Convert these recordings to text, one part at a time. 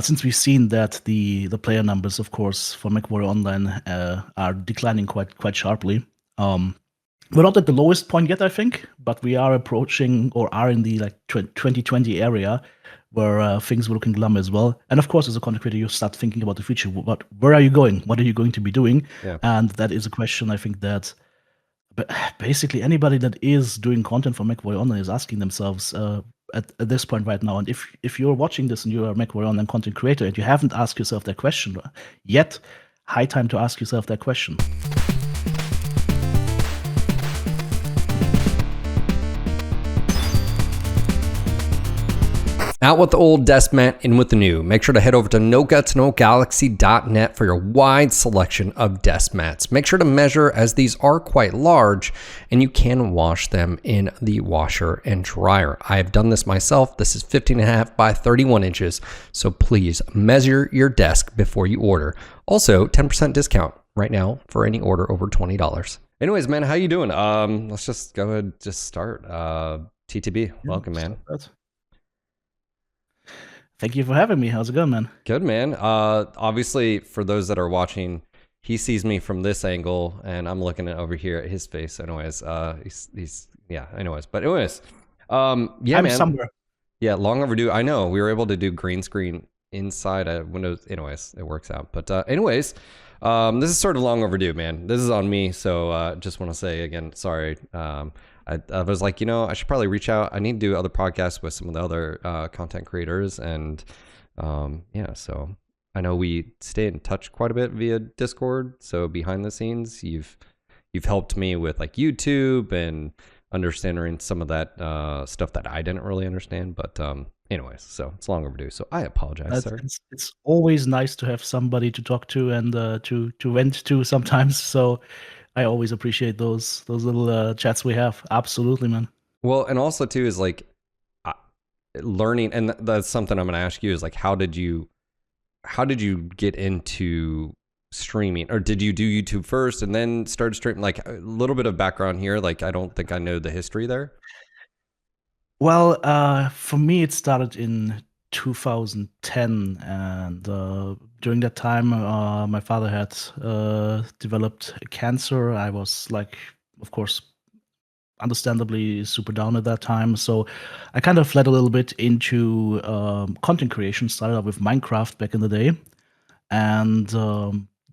since we've seen that the player numbers, of course, for Mechwarrior Online are declining quite sharply. We're not at the lowest point yet, I think, but we are approaching or are in the like 2020 area where things were looking glum as well. And of course, as a content creator, you start thinking about the future. Where are you going? What are you going to be doing? Yeah. And that is a question I think that basically anybody that is doing content for Mechwarrior Online is asking themselves at this point right now. And if you're watching this and you're a Mechwarrior Online content creator and you haven't asked yourself that question yet, high time to ask yourself that question. Out with the old desk mat, in with the new. Make sure to head over to nogutznogalaxy.net for your wide selection of desk mats. Make sure to measure, as these are quite large and you can wash them in the washer and dryer. I have done this myself. This is 15.5 by 31 inches. So please measure your desk before you order. Also, 10% discount right now for any order over $20. Anyways, man, how you doing? Let's just go ahead, just start. TTB, welcome, man. Thank you for having me. How's it going, man? Good, man. Obviously, for those that are watching, he sees me from this angle, and I'm looking over here at his face. Anyways, he's yeah. Anyways, but anyways, yeah, I'm man. somewhere. Yeah, long overdue. I know we were able to do green screen inside a Windows. Anyways, it works out. But anyways, this is sort of long overdue, man. This is on me. So just want to say again, sorry. I was like, I should probably reach out. I need to do other podcasts with some of the other content creators. And yeah, so I know we stay in touch quite a bit via Discord. So behind the scenes, you've helped me with like YouTube and understanding some of that stuff that I didn't really understand. But anyways, so it's long overdue. So I apologize, sir. It's always nice to have somebody to talk to and to vent to sometimes. So I always appreciate those little chats we have. Absolutely, man. Well, and also too is like learning, and that's something I'm going to ask you is like, how did you get into streaming, or did you do YouTube first and then start streaming? Like a little bit of background here. Like I don't think I know the history there. Well, for me, it started in 2010, and during that time, my father had developed cancer. I was like, of course, understandably super down at that time. So I kind of fled a little bit into content creation. Started out with Minecraft back in the day, and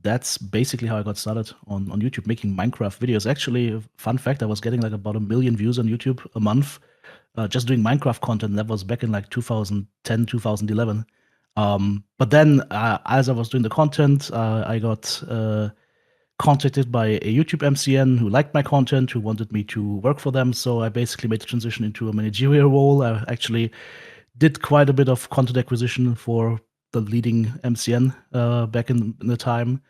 that's basically how I got started on YouTube, making Minecraft videos. Actually, fun fact, I was getting like about 1 million views on YouTube a month just doing Minecraft content. That was back in like 2010, 2011. But then, as I was doing the content, I got contacted by a YouTube MCN who liked my content, who wanted me to work for them. So I basically made the transition into a managerial role. I actually did quite a bit of content acquisition for the leading MCN back in the time.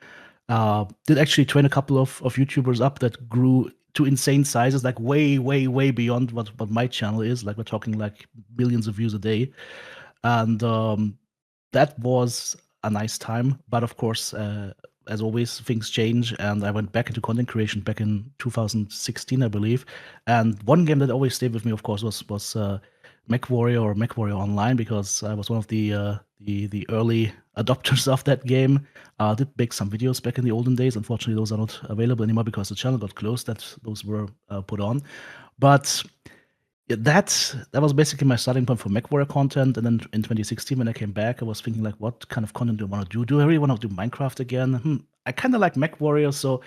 Did actually train a couple of YouTubers up that grew to insane sizes, like way beyond what my channel is. Like we're talking like millions of views a day. And that was a nice time. But of course, as always, things change. And I went back into content creation back in 2016, I believe. And one game that always stayed with me, of course, was Mechwarrior or Mechwarrior Online, because I was one of the early adopters of that game. Did make some videos back in the olden days. Unfortunately, those are not available anymore because the channel got closed. Those were put on, but yeah, that was basically my starting point for Mechwarrior content. And then in 2016, when I came back, I was thinking like, what kind of content do I want to do? Do I really want to do Minecraft again? I kind of like Mechwarrior, so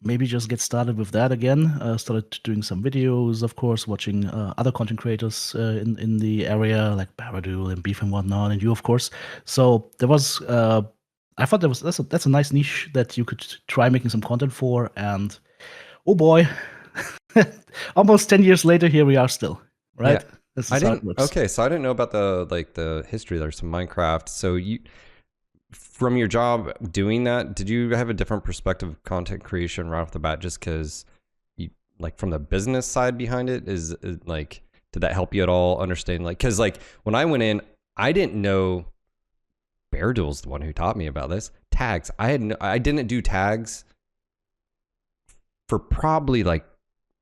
maybe just get started with that again. Started doing some videos, of course, watching other content creators in the area like Baradul and Beef and whatnot, and you, of course. So there was, I thought that's a nice niche that you could try making some content for, and oh boy, almost 10 years later, here we are still, right? Yeah. This I is how it didn't. works. Okay, so I didn't know about the history. There's some Minecraft. So you, from your job doing that, did you have a different perspective of content creation right off the bat? Just because you like from the business side behind it is like, did that help you at all understand? Like, because like when I went in, I didn't know. Bearduel's the one who taught me about this tags. I didn't do tags for probably like,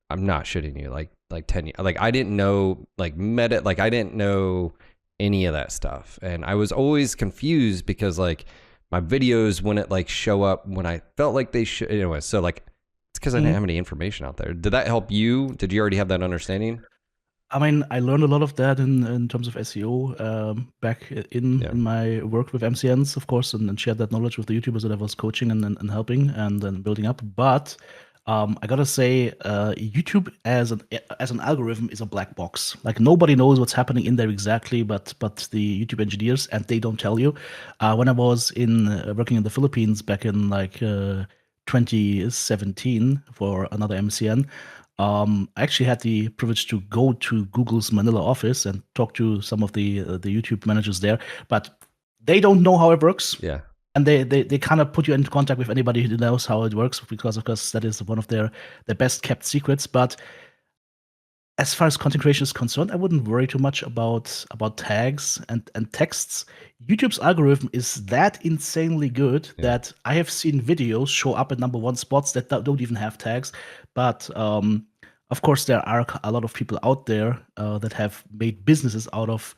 I'm not shitting you, like 10 years. Like I didn't know like meta, like I didn't know any of that stuff. And I was always confused because like my videos wouldn't like show up when I felt like they should. Anyway, so like it's because I didn't have any information out there. Did that help you? Did you already have that understanding? I mean, I learned a lot of that in terms of SEO back Yeah. in my work with MCNs, of course, and shared that knowledge with the YouTubers that I was coaching and helping and then building up. But I gotta say, YouTube as an algorithm is a black box. Like nobody knows what's happening in there exactly, but the YouTube engineers, and they don't tell you. When I was in working in the Philippines back in like 2017 for another MCN. I actually had the privilege to go to Google's Manila office and talk to some of the YouTube managers there, but they don't know how it works, Yeah. and they kind of put you into contact with anybody who knows how it works because, of course, that is one of their best kept secrets. But as far as content creation is concerned, I wouldn't worry too much about tags and texts. YouTube's algorithm is that insanely good Yeah. that I have seen videos show up at number one spots that don't even have tags. But of course, there are a lot of people out there that have made businesses out of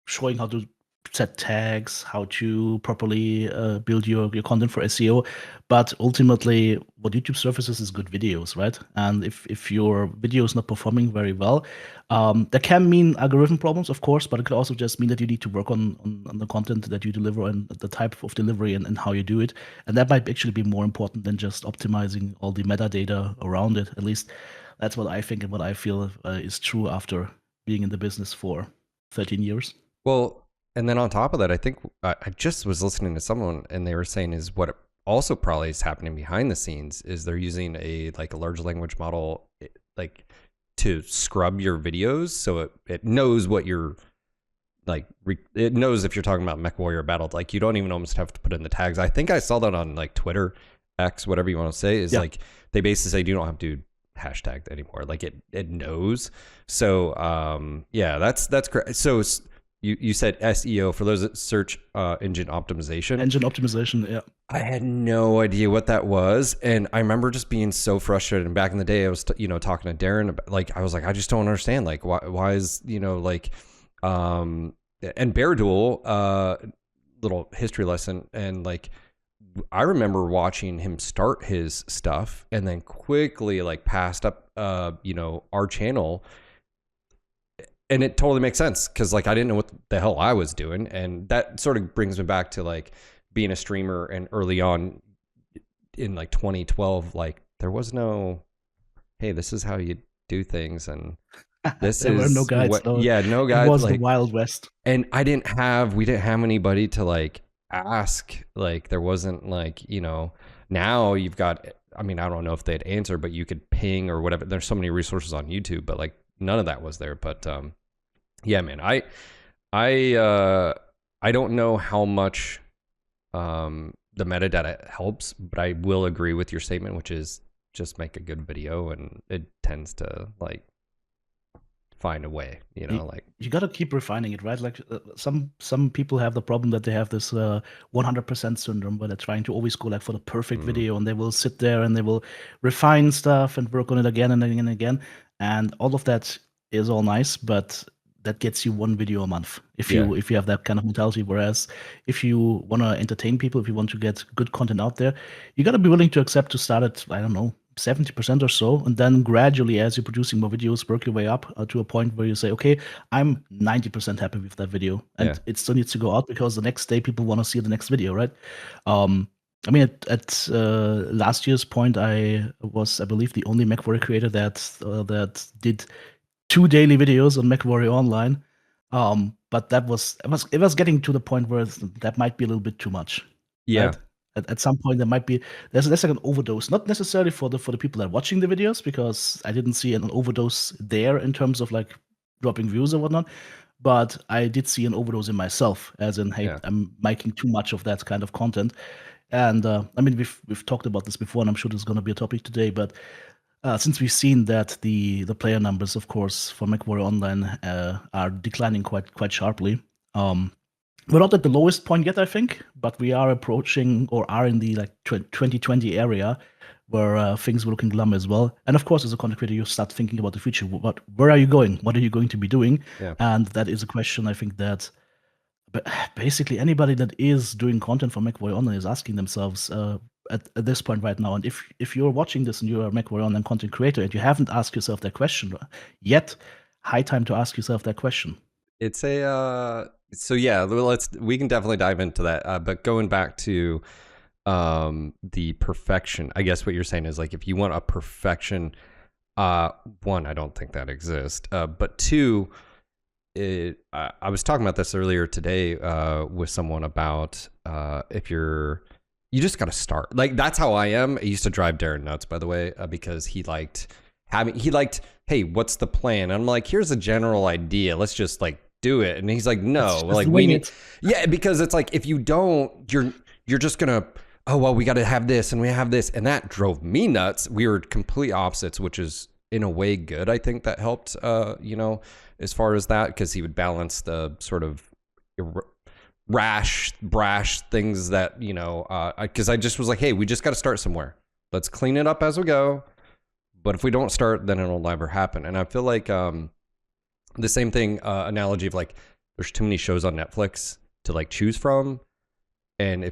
showing how to set tags, how to properly build your content for SEO. But ultimately, what YouTube surfaces is good videos, right? And if your video is not performing very well, that can mean algorithm problems, of course, but it could also just mean that you need to work on the content that you deliver and the type of delivery and how you do it. And that might actually be more important than just optimizing all the metadata around it. At least that's what I think and what I feel is true after being in the business for 13 years. Well, and then on top of that, I think I just was listening to someone and they were saying is what also probably is happening behind the scenes is they're using a like a large language model like to scrub your videos so it knows what you're like it knows if you're talking about Mechwarrior or Battle. Like you don't even almost have to put in the tags. I think I saw that on like Twitter, X, whatever you want to say, is Yeah. like they basically say you don't have to hashtag anymore. Like it knows. So yeah, that's great. So you said SEO for those that search engine optimization. Engine optimization, yeah. I had no idea what that was, and I remember just being so frustrated. And back in the day, I was talking to Darren about, like I was like, I just don't understand. Like why is like and Bear Duel little history lesson, and like I remember watching him start his stuff and then quickly like passed up our channel, and it totally makes sense because like I didn't know what the hell I was doing, and that sort of brings me back to like being a streamer and early on in like 2012, like there was no, hey, this is how you do things, and this There were no is guides, what, no. yeah, no It guys was the like, Wild West. and we didn't have anybody to like ask, like there wasn't like now you've got, I mean I don't know if they'd answer, but you could ping or whatever, there's so many resources on YouTube, but like none of that was there. But yeah, man, I don't know how much the metadata helps, but I will agree with your statement, which is just make a good video and it tends to like find a way, You, like you got to keep refining it, right? Like some people have the problem that they have this 100% syndrome where they're trying to always go like for the perfect mm, video, and they will sit there and they will refine stuff and work on it again and again and again. And all of that is all nice, but that gets you one video a month yeah, if you have that kind of mentality. Whereas if you want to entertain people, if you want to get good content out there, you got to be willing to accept to start at, I don't know, 70% or so, and then gradually, as you're producing more videos, work your way up to a point where you say, okay, I'm 90% happy with that video, yeah, and it still needs to go out because the next day people want to see the next video, right? um I mean, at last year's point, I was, I believe, the only MechWarrior creator that did 2 daily videos on Mechwarrior Online. But it was getting to the point where that might be a little bit too much, yeah, right? At some point, there might be there's like an overdose, not necessarily for the people that are watching the videos, because I didn't see an overdose there in terms of like dropping views or whatnot. But I did see an overdose in myself, as in, hey, yeah, I'm making too much of that kind of content. And I mean, we've talked about this before, and I'm sure there's going to be a topic today. But since we've seen that the player numbers, of course, for Mechwarrior Online are declining quite sharply. We're not at the lowest point yet, I think, but we are approaching or are in the like 2020 area where things were looking glum as well. And of course, as a content creator, you start thinking about the future. Where are you going? What are you going to be doing? Yeah. And that is a question I think that basically anybody that is doing content for Mechwarrior Online is asking themselves at this point right now. And if you're watching this and you're a Mechwarrior Online content creator and you haven't asked yourself that question yet, high time to ask yourself that question. It's a so yeah, we can definitely dive into that. But going back to the perfection, I guess what you're saying is like if you want a perfection, one, I don't think that exists. But two, I was talking about this earlier today with someone about if you just got to start. Like that's how I am. I used to drive Darren nuts, by the way, because he liked, hey, what's the plan? And I'm like, here's a general idea. Let's just like do it. And he's like, no, Just like we wing need, it. yeah, because it's like if you don't, you're just gonna. Oh well, we got to have this and we have this, and that drove me nuts. We were complete opposites, which is in a way good. I think that helped, as far as that, because he would balance the sort of brash things that, because I just was like, hey, we just got to start somewhere. Let's clean it up as we go. But if we don't start, then it'll never happen. And I feel like the same thing, analogy of like, there's too many shows on Netflix to like choose from. And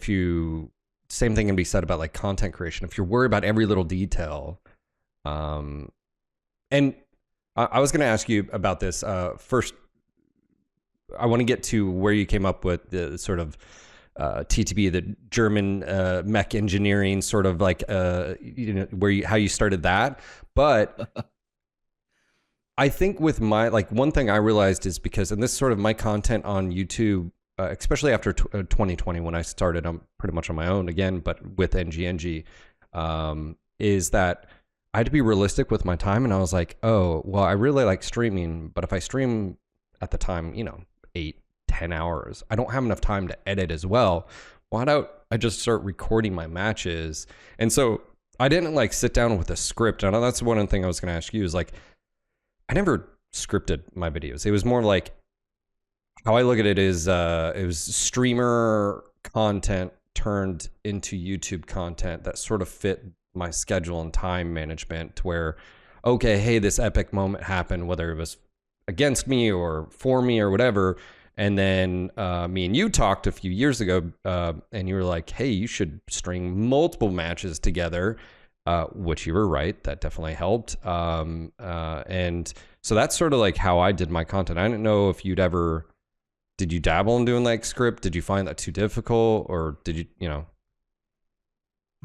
same thing can be said about like content creation. If you're worried about every little detail, and I was going to ask you about this. First, I want to get to where you came up with the sort of TTB, the German mech engineering, sort of like how you started that. But I think with one thing I realized is because, and this is sort of my content on YouTube, especially after 2020 when I started, I'm pretty much on my own again, but with NGNG, is that I had to be realistic with my time. And I was like, oh, well, I really like streaming, but if I stream at the time, 8-10 hours, I don't have enough time to edit as well. Why don't I just start recording my matches? And so I didn't like sit down with a script. And that's one thing I was going to ask you is like, I never scripted my videos. It was more like, how I look at it is it was streamer content turned into YouTube content that sort of fit my schedule and time management to where, okay, hey, this epic moment happened, whether it was against me or for me or whatever. And then me and you talked a few years ago and you were like, hey, you should string multiple matches together, which you were right. That definitely helped. And so that's sort of like how I did my content. I didn't know if did you dabble in doing like script? Did you find that too difficult, or did you? I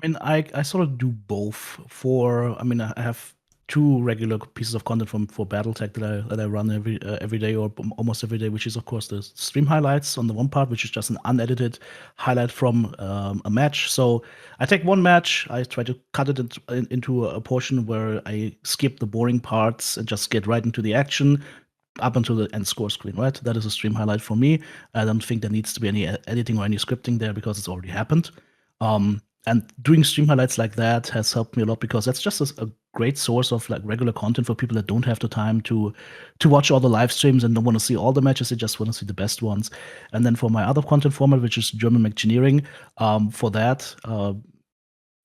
mean, I sort of do both. I have two regular pieces of content for Battletech that I run every day or almost every day, which is of course the stream highlights on the one part, which is just an unedited highlight from a match. So I take one match, I try to cut it into a portion where I skip the boring parts and just get right into the action up until the end score screen, right? That is a stream highlight for me. I don't think there needs to be any editing or any scripting there because it's already happened. And doing stream highlights like that has helped me a lot because that's just a great source of like regular content for people that don't have the time to watch all the live streams and don't want to see all the matches. They just want to see the best ones. And then for my other content format, which is German Engineering, for that,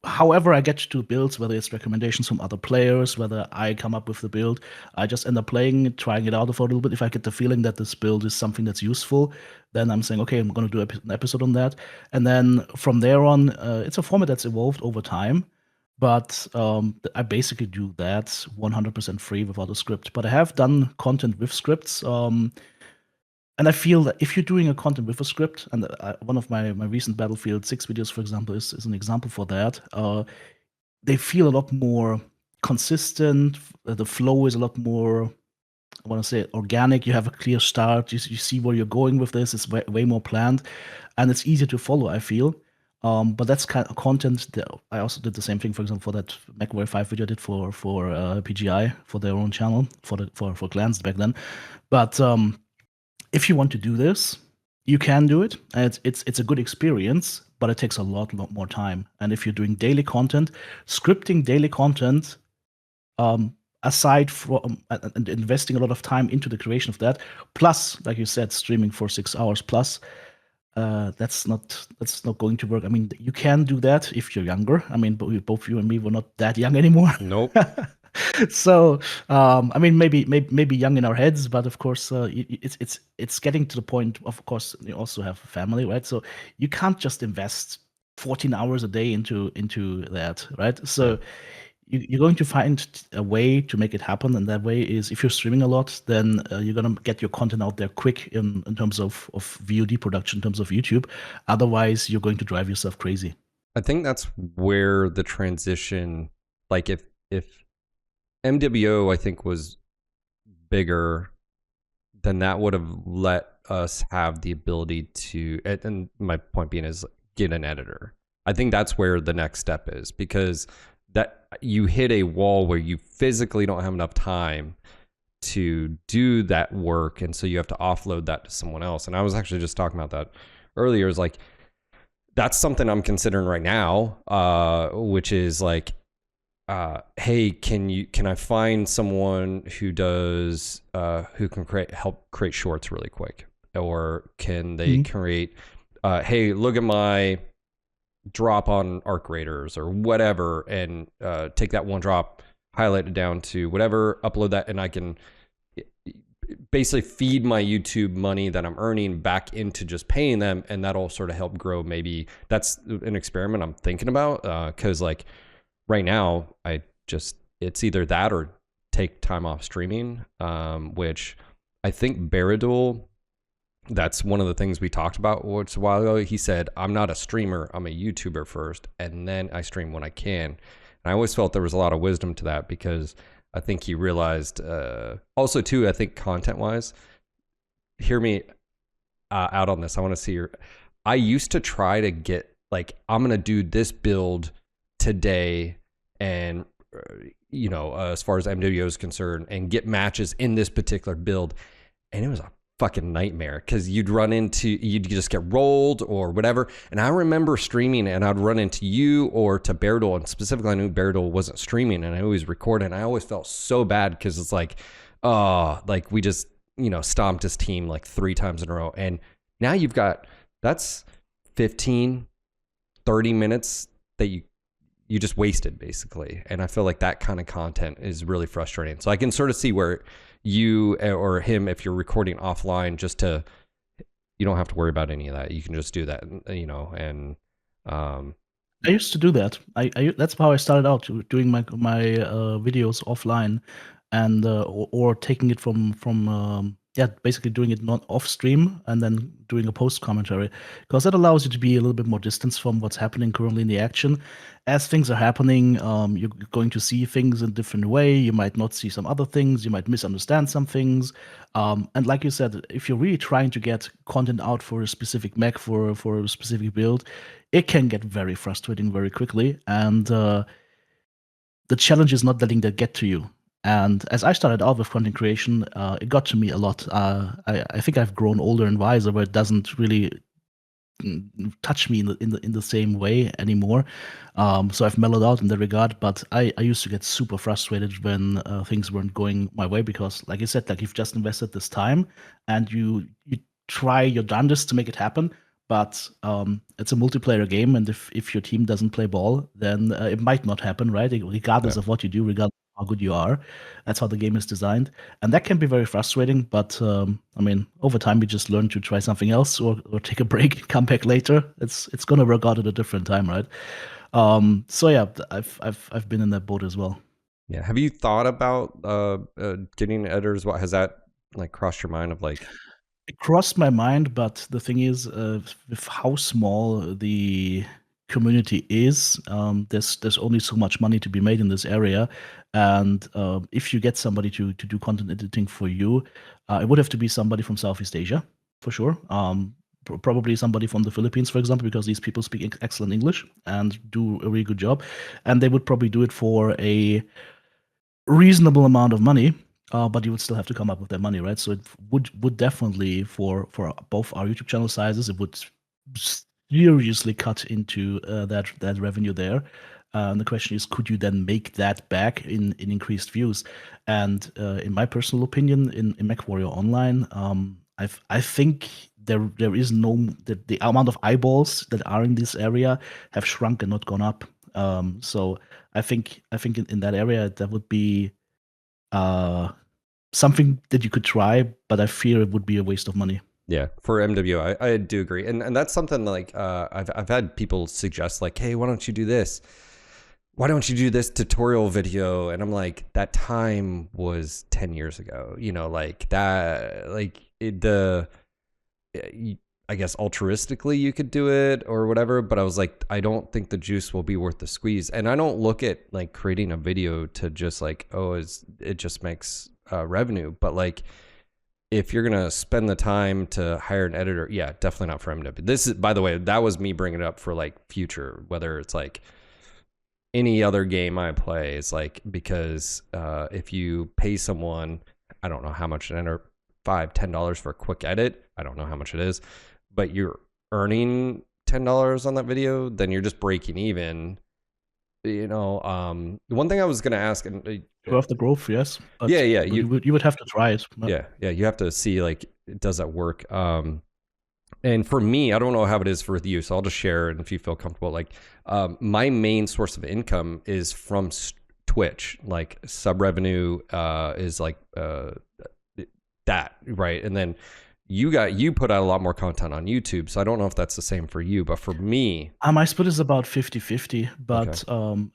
however I get to builds, whether it's recommendations from other players, whether I come up with the build, I just end up playing, trying it out for a little bit. If I get the feeling that this build is something that's useful, then I'm saying, okay, I'm going to do an episode on that. And then from there on, it's a format that's evolved over time. But I basically do that 100% free without a script. But I have done content with scripts. And I feel that if you're doing a content with a script, and one of my recent Battlefield 6 videos, for example, is an example for that, they feel a lot more consistent. The flow is a lot more, I want to say, organic. You have a clear start. You see where you're going with this. It's way more planned, and it's easier to follow, I feel. But that's kind of content that I also did the same thing, for example, for that Mechwarrior 5 video I did for PGI, for their own channel, for clans back then. But if you want to do this, you can do it. And it's a good experience, but it takes a lot more time. And if you're doing daily content, scripting daily content, aside from and investing a lot of time into the creation of that, plus, like you said, streaming for 6 hours plus, that's not going to work. I mean, you can do that if you're younger. I mean, but both you and me were not that young anymore. Nope. So, I mean, maybe young in our heads, but of course, it's getting to the point. Of course, you also have a family, right? So you can't just invest 14 hours a day into that, right? Yeah. So you're going to find a way to make it happen, and that way is if you're streaming a lot, then you're gonna get your content out there quick in terms of VOD production, in terms of YouTube. Otherwise, you're going to drive yourself crazy. I think that's where the transition, like if MWO I think was bigger, then that would have let us have the ability to, and my point being is get an editor. I think that's where the next step is, because that you hit a wall where you physically don't have enough time to do that work, and so you have to offload that to someone else. And I was actually just talking about that earlier, is like that's something I'm considering right now, which is like, hey, can I find someone who does who can help create shorts really quick, or can they create hey, look at my drop on arc raiders or whatever, and take that one drop, highlight it down to whatever, upload that, and I can basically feed my YouTube money that I'm earning back into just paying them, and that'll sort of help grow. Maybe that's an experiment I'm thinking about, because like right now it's either that or take time off streaming, which I think Baradul, that's one of the things we talked about a while ago. He said, I'm not a streamer, I'm a YouTuber first, and then I stream when I can. And I always felt there was a lot of wisdom to that, because I think he realized, also too, I think content wise, hear me out on this. I want to see I used to try to get like, I'm going to do this build today, and as far as MWO is concerned, and get matches in this particular build, and it was a fucking nightmare, because you'd just get rolled or whatever. And I remember streaming, and I'd run into you or to Baradul, and specifically I knew Baradul wasn't streaming, and I always recorded, and I always felt so bad, because it's like, like we just stomped his team like 3 times in a row, and now that's 15 30 minutes that you just wasted, basically. And I feel like that kind of content is really frustrating. So I can sort of see where you or him, if you're recording offline, you don't have to worry about any of that. You can just do that, and I used to do that. That's how I started out, doing my videos offline, and or taking it from basically doing it not off stream and then doing a post commentary, because that allows you to be a little bit more distance from what's happening currently in the action. As things are happening, you're going to see things in a different way. You might not see some other things. You might misunderstand some things. And like you said, if you're really trying to get content out for a specific mech, for a specific build, it can get very frustrating very quickly. And the challenge is not letting that get to you. And as I started out with content creation, it got to me a lot. I think I've grown older and wiser, where it doesn't really touch me in the same way anymore. So I've mellowed out in that regard. But I used to get super frustrated when things weren't going my way, because, like you said, like you've just invested this time, and you try your darndest to make it happen. But it's a multiplayer game, and if your team doesn't play ball, then it might not happen, right? Regardless yeah. of what you do, regardless of how good you are. That's how the game is designed, and that can be very frustrating. But I mean, over time, you just learn to try something else, or take a break and come back later. It's gonna work out at a different time, right? So yeah, I've been in that boat as well. Yeah. Have you thought about getting editors? What has that like crossed your mind of like? It crossed my mind, but the thing is, with how small the community is, there's only so much money to be made in this area, and if you get somebody to do content editing for you, it would have to be somebody from Southeast Asia for sure. Probably somebody from the Philippines, for example, because these people speak excellent English and do a really good job, and they would probably do it for a reasonable amount of money, but you would still have to come up with that money, right? So it would definitely, for both our YouTube channel sizes, it would seriously cut into that revenue there. The question is, could you then make that back in increased views? And in my personal opinion, in Mechwarrior Online, I think there is no the amount of eyeballs that are in this area have shrunk and not gone up. So I think in that area that would be uh, something that you could try, but I fear it would be a waste of money. Yeah, for MW, I do agree, and that's something like I've had people suggest like, hey, why don't you do this? Why don't you do this tutorial video? And I'm like, that time was 10 years ago. You know, like that, like I guess altruistically you could do it or whatever, but I was like, I don't think the juice will be worth the squeeze. And I don't look at like creating a video to just like, oh, it just makes revenue, but like if you're gonna spend the time to hire an editor, yeah, definitely not for MW. This is, by the way, that was me bringing it up for like future, whether it's like any other game I play. Is like, because if you pay someone, I don't know how much, $5-10 for a quick edit, I don't know how much it is, but you're earning $10 on that video, then you're just breaking even. You know, the one thing I was gonna ask, and Worth the growth, yes, but yeah, you would have to try it. yeah, you have to see like, does that work? And for me, I don't know how it is for you, so I'll just share, and if you feel comfortable, like my main source of income is from Twitch. Like sub revenue is like that, right? And then you put out a lot more content on YouTube, so I don't know if that's the same for you, but for me, My split is about 50-50, okay, but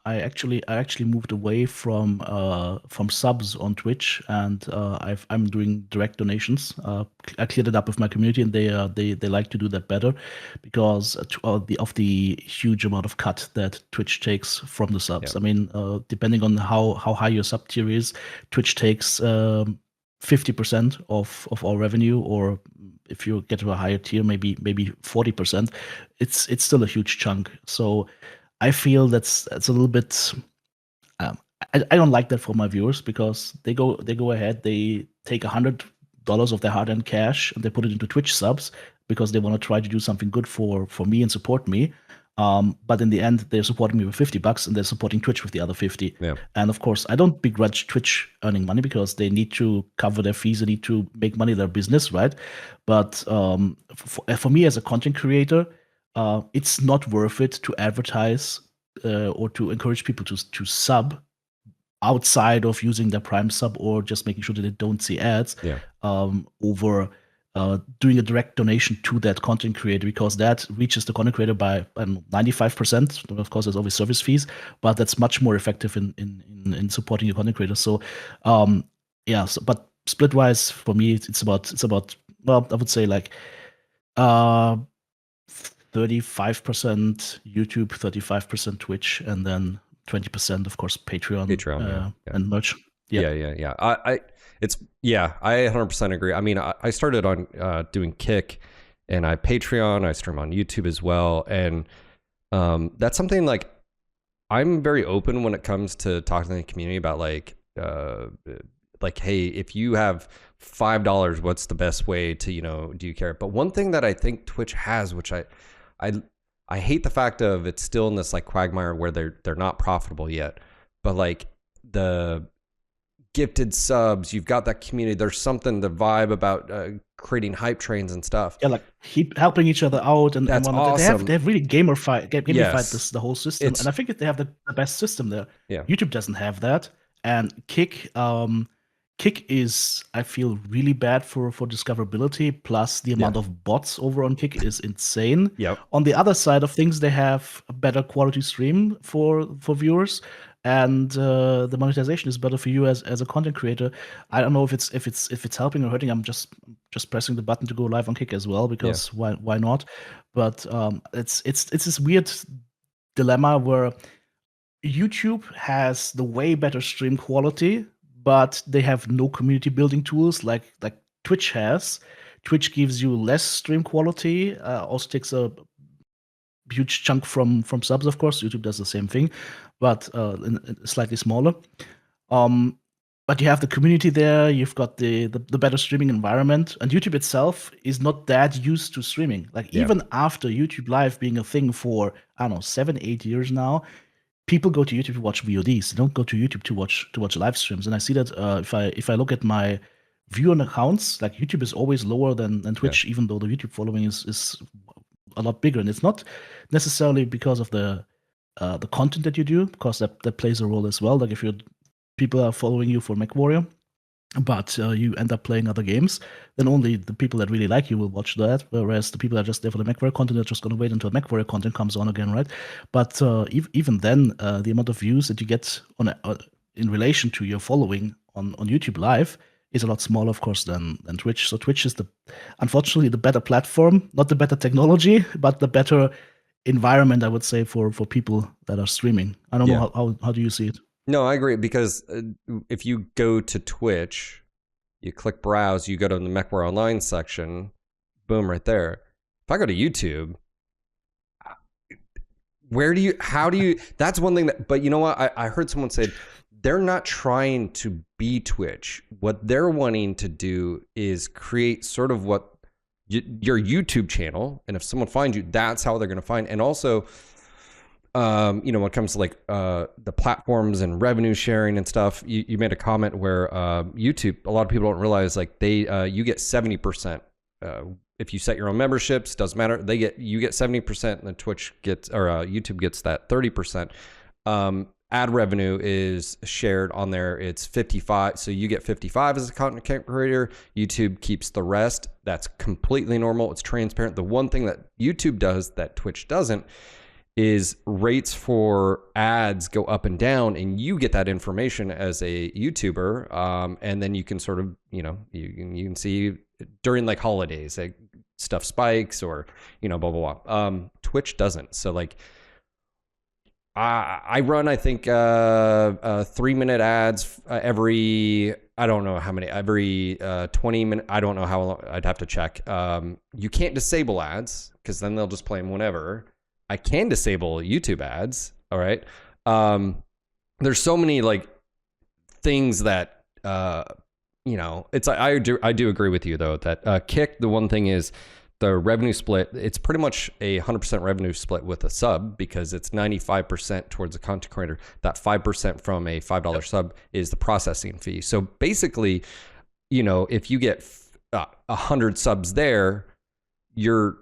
I actually moved away from subs on Twitch, and I'm doing direct donations. I cleared it up with my community, and they like to do that better because of the huge amount of cut that Twitch takes from the subs. yeah, I mean, depending on how high your sub tier is, Twitch takes 50% of our revenue, or if you get to a higher tier, maybe 40%. It's still a huge chunk. So I feel that's a little bit. Um, I don't like that for my viewers because they go ahead, they take $100 of their hard-earned cash and they put it into Twitch subs because they want to try to do something good for me and support me. But in the end, they're supporting me with $50 and they're supporting Twitch with the other 50. yeah, And of course, I don't begrudge Twitch earning money because they need to cover their fees, they need to make money their business, right? But for me as a content creator, it's not worth it to advertise or to encourage people to sub outside of using their Prime sub or just making sure that they don't see ads yeah, over doing a direct donation to that content creator because that reaches the content creator by, I don't know, 95%. Of course, there's always service fees, but that's much more effective in supporting your content creator. So, yeah. So, but split-wise, for me, it's about well, I would say like uh 35% YouTube, 35% Twitch, and then 20%, of course, Patreon Patreon, yeah. and merch. Yeah. Yeah. I 100% agree. I mean, I started on doing Kick, and I Patreon, I stream on YouTube as well, and that's something like I'm very open when it comes to talking to the community about like, hey, if you have $5, what's the best way to, do you care? But one thing that I think Twitch has, which I hate the fact of it's still in this like quagmire where they're not profitable yet, but like the gifted subs, you've got that community. There's something, the vibe about creating hype trains and stuff. Yeah, like keep helping each other out, and That's whatnot. awesome. They have really gamified Yes. the whole system, It's and I think they have the best system there. yeah, YouTube doesn't have that, and Kick is, I feel, really bad for discoverability. Plus, the yeah, amount of bots over on Kick is insane. yep, On the other side of things, they have a better quality stream for viewers, and the monetization is better for you as a content creator. I don't know if it's helping or hurting. I'm just pressing the button to go live on Kick as well yeah, because why not? But it's this weird dilemma where YouTube has the way better stream quality, but they have no community building tools like Twitch has. Twitch gives you less stream quality, also takes a huge chunk from subs, of course. YouTube does the same thing, but slightly smaller. Um, but you have the community there. You've got the better streaming environment, and YouTube itself is not that used to streaming. Like yeah, even after YouTube Live being a thing for I don't know 7-8 years now, people go to YouTube to watch VODs. They don't go to YouTube to watch live streams. And I see that if I look at my view on accounts, like YouTube is always lower than Yeah. Twitch, even though the YouTube following is a lot bigger. And it's not necessarily because of the content that you do, because that plays a role as well. Like if you people are following you for Mechwarrior, but you end up playing other games, then only the people that really like you will watch that. Whereas the people that are just there for the MechWarrior content are just going to wait until MechWarrior content comes on again, right? But even then, the amount of views that you get in relation to your following on YouTube Live is a lot smaller, of course, than Twitch. So Twitch is unfortunately the better platform, not the better technology, but the better environment, I would say, for people that are streaming. I don't know Yeah. how do you see it? No, I agree, because if you go to Twitch, you click browse, you go to the Mechwarrior Online section, boom, right there. If I go to YouTube, how do you, that's one thing that, but you know what? I heard someone say they're not trying to be Twitch. What they're wanting to do is create sort of what your YouTube channel. And if someone finds you, that's how they're going to find. And also, you know, when it comes to like the platforms and revenue sharing and stuff, you made a comment where YouTube, a lot of people don't realize, like you get 70%. If you set your own memberships, doesn't matter. You get 70%, and then Twitch gets, or YouTube gets that 30%. Ad revenue is shared on there. It's 55. So you get 55 as a content creator. YouTube keeps the rest. That's completely normal. It's transparent. The one thing that YouTube does that Twitch doesn't is rates for ads go up and down, and you get that information as a YouTuber. And then you can sort of, you know, you can see during like holidays, like stuff spikes, or, you know, blah, blah, blah. Twitch doesn't. So like, I run, I think, 3-minute ads every, I don't know how many, every 20 minutes. I don't know how long, I'd have to check. You can't disable ads, because then they'll just play them whenever. I can disable YouTube ads. All right. There's so many like things that, you know, it's, I do agree with you though, that Kick, the one thing is the revenue split, it's pretty much a 100% revenue split with a sub, because it's 95% towards a content creator. That 5% from a $5 sub is the processing fee. So basically, you know, if you get 100 subs there, the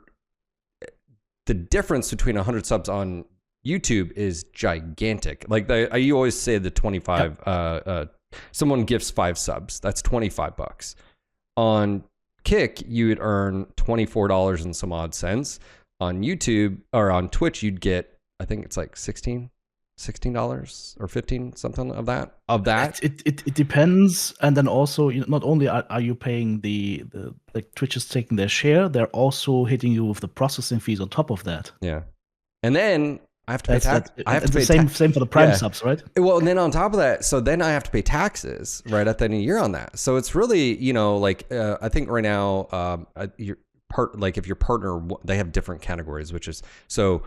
difference between 100 subs on YouTube is gigantic. Like you always say the 25, someone gifts 5 subs, that's $25. On Kick, you would earn $24 and some odd cents. On YouTube or on Twitch, you'd get, I think it's like $16 or 15, something of that. It depends. And then also, you know, not only are you paying the like Twitch is taking their share, they're also hitting you with the processing fees on top of that. Yeah. And then I have to pay tax. I have to pay same for the Prime subs, right? Well, and then on top of that, so then I have to pay taxes right at the end of the year on that. So it's really, you know, like I think right now, if your partner, they have different categories, which is so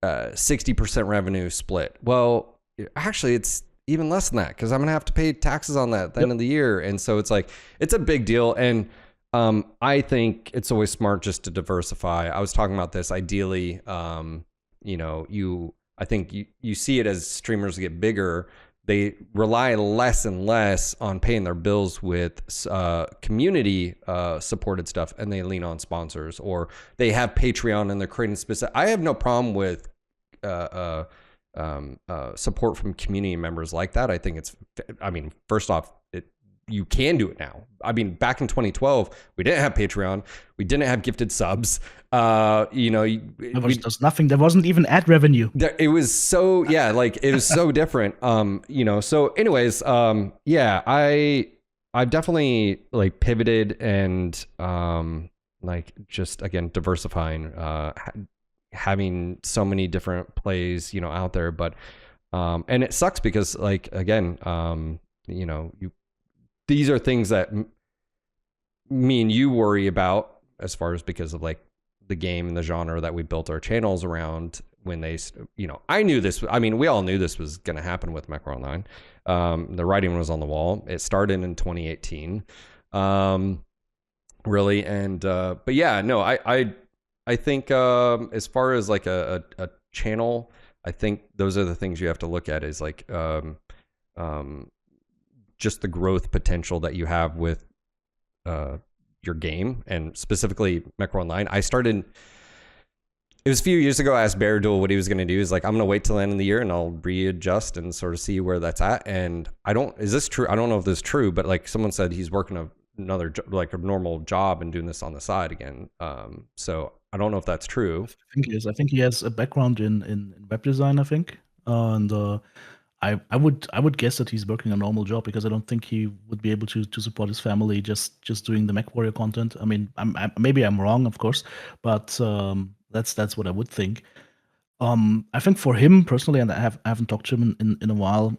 60% revenue split. Well, actually, it's even less than that, because I'm gonna have to pay taxes on that at the end of the year, and so it's like it's a big deal. And I think it's always smart just to diversify. I was talking about this. Ideally, you know, I think you see it as streamers get bigger, they rely less and less on paying their bills with community supported stuff, and they lean on sponsors, or they have Patreon and they're creating specific. I have no problem with support from community members like that. I think it's, I mean, first off, you can do it now. I mean, back in 2012, we didn't have Patreon. We didn't have gifted subs. You know, there was nothing. There wasn't even ad revenue. It was so, yeah, like it was so different. You know, so anyways, yeah, I've definitely like pivoted and like just again diversifying, having so many different plays, you know, out there. But and it sucks because like again, you know, these are things that me and you worry about as far as because of like the game and the genre that we built our channels around. When they, you know, I knew this, I mean, we all knew this was going to happen with Mechwarrior Online. The writing was on the wall. It started in 2018, really. And, but yeah, no, I think, as far as like a channel, I think those are the things you have to look at is like, just the growth potential that you have with your game, and specifically Mechwarrior Online. I started. It was a few years ago. I asked Beardool what he was going to do. He's like, I'm going to wait till the end of the year and I'll readjust and sort of see where that's at. And I don't. Is this true? I don't know if this is true, but like someone said, he's working another like a normal job and doing this on the side again. So I don't know if that's true. I think he has a background in web design, I think. And I would guess that he's working a normal job because I don't think he would be able to support his family just doing the MechWarrior content. I mean, maybe I'm wrong, of course, but that's what I would think. I think for him personally, and I haven't talked to him in a while.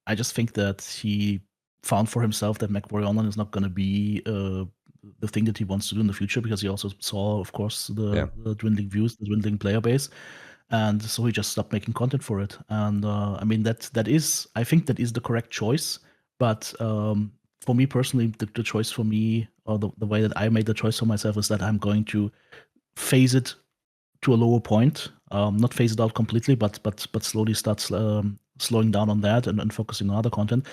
I just think that he found for himself that MechWarrior Online is not going to be the thing that he wants to do in the future because he also saw, of course, Yeah. the dwindling views, the dwindling player base, and so he just stopped making content for it. And I mean that is, I think that is the correct choice. But for me personally, the choice for me, or the way that I made the choice for myself, is that I'm going to phase it to a lower point. Not phase it out completely, but slowly start slowing down on that and focusing on other content.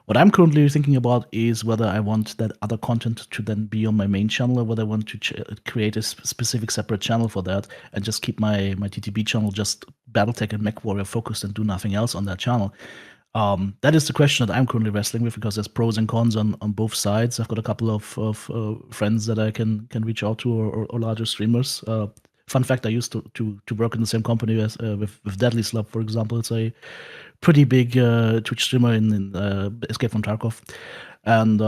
What I'm currently thinking about is whether I want that other content to then be on my main channel, or whether I want to create a specific separate channel for that and just keep my TTB channel just Battletech and MechWarrior focused and do nothing else on that channel. That is the question that I'm currently wrestling with because there's pros and cons on both sides. I've got a couple of friends that I can reach out to, or larger streamers. Fun fact: I used to work in the same company as with Deadly Slub, for example. It's a pretty big Twitch streamer in Escape from Tarkov, and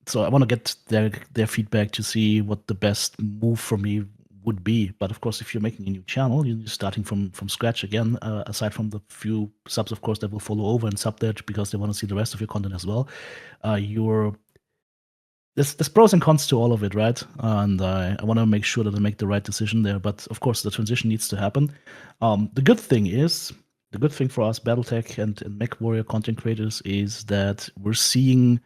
so I want to get their feedback to see what the best move for me would be. But of course, if you're making a new channel, you're starting from scratch again. Aside from the few subs, of course, that will follow over and sub there because they want to see the rest of your content as well. You're there's pros and cons to all of it, right? And I want to make sure that I make the right decision there. But of course, the transition needs to happen. The good thing is, the good thing for us Battletech and MechWarrior content creators is that we're seeing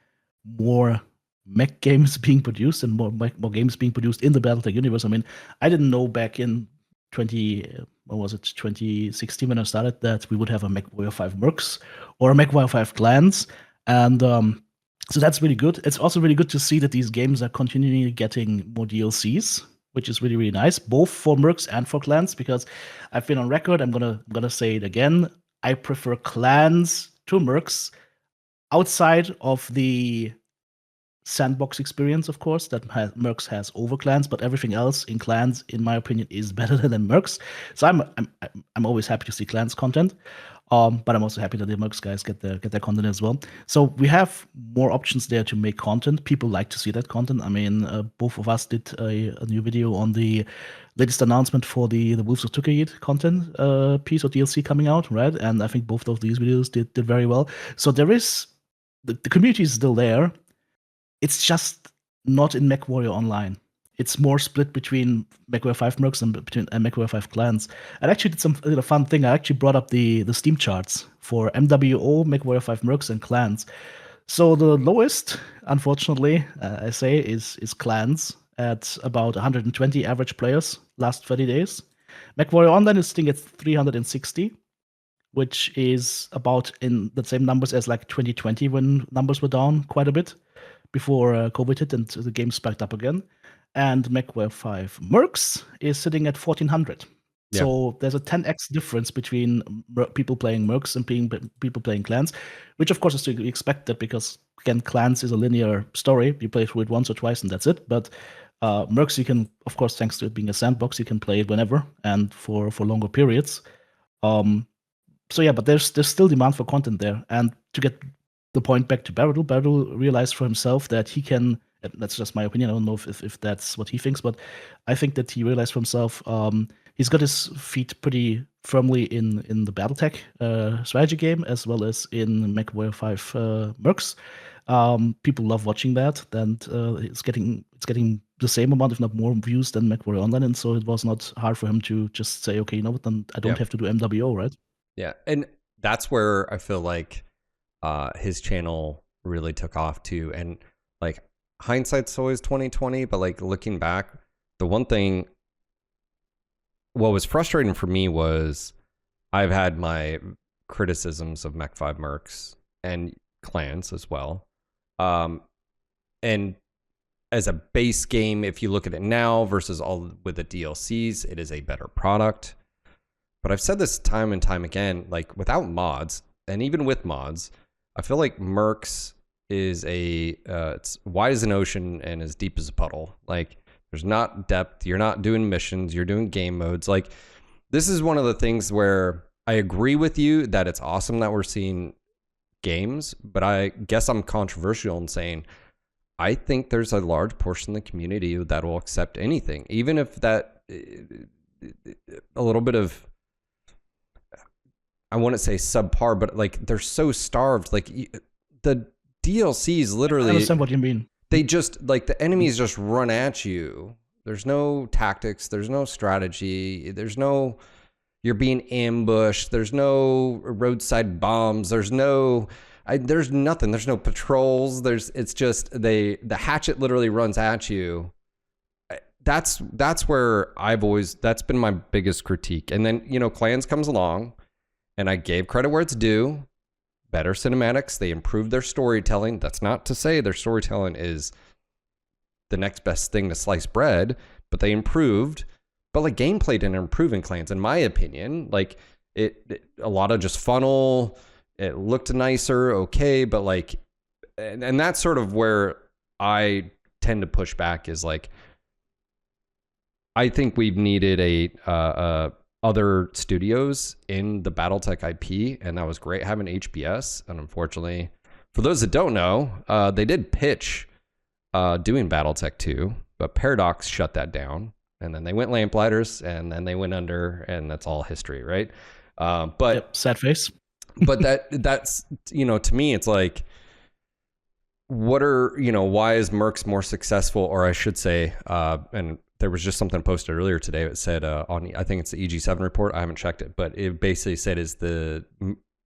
more mech games being produced and more games being produced in the Battletech universe. I mean, I didn't know back in 2016 when I started that we would have a MechWarrior 5 Mercs or a MechWarrior 5 Clans. And so that's really good. It's also really good to see that these games are continually getting more DLCs, which is really, really nice, both for Mercs and for Clans, because I've been on record, I'm gonna say it again. I prefer Clans to Mercs outside of the sandbox experience, of course, that Mercs has over Clans, but everything else in Clans, in my opinion, is better than Mercs. So I'm always happy to see Clans content. But I'm also happy that the Mercs guys get their content as well. So we have more options there to make content. People like to see that content. I mean, both of us did a new video on the latest announcement for the Wolves of Tukayid content piece or DLC coming out, right? And I think both of these videos did very well. So there is the community is still there. It's just not in MechWarrior Online. It's more split between MechWarrior 5 Mercs and between MechWarrior 5 Clans. I actually did a fun thing. I actually brought up the Steam charts for MWO, MechWarrior 5 Mercs, and Clans. So the lowest, unfortunately, I say, is Clans at about 120 average players last 30 days. MechWarrior Online is sitting at 360, which is about in the same numbers as like 2020 when numbers were down quite a bit before COVID hit and the game spiked up again. And MechWarrior 5 Mercs is sitting at 1400. Yeah. So there's a 10x difference between people playing Mercs and people playing Clans, which of course is to be expected because, again, Clans is a linear story. You play through it once or twice and that's it. But Mercs, you can, of course, thanks to it being a sandbox, you can play it whenever and for longer periods. So yeah, but there's still demand for content there. And to get the point back to Beryl realized for himself that he can. That's just my opinion. I don't know if that's what he thinks, but I think that he realized for himself. He's got his feet pretty firmly in the BattleTech strategy game as well as in MechWarrior 5 Mercs. People love watching that, and it's getting the same amount, if not more, views than MechWarrior Online, and so it was not hard for him to just say, okay, you know what, then I don't have to do MWO, right? Yeah. And that's where I feel like his channel really took off too. And like hindsight's always 2020, but like looking back, the one thing what was frustrating for me was I've had my criticisms of Mech 5 Mercs and Clans as well. And as a base game, if you look at it now versus all with the DLCs, it is a better product. But I've said this time and time again, like without mods, and even with mods, I feel like Mercs is it's wide as an ocean and as deep as a puddle. Like there's not depth. You're not doing missions. You're doing game modes. Like this is one of the things where I agree with you that it's awesome that we're seeing games, but I guess I'm controversial in saying I think there's a large portion of the community that will accept anything, even if that a little bit of, I wouldn't say subpar, but like they're so starved. Like the DLCs literally, I understand what you mean. they just like the enemies just run at you. There's no tactics. There's no strategy. There's no, you're being ambushed. There's no roadside bombs. There's there's nothing. There's no patrols. It's just the hatchet literally runs at you. That's where that's been my biggest critique. And then, Clans comes along, and I gave credit where it's due. Better cinematics. They improved their storytelling. That's not to say their storytelling is the next best thing to sliced bread, but they improved. But like gameplay didn't improve in Clans, in my opinion. Like it a lot of just funnel. It looked nicer, okay, but like, and that's sort of where I tend to push back is like, I think we've needed other studios in the Battletech IP, and that was great having HBS. And unfortunately, for those that don't know, they did pitch doing Battletech 2, but Paradox shut that down. And then they went Lamplighters, and then they went under, and that's all history, right? But yep, sad face. But that's to me, it's like, why is Mercs more successful? Or I should say, and there was just something posted earlier today that said I think it's the EG7 report. I haven't checked it, but it basically said is the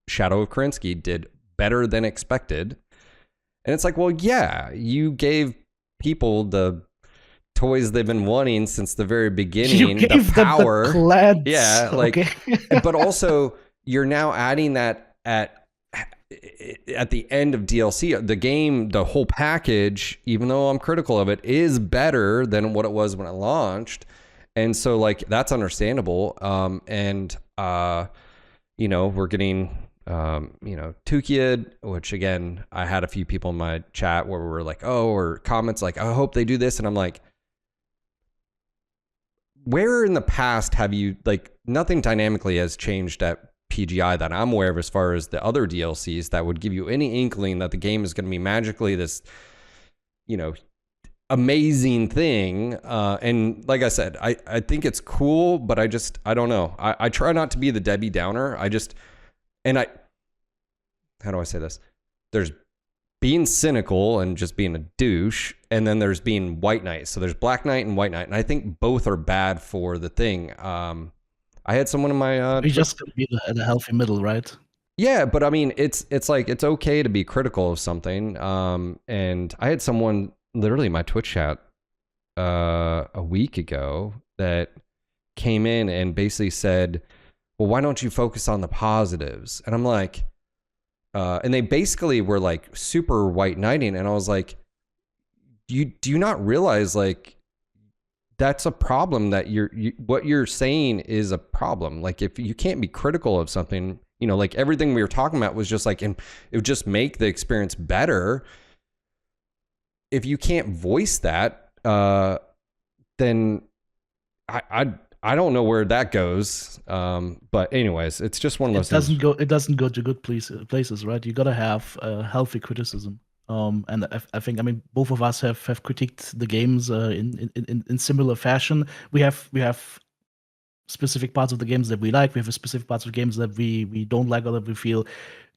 Shadow of Kerensky did better than expected. And it's like, well, yeah, you gave people the toys they've been wanting since the very beginning. You gave the power, them the clans. Yeah, like, okay. but also you're now adding that at the end of DLC. The game, the whole package, even though I'm critical of it, is better than what it was when it launched. And so like, that's understandable. We're getting, Tukid, which again, I had a few people in my chat where we were like, or comments like, I hope they do this. And I'm like, where in the past have you, like, nothing dynamically has changed at PGI that I'm aware of as far as the other DLCs that would give you any inkling that the game is going to be magically this, amazing thing. And like I said, I think it's cool, but I don't know. I try not to be the Debbie Downer. How do I say this? There's being cynical and just being a douche, and then there's being White Knight. So there's Black Knight and White Knight, and I think both are bad for the thing. I had someone in my we just gotta be at a healthy middle, right? Yeah, but I mean, it's like it's okay to be critical of something. And I had someone literally in my Twitch chat a week ago that came in and basically said, "Well, why don't you focus on the positives?" And I'm like, and they basically were like super white knighting, and I was like, do you not realize like that's a problem, that what you're saying is a problem. Like if you can't be critical of something, like everything we were talking about was just like, and it would just make the experience better. If you can't voice that, then I don't know where that goes. But anyways, it's just one of those things. It doesn't go to good places, right? You gotta have healthy criticism. And I think, both of us have critiqued the games in similar fashion. We have specific parts of the games that we like. We have specific parts of games that we don't like, or that we feel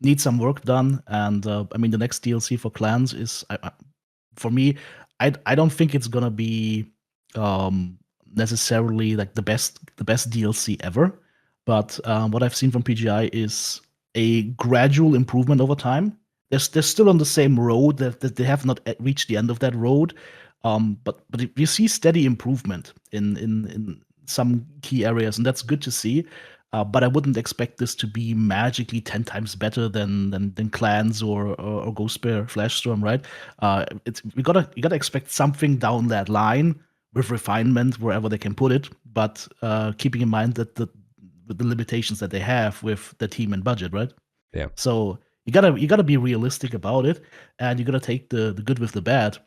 need some work done. And the next DLC for Clans is, for me, I don't think it's gonna be necessarily like the best DLC ever. But what I've seen from PGI is a gradual improvement over time. They're still on the same road, that they have not reached the end of that road. But you see steady improvement in some key areas, and that's good to see. But I wouldn't expect this to be magically 10 times better than Clans or Ghost Bear Flashstorm, right? It's you gotta expect something down that line with refinement wherever they can put it, but keeping in mind that the limitations that they have with the team and budget, right? Yeah. So you gotta be realistic about it, and you gotta take the good with the bad.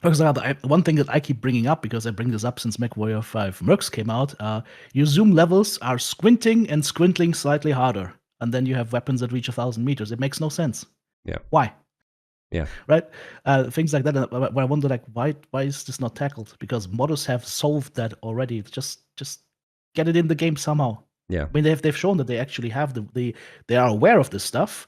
For example, one thing that I keep bringing up, because I bring this up since Mechwarrior 5 Mercs came out, your zoom levels are squinting and squintling slightly harder, and then you have weapons that reach 1,000 meters. It makes no sense. Yeah. Why? Yeah. Right? Things like that. And I wonder, like, why is this not tackled? Because modders have solved that already. Just get it in the game somehow. Yeah. I mean, they've shown that they actually have they are aware of this stuff,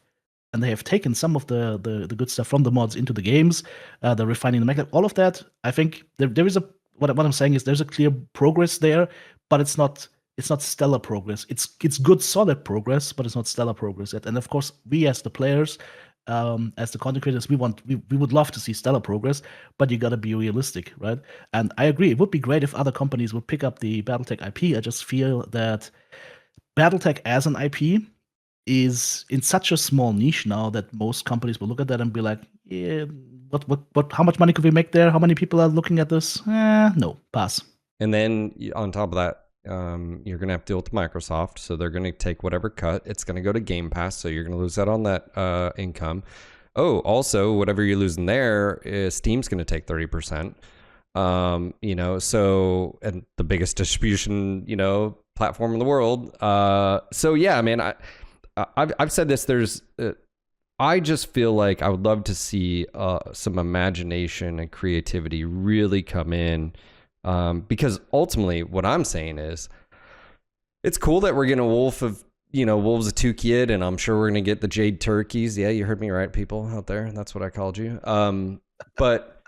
and they have taken some of the good stuff from the mods into the games. They're refining the mechanic. All of that, I think there is a what I'm saying is there's a clear progress there, but it's not stellar progress. It's good solid progress, but it's not stellar progress yet. And of course, we as the players, as the content creators, we would love to see stellar progress, but you got to be realistic, right? And I agree, it would be great if other companies would pick up the BattleTech IP. I just feel that BattleTech as an IP is in such a small niche now that most companies will look at that and be like, yeah, what, how much money could we make there? How many people are looking at this? No, pass. And then on top of that, you're going to have to deal with Microsoft. So they're going to take whatever cut. It's going to go to Game Pass. So you're going to lose that on that income. Oh, also, whatever you're losing there, Steam's going to take 30%. So, and the biggest distribution, platform in the world. So yeah, man, I've said this. I just feel like I would love to see some imagination and creativity really come in, because ultimately, what I'm saying is, it's cool that we're getting a Wolves of Tukid, and I'm sure we're gonna get the Jade Turkeys. Yeah, you heard me right, people out there. That's what I called you. But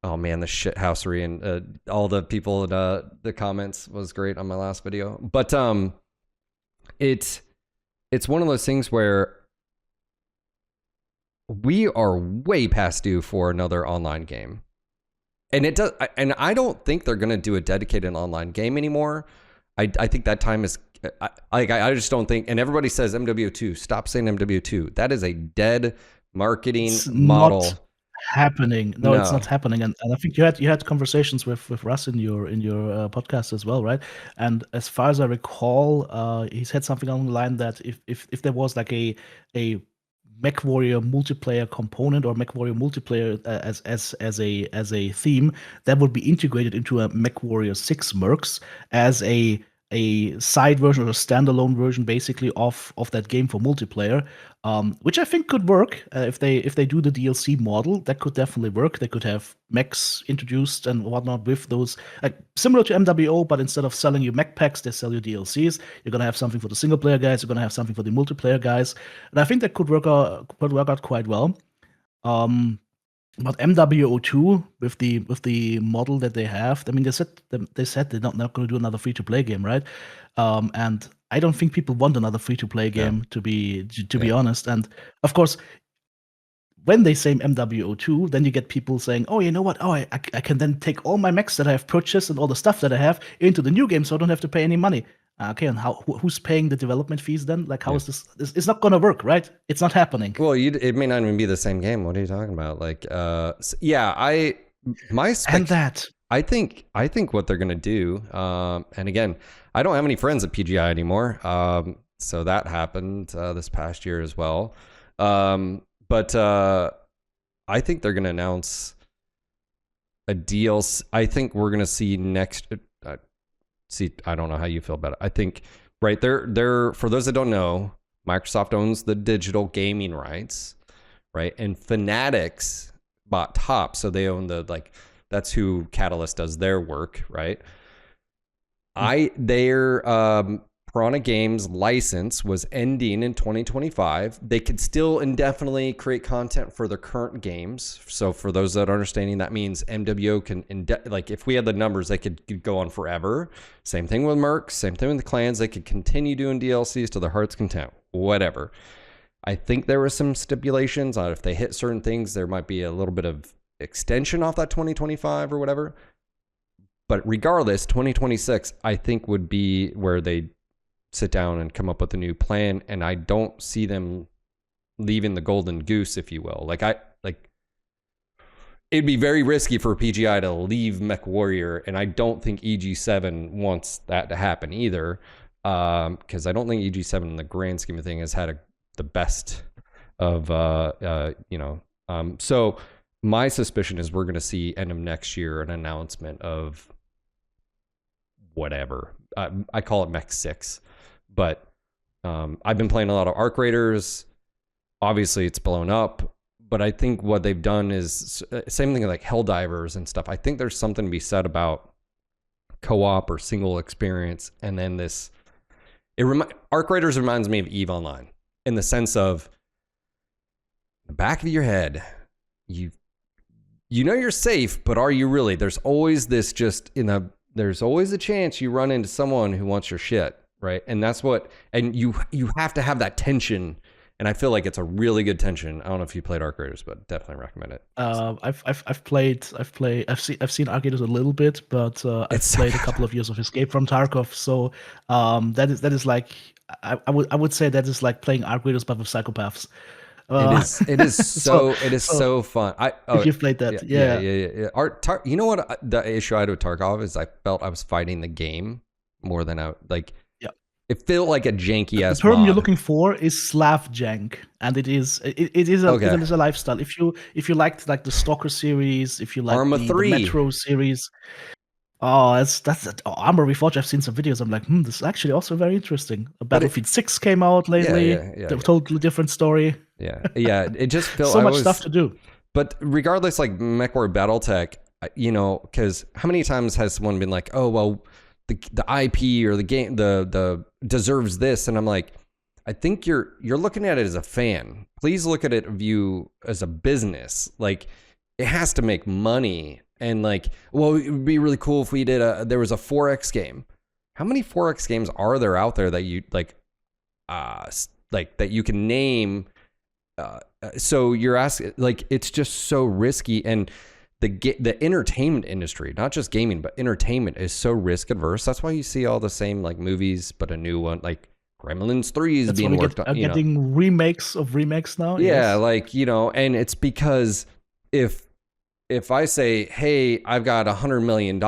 oh man, the shithousery and all the people in the comments was great on my last video. But it's one of those things where we are way past due for another online game. And I don't think they're going to do a dedicated online game anymore. I think that time is, I just don't think, and everybody says MW2, stop saying MW2. That is a dead marketing model. Not happening. No, it's not No. happening. And I think you had conversations with Russ in your podcast as well, right? And as far as I recall, he said something along the line that if there was like a Mechwarrior multiplayer component or Mechwarrior multiplayer as a theme, that would be integrated into a Mechwarrior 6 Mercs as a side version or a standalone version, basically of that game for multiplayer, which I think could work if they do the DLC model. That could definitely work. They could have mechs introduced and whatnot with those, like similar to MWO, but instead of selling you mech packs, they sell you DLCs. You're gonna have something for the single player guys. You're gonna have something for the multiplayer guys, and I think that could work out quite well. But MWO2 with the model that they have, I mean, they said they're not going to do another free to play game, right? And I don't think people want another free to play game, to be honest. And of course, when they say MWO2, then you get people saying, "Oh, you know what? Oh, I can then take all my mechs that I have purchased and all the stuff that I have into the new game, so I don't have to pay any money." Okay, and who's paying the development fees then? Like, how is this? It's not going to work, right? It's not happening. Well, it may not even be the same game. What are you talking about? Like, yeah, I think what they're gonna do, and again, I don't have any friends at PGI anymore, so that happened this past year as well. But I think they're gonna announce a deal. I think we're gonna see next. See, I don't know how you feel about it. I think right they're for those that don't know, Microsoft owns the digital gaming rights, right? And Fanatics bought Top, so they own that's who Catalyst does their work, right? Their Piranha Games license was ending in 2025. They could still indefinitely create content for their current games. So for those that are understanding, that means MWO can, if we had the numbers, they could go on forever. Same thing with Mercs, same thing with the clans. They could continue doing DLCs to their heart's content, whatever. I think there were some stipulations on if they hit certain things, there might be a little bit of extension off that 2025 or whatever. But regardless, 2026, I think would be where they sit down and come up with a new plan, and I don't see them leaving the golden goose, if you will. Like it'd be very risky for PGI to leave Mechwarrior, and I don't think EG7 wants that to happen either, because I don't think EG7 in the grand scheme of things has had the best of so my suspicion is we're going to see end of next year an announcement of whatever. I call it Mech 6, but I've been playing a lot of Arc Raiders. Obviously, it's blown up, but I think what they've done is same thing like Helldivers and stuff. I think there's something to be said about co-op or single experience, and then this. Arc Raiders reminds me of EVE Online in the sense of the back of your head, you know you're safe, but are you really? There's always this there's always a chance you run into someone who wants your shit, right? And that's what, and you have to have that tension. And I feel like it's a really good tension. I don't know if you played Arc Raiders, but definitely recommend it. I've seen Arc Raiders a little bit, but I've played a couple of years of Escape from Tarkov. So that is like I would say that is like playing Arc Raiders but with psychopaths. It is so fun. If you've played that, yeah. You know what the issue I had with Tarkov is? I felt I was fighting the game more than it felt like a janky ass. The term mod. you're looking for is Slav jank, and it is a lifestyle. If you liked like the Stalker series, if you like the Metro series, that's Armor Reforged. I've seen some videos. I'm like, this is actually also very interesting. Battlefield 6 came out lately. Totally different story. Yeah. It just felt so much stuff to do. But regardless, like Mechwarrior Battletech, because how many times has someone been like, oh well, the IP or the game the deserves this, and I'm like, I think you're looking at it as a fan. Please look at it view as a business. Like it has to make money, and like, well, it would be really cool if we did there was a 4X game. How many 4X games are there out there that you like that you can name? So you're asking, like, it's just so risky, and the entertainment industry, not just gaming, but entertainment is so risk adverse. That's why you see all the same like movies, but a new one, like Gremlins 3 is being worked on. Getting remakes of remakes now. Yeah, yes. Like, and it's because if I say, hey, I've got $100 million,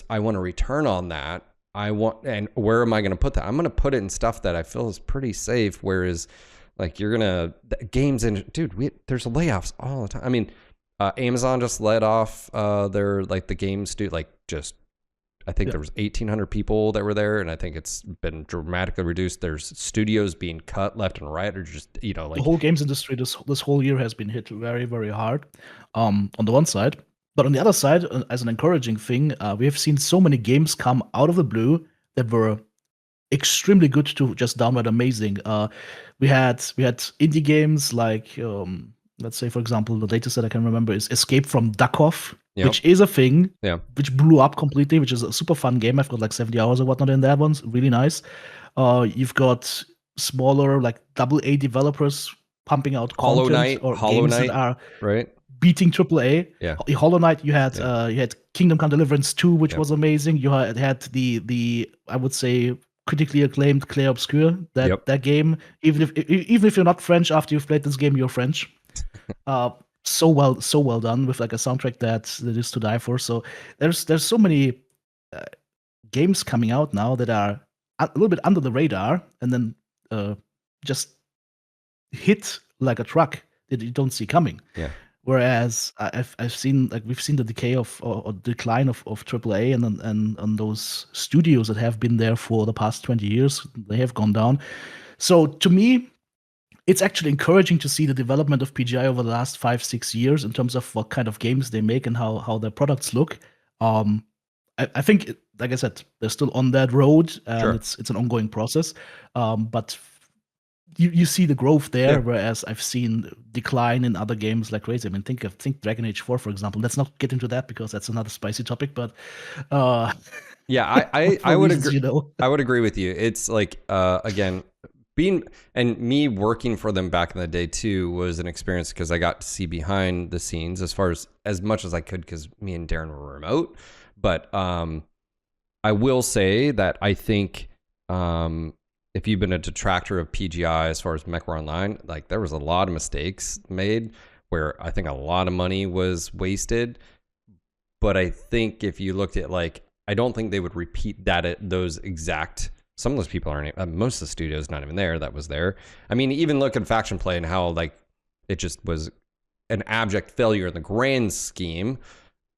I want a return on that. And where am I going to put that? I'm going to put it in stuff that I feel is pretty safe. Whereas like games in, dude, there's layoffs all the time. I mean, Amazon just let off their like the games I think there was 1,800 people that were there, and I think it's been dramatically reduced. There's studios being cut left and right, or just like the whole games industry this whole year has been hit very, very hard. On the one side, but on the other side, as an encouraging thing, we have seen so many games come out of the blue that were extremely good to just downright amazing. We had indie games like let's say, for example, the latest that I can remember is Escape from Duckov, which is a thing, which blew up completely, which is a super fun game. I've got like 70 hours or whatnot in that one. Really nice. You've got smaller, like AA developers pumping out content games that are beating AAA. Yeah. Hollow Knight, you had Kingdom Come Deliverance 2, which was amazing. You had the I would say critically acclaimed Clair Obscur. That game, even if you're not French, after you've played this game, you're French. So well done with like a soundtrack that is to die for. So there's so many games coming out now that are a little bit under the radar, and then just hit like a truck that you don't see coming. Yeah. Whereas we've seen the decay or decline of AAA, and on those studios that have been there for the past 20 years, they have gone down. So to me, it's actually encouraging to see the development of PGI over the last 5-6 years in terms of what kind of games they make and how their products look. I think, like I said, they're still on that road, and it's an ongoing process. But you see the growth there, whereas I've seen decline in other games like crazy. I mean, think Dragon Age 4, for example. Let's not get into that because that's another spicy topic. But yeah, I would agree. I would agree with you. It's like again, me working for them back in the day too was an experience because I got to see behind the scenes as much as I could because me and Darren were remote. But I will say that I think if you've been a detractor of PGI as far as Mechwarrior Online, like there was a lot of mistakes made where I think a lot of money was wasted. But I think if you looked at like, I don't think they would repeat that at those exact. Some of those people aren't. Most of the studios not even there. That was there. I mean, even look at Faction Play and how like it just was an abject failure in the grand scheme.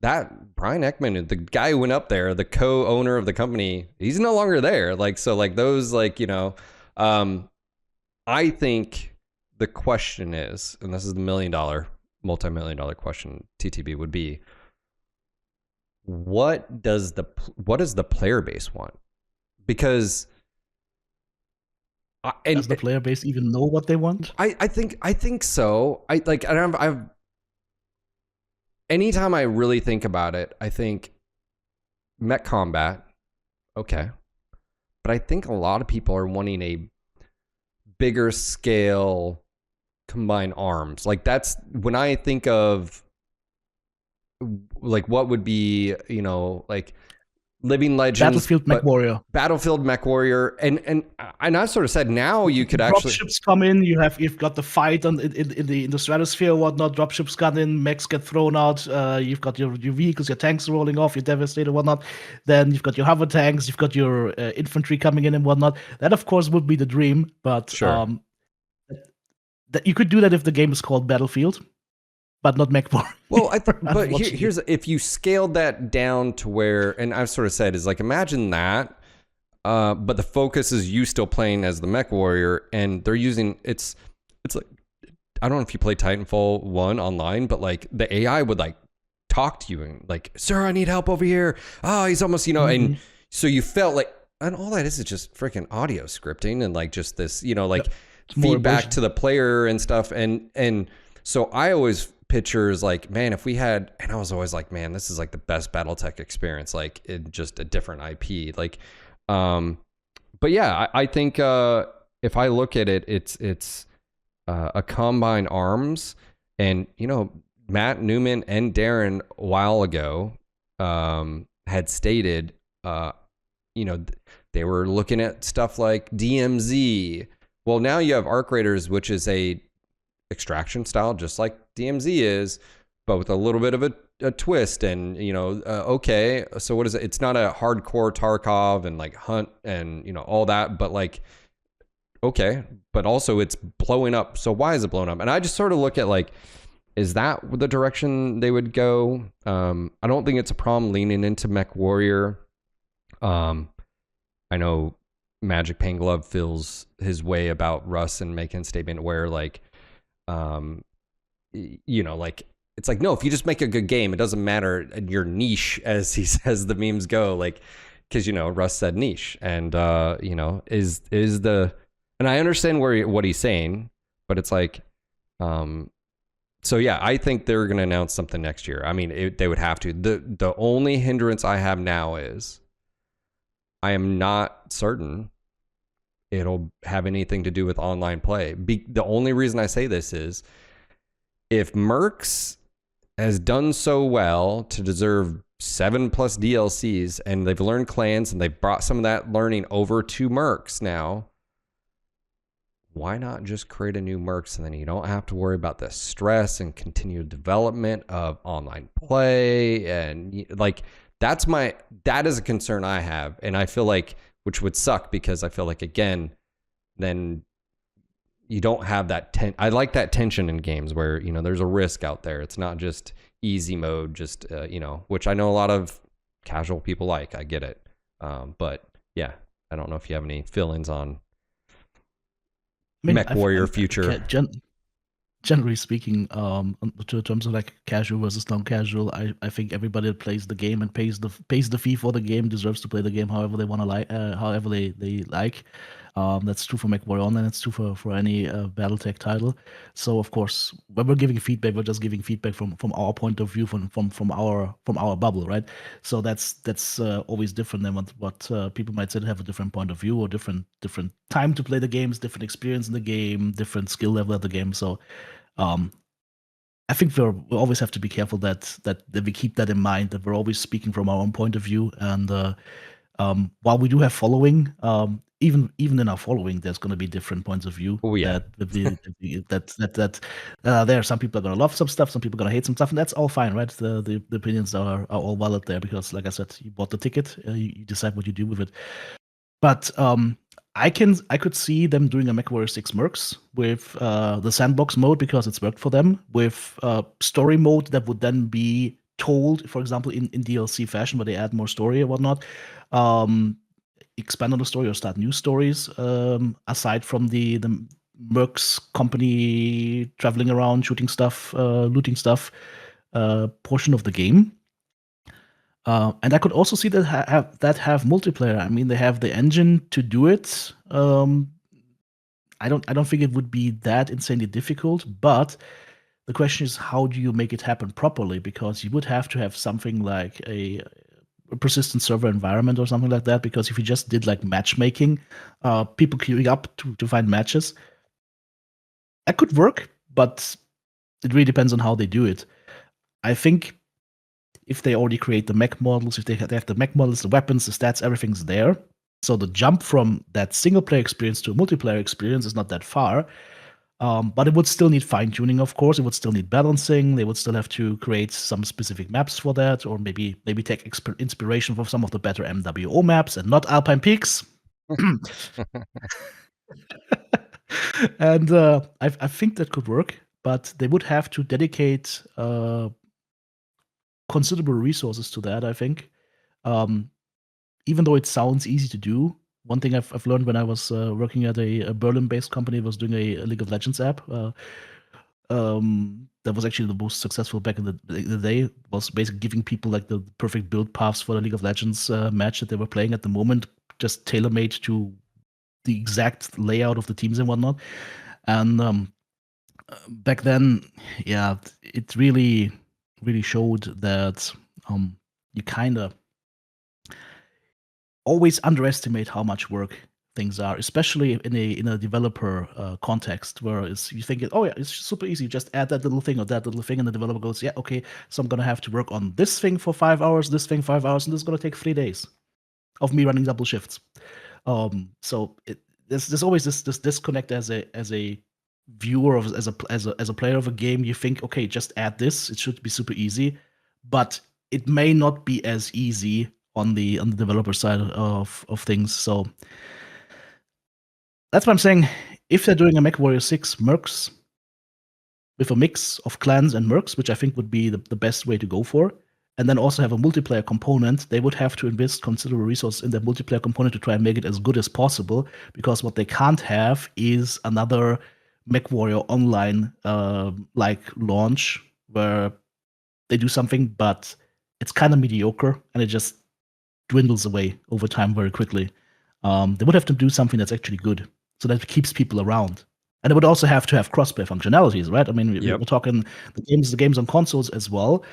That Brian Ekman, the guy who went up there, the co-owner of the company, he's no longer there. Like, so like those, like, you know, I think the question is, and this is the multi-million dollar question TTB would be, what does the player base want? Because Does the player base even know what they want? I think so. I've anytime I really think about it, I think mech combat, okay. But I think a lot of people are wanting a bigger scale combined arms. Like that's when I think of like what would be, you know, like Living Legends, Battlefield Mechwarrior. Battlefield Mechwarrior, and I sort of said now you could actually dropships come in. You've got the fight in the stratosphere or whatnot. Dropships come in, mechs get thrown out. You've got your vehicles, your tanks rolling off, your devastator, whatnot. Then you've got your hover tanks. You've got your infantry coming in and whatnot. That of course would be the dream, but sure. that you could do that if the game is called Battlefield, but not Mechwarrior. Well, but here's if you scaled that down to where, and I've sort of said is like imagine that, but the focus is you still playing as the Mechwarrior, and they're using it's like I don't know if you play Titanfall 1 online, but like the AI would like talk to you and like, sir, I need help over here. Oh, he's almost, you know, and so you felt like, and all that is just freaking audio scripting and like just this, you know, like feedback to the player and stuff, and so I always pictures like, man, if we had, and I was always like, man, this is like the best Battletech experience, like in just a different IP, like, but yeah, I think if I look at it, it's a combine arms, and you know, Matt Newman and Darren a while ago had stated, you know, they were looking at stuff like DMZ. Well, now you have Arc Raiders, which is a extraction style, just like DMZ is, but with a little bit of a twist. And you know, okay, so what is it? It's not a hardcore Tarkov and like hunt and you know all that, but like okay, but also it's blowing up. So why is it blowing up? And I just sort of look at like, is that the direction they would go? I don't think it's a problem leaning into Mechwarrior. I know Magic Panglove feels his way about Russ and making a statement where like, you know, like it's like, no, if you just make a good game, it doesn't matter your niche, as he says the memes go, like, because you know Russ said niche, and you know is the, and I understand what he's saying, but it's like, so yeah, I think they're gonna announce something next year. I mean, they would have to. The only hindrance I have now is I am not certain it'll have anything to do with online play. The only reason I say this is if Mercs has done so well to deserve 7+ DLCs, and they've learned clans and they've brought some of that learning over to Mercs now, why not just create a new Mercs, and then you don't have to worry about the stress and continued development of online play. And like, that is a concern I have. And I feel like, which would suck, because I feel like, again, then you don't have that I like that tension in games where, you know, there's a risk out there. It's not just easy mode, just, you know, which I know a lot of casual people like. I get it. But yeah, I don't know if you have any feelings on Mechwarrior future. Generally speaking, in terms of like casual versus non-casual, I think everybody that plays the game and pays the fee for the game deserves to play the game however they want to like, however they like. That's true for Mechwarrior Online. That's true for any BattleTech title. So of course, when we're giving feedback, we're just giving feedback from our point of view, from our bubble, right? So that's always different than what people might say to have a different point of view, or different time to play the games, different experience in the game, different skill level of the game. So I think we always have to be careful that we keep that in mind, that we're always speaking from our own point of view. And while we do have following, even in our following, there's going to be different points of view. Oh yeah. There are some people are going to love some stuff, some people are going to hate some stuff, and that's all fine, right? The opinions are all valid there because, like I said, you bought the ticket, you decide what you do with it. But I could see them doing a MechWarrior 6 Mercs with the sandbox mode because it's worked for them, with story mode that would then be told, for example, in DLC fashion, where they add more story or whatnot. Expand on the story or start new stories aside from the Mercs company traveling around, shooting stuff, looting stuff portion of the game. And I could also see that have multiplayer. I mean, they have the engine to do it. I don't think it would be that insanely difficult, but the question is, how do you make it happen properly? Because you would have to have something like a persistent server environment or something like that. Because if you just did like matchmaking, people queuing up to find matches, that could work, but it really depends on how they do it. I think if they already create the mech models, if they have the mech models, the weapons, the stats, everything's there. So the jump from that single player experience to a multiplayer experience is not that far. But it would still need fine tuning, of course. It would still need balancing. They would still have to create some specific maps for that, or maybe take inspiration from some of the better MWO maps and not Alpine Peaks. And I think that could work, but they would have to dedicate considerable resources to that, I think. Even though it sounds easy to do, one thing I've learned when I was working at a Berlin-based company was doing a League of Legends app. That was actually the most successful back in the day. Was basically giving people like the perfect build paths for the League of Legends match that they were playing at the moment, just tailor-made to the exact layout of the teams and whatnot. And back then, yeah, it really showed that you kind of always underestimate how much work things are, especially in a developer context, where you think, oh yeah, it's super easy, just add that little thing or that little thing, and the developer goes, yeah, okay, so I'm gonna have to work on this thing for 5 hours, this thing 5 hours, and this is gonna take 3 days of me running double shifts. So there's always this disconnect as a viewer of as a player of a game. You think, okay, just add this, it should be super easy, but it may not be as easy on the developer side of things. So that's what I'm saying. If they're doing a Mechwarrior 6 Mercs with a mix of clans and Mercs, which I think would be the best way to go for, and then also have a multiplayer component, they would have to invest considerable resources in that multiplayer component to try and make it as good as possible. Because what they can't have is another Mechwarrior Online like launch where they do something, but it's kind of mediocre and it just dwindles away over time very quickly. They would have to do something that's actually good, so that it keeps people around. And it would also have to have crossplay functionalities, right? I mean, Yep. we're talking the games on consoles as well.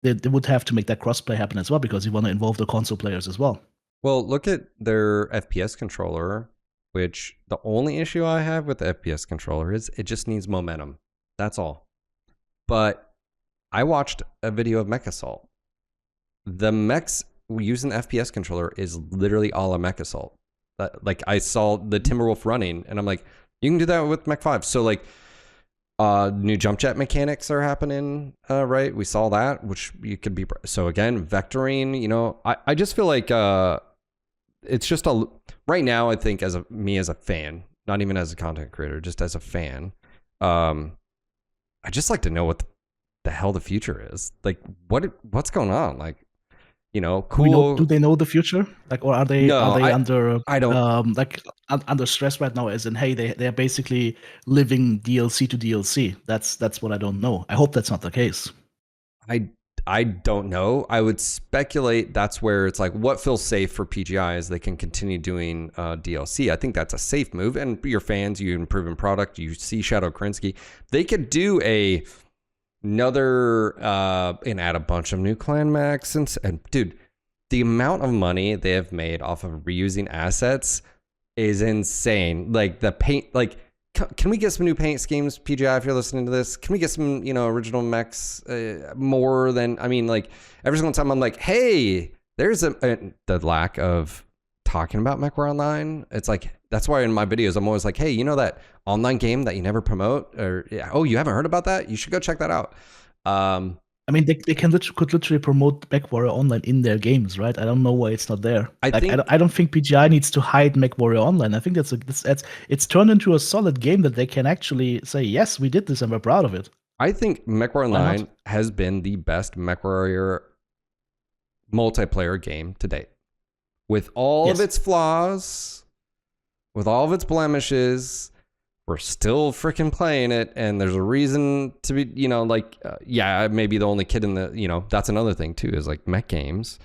They would have to make that crossplay happen as well, because you want to involve the console players as well. Well, look at their FPS controller, which the only issue I have with the FPS controller is it just needs momentum. That's all. But I watched a video of Mech Assault. The mechs using the FPS controller is literally all a Mech Assault. Like I saw the Timberwolf running, and I'm like, you can do that with Mech 5. So like, new jump jet mechanics are happening, right? We saw that, which you could be. So again, vectoring. You know, I just feel like it's just right now. I think as a fan, not even as a content creator, just as a fan, I just like to know what the hell the future is. Like, what's going on? Like, you know, cool. Do they know the future? Like, or are they No, under I don't. like under stress right now? As in, hey, they're basically living DLC to DLC. That's what I don't know. I hope that's not the case. I don't know. I would speculate that's where it's like, what feels safe for PGI is they can continue doing DLC. I think that's a safe move. And your fans, you improve in product. You see Shadow Krinsky. They could do another and add a bunch of new clan mechs. And dude, the amount of money they have made off of reusing assets is insane. Like the paint, like, can we get some new paint schemes, PGI, if you're listening to this? Can we get some, original mechs more than, I mean, like, every single time I'm like, hey, there's the lack of talking about Mechwarrior Online. It's like, that's why in my videos, I'm always like, hey, you know that online game that you never promote? Or, yeah, oh, you haven't heard about that? You should go check that out. I mean, they could literally promote Mechwarrior Online in their games, right? I don't know why it's not there. I Like, think I don't think PGI needs to hide Mechwarrior Online. I think it's turned into a solid game that they can actually say, yes, we did this and we're proud of it. Mechwarrior Why not? Online has been the best Mechwarrior multiplayer game to date. With all of Yes. its flaws, with all of its blemishes, we're still freaking playing it, and there's a reason to be, yeah, maybe the only kid in the, that's another thing too, is like mech games.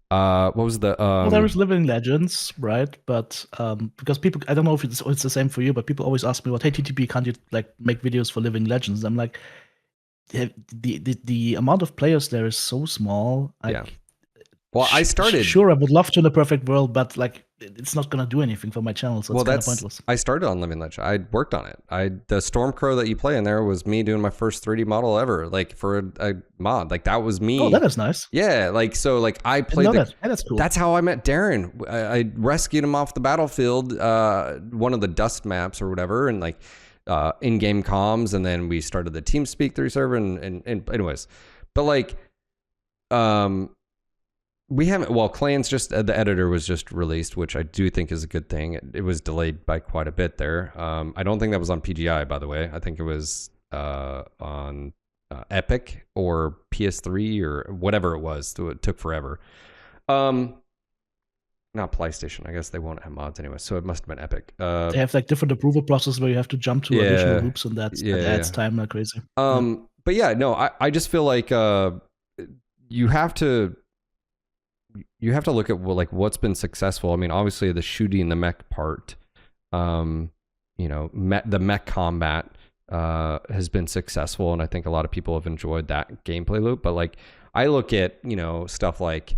What was the Well, there is Living Legends, right? But because people, I don't know if it's the same for you, but people always ask me, "What, hey TTP, can't you like make videos for Living Legends?" I'm like, the amount of players there is so small. yeah. Like, Well, I started. Sure, I would love to in a perfect world, but like, it's not gonna do anything for my channel, so it's kind of pointless. I started on Living Legend. I worked on it. The Stormcrow that you play in there was me doing my first 3D model ever, like for a mod. Like that was me. Oh, that is nice. Yeah, like so, like I I played know the. that. Yeah, that's cool. That's how I met Darren. I rescued him off the battlefield, one of the dust maps or whatever, and like in-game comms, and then we started the TeamSpeak 3 server, and anyways, but like, we haven't. Well, Clans just the editor was just released, which I do think is a good thing. It was delayed by quite a bit there. I don't think that was on PGI, by the way. I think it was on Epic or PS3 or whatever it was. So it took forever. Not PlayStation. I guess they won't have mods anyway, so it must have been Epic. They have like different approval process where you have to jump to additional hoops, and that adds time like crazy. But yeah, no, I just feel like you have to look at like what's been successful. I mean, obviously the shooting the mech part, the mech combat has been successful, and I think a lot of people have enjoyed that gameplay loop. But like, I look at stuff like,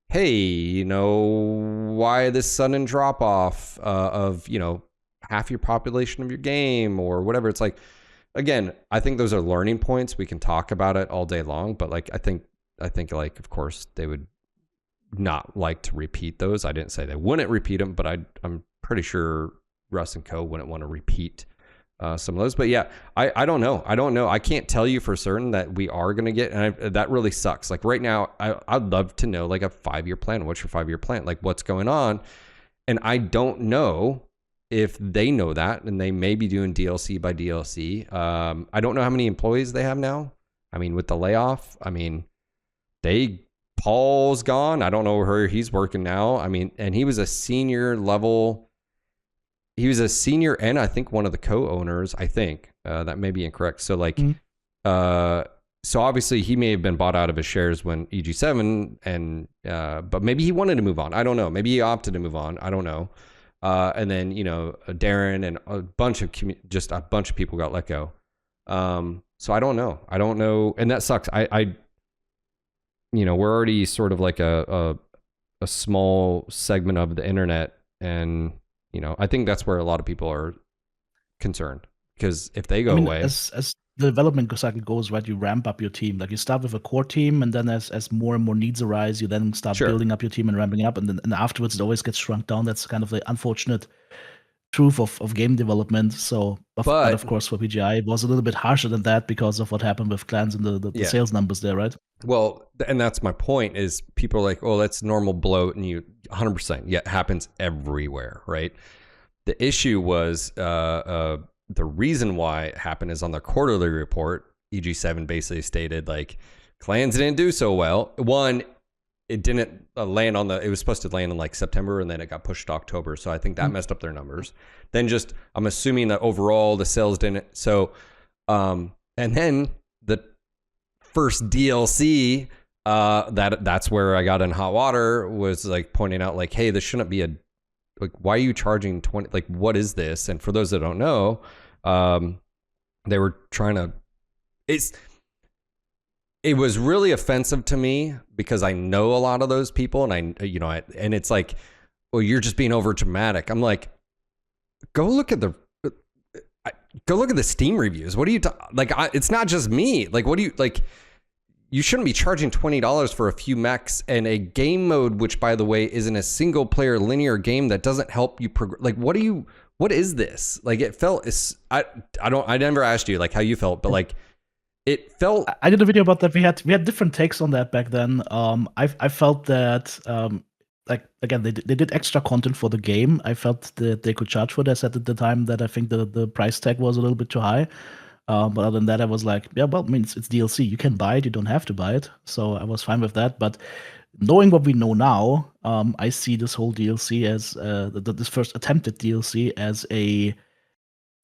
hey, why this sudden drop off of half your population of your game or whatever. It's like, again, I think those are learning points. We can talk about it all day long, but like, I think like, of course, they would not like to repeat those. I didn't say they wouldn't repeat them, but I'm pretty sure Russ and Co wouldn't want to repeat some of those. But yeah, I don't know. I can't tell you for certain that we are going to get, and that really sucks. Like right now, I'd love to know like a 5-year plan. What's your 5-year plan? Like what's going on? And I don't know if they know that, and they may be doing DLC by DLC. I don't know how many employees they have now. I mean, with the layoff, Paul's gone. I don't know where he's working now. I mean, and he was a senior level. He was a senior, and I think one of the co-owners. I think that may be incorrect. So like, so obviously he may have been bought out of his shares when EG7, and but maybe he wanted to move on. I don't know. Maybe he opted to move on. I don't know. And then Darren and a bunch of people got let go. So I don't know, and that sucks. We're already sort of like a small segment of the internet, and I think that's where a lot of people are concerned, because if they go away, as the development cycle goes, right, you ramp up your team. Like you start with a core team, and then as more and more needs arise, you then start building up your team and ramping up, and afterwards it always gets shrunk down. That's kind of the unfortunate truth of game development. So, but of course, for PGI, it was a little bit harsher than that because of what happened with Clans and the sales numbers there, right? Well, and that's my point, is people are like, oh, that's normal bloat, and 100%, yeah, it happens everywhere, right? The issue was the reason why it happened is on their quarterly report, EG7 basically stated like Clans didn't do so well. One, it didn't land on it was supposed to land in like September, and then it got pushed to October. So I think that messed up their numbers. Then I'm assuming that overall the sales didn't. So, and then the first DLC, that's where I got in hot water, was like pointing out like, hey, this shouldn't be like, why are you charging 20? Like, what is this? And for those that don't know, they were trying to, it was really offensive to me because I know a lot of those people, and and it's like, well, you're just being over dramatic. I'm like, go look at the Steam reviews. What do you like? It's not just me. Like, what do you like? you shouldn't be charging $20 for a few mechs and a game mode, which by the way isn't a single player linear game that doesn't help you progress. Like, what is this? Like, it felt, I never asked you like how you felt, but like it felt. I did a video about that. We had different takes on that back then. I felt that like again they did extra content for the game. I felt that they could charge for this at the time that I think the price tag was a little bit too high. But other than that, I was like, yeah, well, I mean, it's DLC. You can buy it. You don't have to buy it. So I was fine with that. But knowing what we know now, I see this whole DLC as this first attempted DLC as a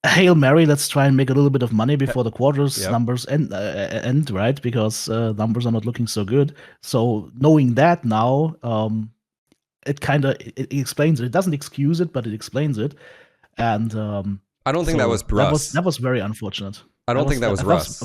Hail Mary. Let's try and make a little bit of money before the quarters Yep. numbers end, right? Because numbers are not looking so good. So knowing that now, it kind of it explains it. It doesn't excuse it, but it explains it. And I don't think that was so Russ. that was very unfortunate. I don't think that was Russ.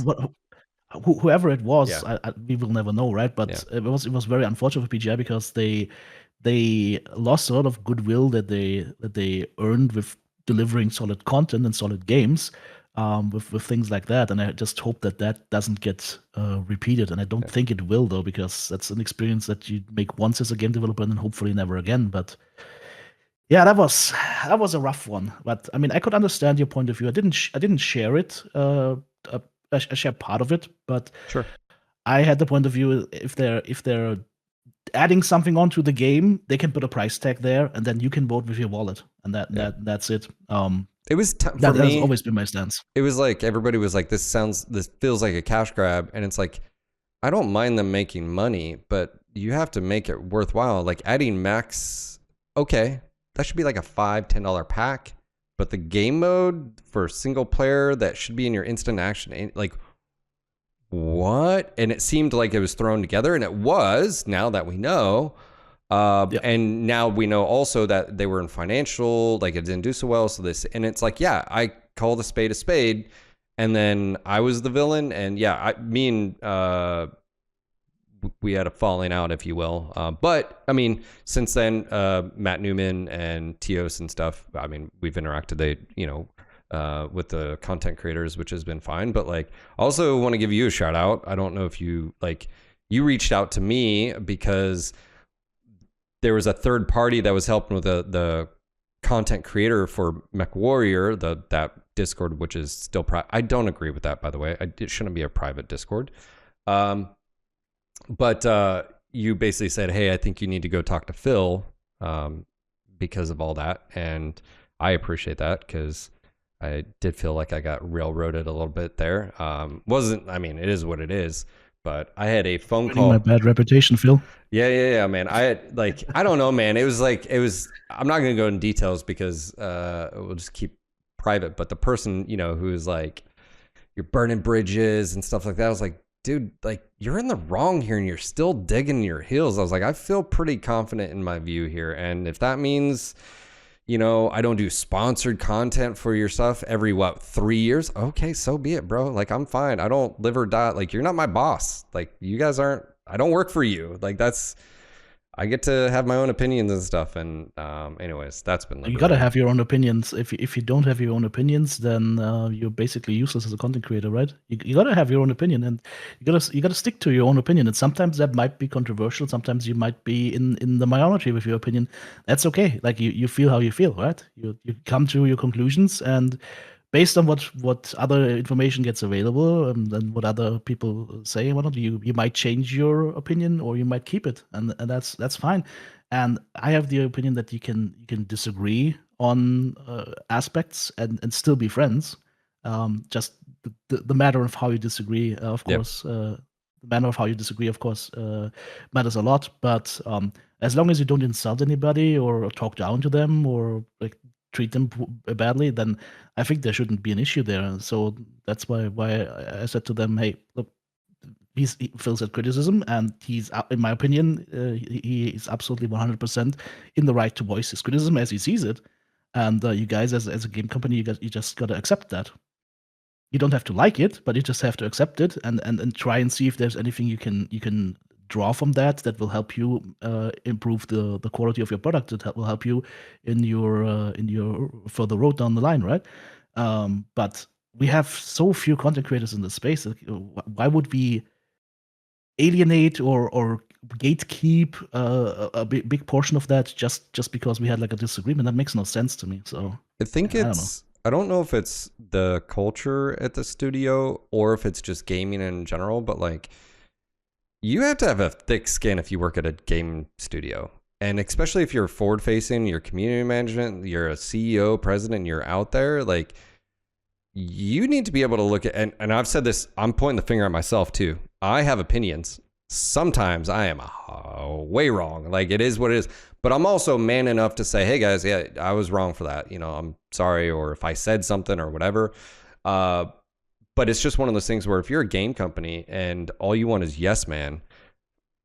Whoever it was, Yeah. we will never know, right? Yeah. But it was very unfortunate for PGI because they lost a lot of goodwill that they earned with delivering solid content and solid games, with things like that. And I just hope that that doesn't get repeated. And I don't think it will, though, because that's an experience that you make once as a game developer and then hopefully never again. But yeah, that was a rough one. But I mean, I could understand your point of view. I didn't share it. I share part of it, but Sure. I had the point of view if they're adding something onto the game, they can put a price tag there, and then you can vote with your wallet, and Yeah. that's it. It was for That has me. always been my stance. It was like everybody was like, this feels like a cash grab, and it's like, I don't mind them making money, but you have to make it worthwhile. Like adding max, okay, that should be like a $5-10 pack, but the game mode for single player that should be in your instant action, like what? And it seemed like it was thrown together, and it was. Now that we know. Yeah. And now we know also that they were in financial, like it didn't do so well. So this, and it's like, yeah, I called a spade, and then I was the villain. And yeah, me and we had a falling out, if you will. But I mean, since then, Matt Newman and Tios and stuff, I mean, we've interacted, with the content creators, which has been fine. But like, I also want to give you a shout out. I don't know if you reached out to me because there was a third party that was helping with the content creator for Mechwarrior, that Discord, which is still private. I don't agree with that, by the way. It shouldn't be a private Discord. But you basically said, hey, I think you need to go talk to Phil because of all that. And I appreciate that because I did feel like I got railroaded a little bit there. I mean, it is what it is. But I had a phone Ruining my call. bad reputation, Phil. Yeah, man. I had I don't know, man. It was. I'm not gonna go in details because we'll just keep private. But the person, who is like, you're burning bridges and stuff like that. I was like, dude, like you're in the wrong here, and you're still digging your heels. I was like, I feel pretty confident in my view here, and if that means, I don't do sponsored content for your stuff every 3 years. Okay, so be it, bro. Like, I'm fine. I don't live or die. Like, you're not my boss. Like, you guys aren't, I don't work for you. Like, I get to have my own opinions and stuff. And anyways, that's been You gotta liberating. have your own opinions. If you don't have your own opinions, then you're basically useless as a content creator, right? You gotta have your own opinion, and you gotta stick to your own opinion. And sometimes that might be controversial. Sometimes you might be in the minority with your opinion. That's okay. Like you feel how you feel, right? You come to your conclusions, and based on what other information gets available, and what other people say and whatnot, you might change your opinion or you might keep it, and that's fine. And I have the opinion that you can disagree on aspects and still be friends. Just the matter of how you disagree, of Yep. course, the manner of how you disagree, of course, matters a lot. But as long as you don't insult anybody or talk down to them or like treat them badly, then I think there shouldn't be an issue there. So that's why I said to them, hey, look, he feels that criticism, and he's, in my opinion, he is absolutely 100% in the right to voice his criticism as he sees it. And you guys, as a game company, you just gotta accept that. You don't have to like it, but you just have to accept it and try and see if there's anything you can draw from that will help you improve the quality of your product. Will help you in your further road down the line, right? But we have so few content creators in the space. Like, why would we alienate or gatekeep a big portion of that just because we had like a disagreement. That makes no sense to me. So I think I don't know. I don't know if it's the culture at the studio or if it's just gaming in general, but like you have to have a thick skin if you work at a game studio. And especially if you're forward facing, you're community management, you're a CEO, president, you're out there, like you need to be able to look at, and I've said this, I'm pointing the finger at myself too. I have opinions. Sometimes I am way wrong. Like it is what it is. But I'm also man enough to say, hey guys, yeah, I was wrong for that. You know, I'm sorry. Or if I said something or whatever. But it's just one of those things where if you're a game company and all you want is yes, man,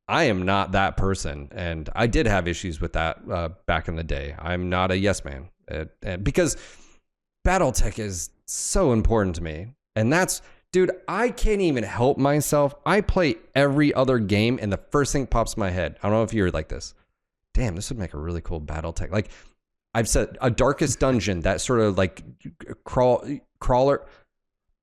I am not that person. And I did have issues with that back in the day. I'm not a yes man. Because Battletech is so important to me. And that's, dude, I can't even help myself. I play every other game and the first thing pops in my head. I don't know if you're like this. Damn, this would make a really cool Battletech. Like I've said, a Darkest Dungeon, that sort of like crawler.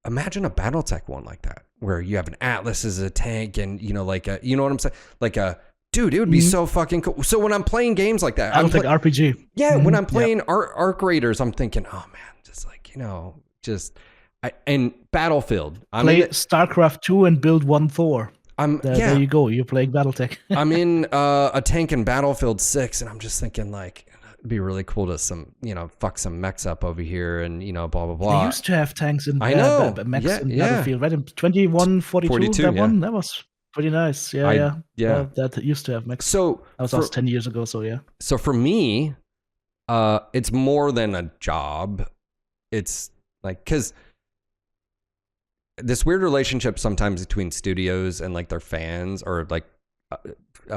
Imagine a Battletech one like that, where you have an Atlas as a tank and, you know, like a, you know what I'm saying? Like a, dude, it would be so fucking cool. So when I'm playing games like that, Battletech RPG. Yeah, when I'm playing Arc Raiders, I'm thinking, oh man, just like, you know, and Battlefield. Play StarCraft 2 and build one Thor. There you go. You're playing Battletech. I'm in a tank in Battlefield 6, and I'm just thinking, like, it'd be really cool to fuck some mechs up over here, and you know, blah blah blah. They used to have tanks in I know mechs in Battlefield, right? In 2142, that was pretty nice. Yeah. That used to have mechs. So that was 10 years ago. So yeah. So for me, it's more than a job. It's like, because this weird relationship sometimes between studios and like their fans, or like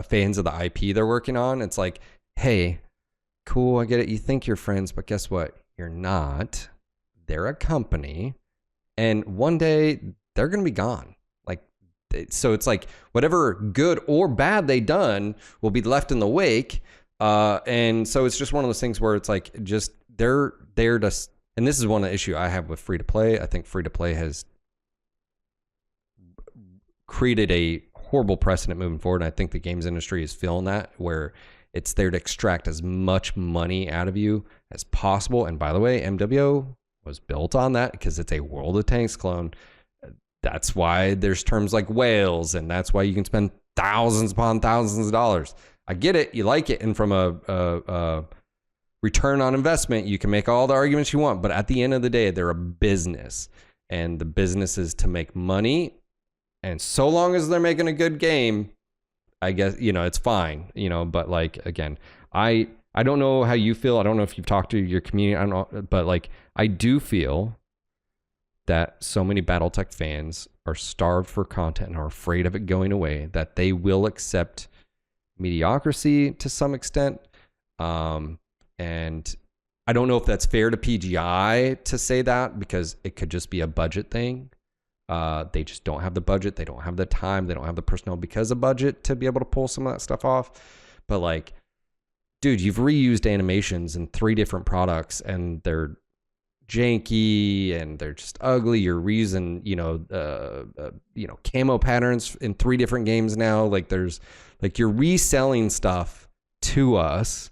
fans of the IP they're working on. It's like, hey, cool, I get it. You think you're friends, but guess what? You're not. They're a company, and one day they're going to be gone. Like, so it's like whatever good or bad they done will be left in the wake. And so it's just one of those things where it's like, just they're there to, and this is one of the issue I have with free to play. I think free to play has created a horrible precedent moving forward. And I think the games industry is feeling that, where it's there to extract as much money out of you as possible. And by the way, MWO was built on that because it's a World of Tanks clone. That's why there's terms like whales, and that's why you can spend thousands upon thousands of dollars. I get it. You like it. And from a return on investment, you can make all the arguments you want. But at the end of the day, they're a business. And the business is to make money. And so long as they're making a good game, I guess, you know, it's fine, you know. But like, again, I don't know how you feel. I don't know if you've talked to your community. I don't know, but like, I do feel that so many Battletech fans are starved for content and are afraid of it going away, that they will accept mediocrity to some extent. And I don't know if that's fair to PGI to say that, because it could just be a budget thing. They just don't have the budget. They don't have the time. They don't have the personnel because of budget to be able to pull some of that stuff off. But like, dude, you've reused animations in 3 different products and they're janky and they're just ugly. You're reusing, camo patterns in 3 different games now. Like there's like, you're reselling stuff to us.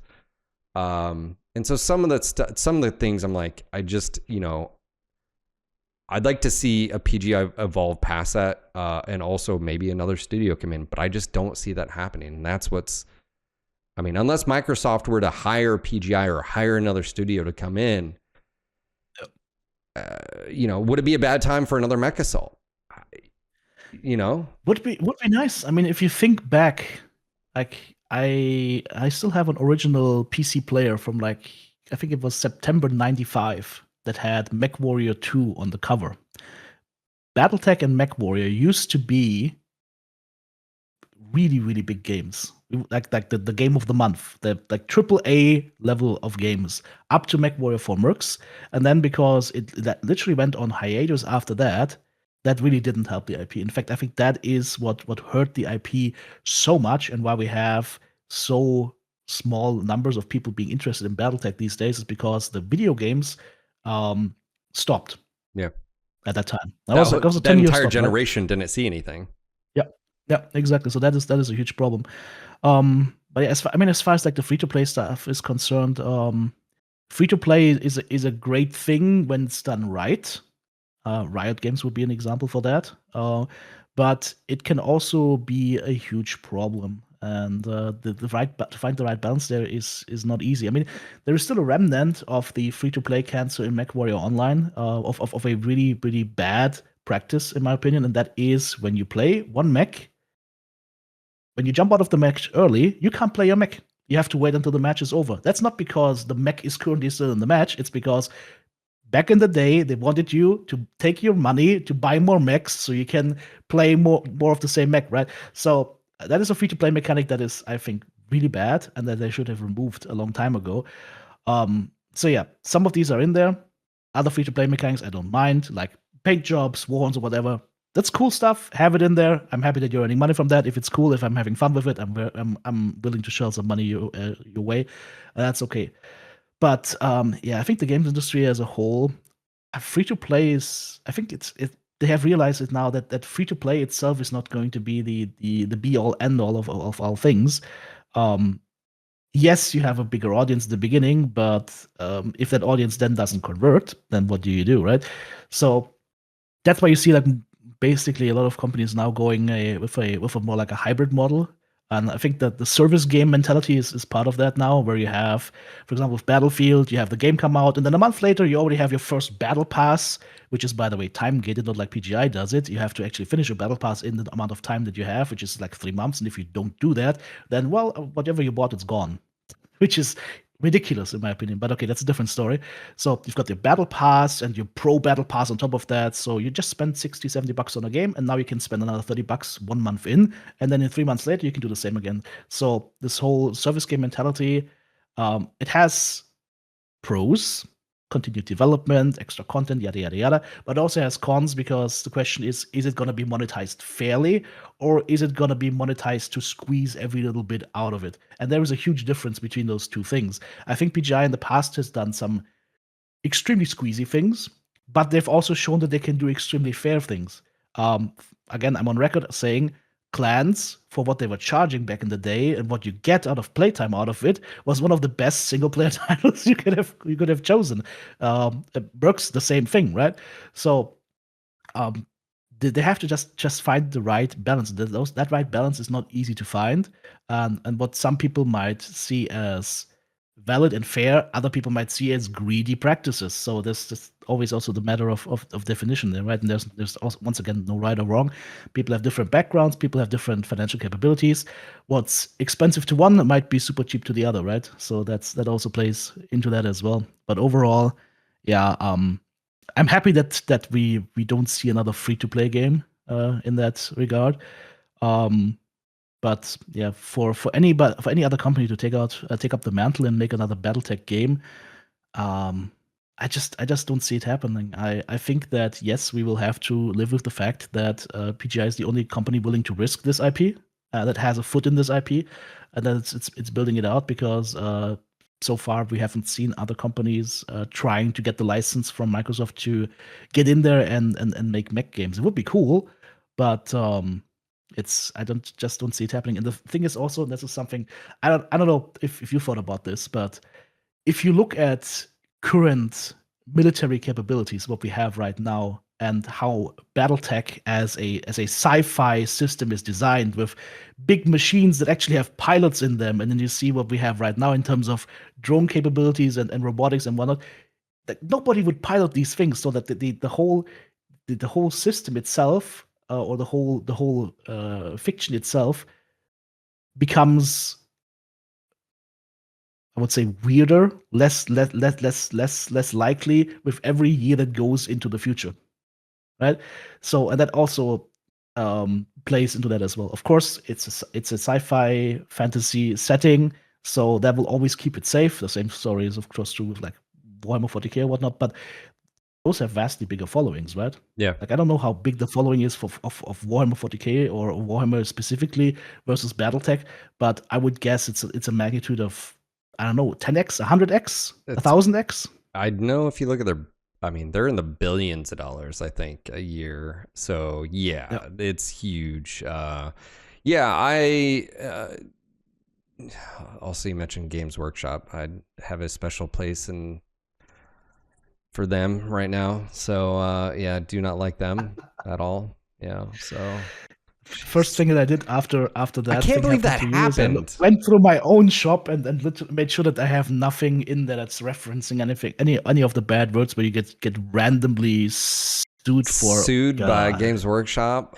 And so some of the things I'm like, I just, I'd like to see a PGI evolve past that, and also maybe another studio come in, but I just don't see that happening. And that's unless Microsoft were to hire PGI or hire another studio to come in, would it be a bad time for another Mech Assault? Would be nice. I mean, if you think back, like I still have an original PC player from like, I think it was September 95. That had Mechwarrior 2 on the cover. Battletech and Mechwarrior used to be really, really big games. Like the game of the month, the like AAA level of games, up to Mechwarrior for Mercs. And then because that literally went on hiatus after that, that really didn't help the IP. In fact, I think that is what hurt the IP so much, and why we have so small numbers of people being interested in Battletech these days, is because the video games stopped. Yeah. At that time, that was a 10-year entire stop, generation, right? Didn't see anything. Yeah, Yeah, exactly. So that is a huge problem. But yeah, as far as like the free to play stuff is concerned, free to play is a great thing when it's done right. Riot Games would be an example for that. But it can also be a huge problem, and to find the right balance there is not easy. I mean, there is still a remnant of the free to play cancer in Mechwarrior Online, of a really really bad practice in my opinion, and that is when you play one mech, when you jump out of the match early, you can't play your mech. You have to wait until the match is over. That's not because the mech is currently still in the match. It's because back in the day, they wanted you to take your money to buy more mechs so you can play more of the same mech, right? So that is a free to play mechanic that is, I think, really bad and that they should have removed a long time ago. So yeah, some of these are in there. Other free to play mechanics I don't mind, like paint jobs, warhorns, or whatever. That's cool stuff. Have it in there. I'm happy that you're earning money from that. If it's cool, if I'm having fun with it, I'm willing to shell some money your way. That's okay. But yeah, I think the games industry as a whole, free to play is. I think they have realized it now that free to play itself is not going to be the be all end all of all things. Um, yes, you have a bigger audience at the beginning, but if that audience then doesn't convert, then what do you do, right? So that's why you see like basically a lot of companies now going with a more like a hybrid model. And I think that the service game mentality is part of that now, where you have, for example, with Battlefield, you have the game come out, and then a month later, you already have your first battle pass, which is, by the way, time gated, not like PGI does it. You have to actually finish your battle pass in the amount of time that you have, which is like 3 months. And if you don't do that, then, well, whatever you bought, it's gone, which is ridiculous in my opinion. But okay, that's a different story. So you've got your battle pass and your pro battle pass on top of that. So you just spend 60, $70 on a game, and now you can spend another $30 1 month in, and then in 3 months later you can do the same again. So this whole service game mentality, it has pros, continued development, extra content, yada yada yada, but also has cons because the question is it going to be monetized fairly, or is it going to be monetized to squeeze every little bit out of it? And there is a huge difference between those two things. I think PGI in the past has done some extremely squeezy things, but they've also shown that they can do extremely fair things. Um, Again, I'm on record saying clans, for what they were charging back in the day and what you get out of playtime out of it, was one of the best single player titles you could have chosen. Works the same thing, right? So um, they have to just find the right balance. That right balance is not easy to find, and what some people might see as valid and fair, other people might see as greedy practices. So there's just always also the matter of definition there, right? And there's also, once again, no right or wrong. People have different backgrounds. People have different financial capabilities. What's expensive to one might be super cheap to the other, right? So that also plays into that as well. But overall, yeah, I'm happy that we don't see another free to play game in that regard. Um, but yeah, for any other company to take up the mantle and make another BattleTech game, um, I just don't see it happening. I think that yes, we will have to live with the fact that PGI is the only company willing to risk this IP, that has a foot in this IP, and that it's building it out because so far we haven't seen other companies trying to get the license from Microsoft to get in there and make mech games. It would be cool, but it's I don't see it happening. And the thing is also, and this is something I don't know if you thought about this, but if you look at current military capabilities, what we have right now, and how BattleTech as a sci-fi system is designed with big machines that actually have pilots in them, and then you see what we have right now in terms of drone capabilities and robotics and whatnot. Like nobody would pilot these things, so that the whole system itself, or the whole fiction itself becomes, I would say, weirder, less likely with every year that goes into the future, right? So, and that also plays into that as well. Of course, it's a sci-fi fantasy setting, so that will always keep it safe. The same story is of course true with like Warhammer 40K or whatnot, but those have vastly bigger followings, right? Yeah. Like I don't know how big the following is of Warhammer 40K or Warhammer specifically versus BattleTech, but I would guess it's a magnitude of, I don't know, 10x, 100x, It's 1,000x. I know if you look at their I mean, they're in the billions of dollars, I think, a year. So Yeah. yeah, it's huge. Yeah, I also, you mentioned Games Workshop. I have a special place in for them right now. So yeah, do not like them at all. Yeah. So First jeez. thing that I did after I that can't thing believe happened that to you is I happened. went through my own shop and made sure that I have nothing in there that's referencing anything, any of the bad words where you get randomly sued for. Sued by God, Games Workshop.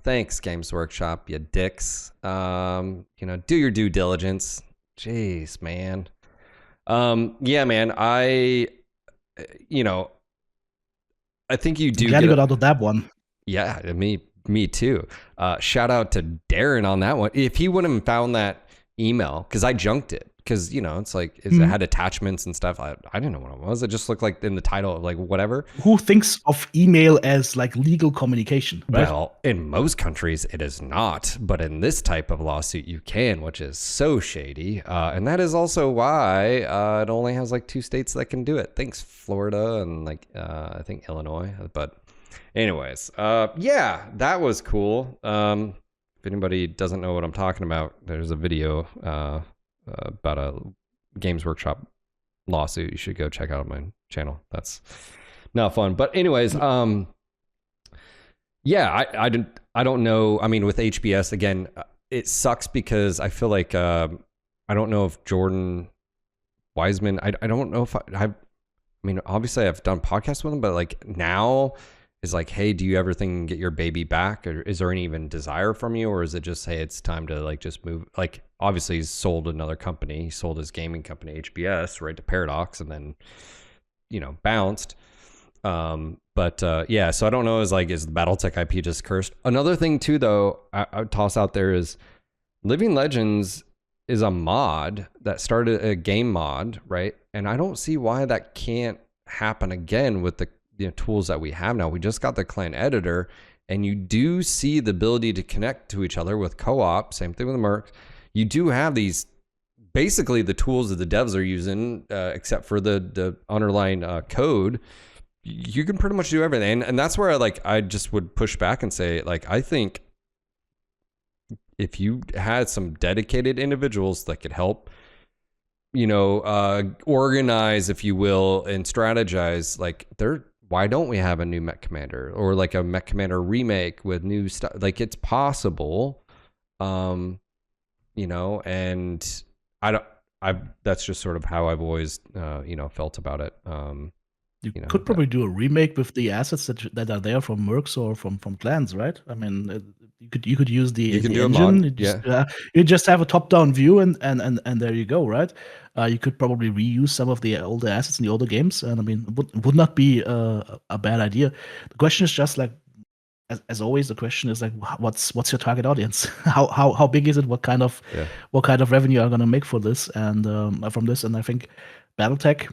Thanks, Games Workshop, you dicks. Do your due diligence. Jeez, man. Yeah, man. You know, I think you I'm do glad get you got a, out of that one. yeah, me too. Shout out to Darren on that one. If he wouldn't have found that email, because I junked it, because it's like it Hmm. had attachments and stuff. I didn't know what it was. It just looked like in the title, like whatever. Who thinks of email as like legal communication, right? Well, in most countries, it is not, but in this type of lawsuit, you can, which is so shady. And that is also why it only has like 2 states that can do it. Thanks, Florida and like I think Illinois. But, anyways, yeah, that was cool. If anybody doesn't know what I'm talking about, there's a video about a Games Workshop lawsuit. You should go check out on my channel. That's not fun. But anyways, yeah, I don't know. I mean, with HBS again, it sucks because I feel like I don't know if Jordan Wiseman. I don't know if I mean, obviously I've done podcasts with him, but like now is like, hey, do you ever think you can get your baby back, or is there any even desire from you, or is it just, hey, it's time to like just move? Like obviously he's sold another company. He sold his gaming company HBS right to Paradox, and then bounced. But yeah, so I don't know, is the Battletech IP just cursed? Another thing too, though, I would toss out there is Living Legends is a mod that started a game mod, right? And I don't see why that can't happen again with the tools that we have now. We just got the clan editor, and you do see the ability to connect to each other with co-op. Same thing with the Merc. You do have these basically the tools that the devs are using, except for the underlying code. You can pretty much do everything, and that's where I just would push back and say, like, I think if you had some dedicated individuals that could help organize, if you will, and strategize, like, why don't we have a new Mech Commander, or like a Mech Commander remake with new stuff? Like, it's possible. And I that's just sort of how I've always felt about it. You could That, probably do a remake with the assets that are there from Mercs or from clans, right? I mean, you could use you can the do a mod, engine. yeah. You just have a top-down view, and there you go, right? You could probably reuse some of the older assets in the older games, and I mean, would not be a bad idea. The question is just like, as always, the question is like, what's your target audience? How big is it? Yeah. What kind of revenue are you gonna make for this and from this? And I think BattleTech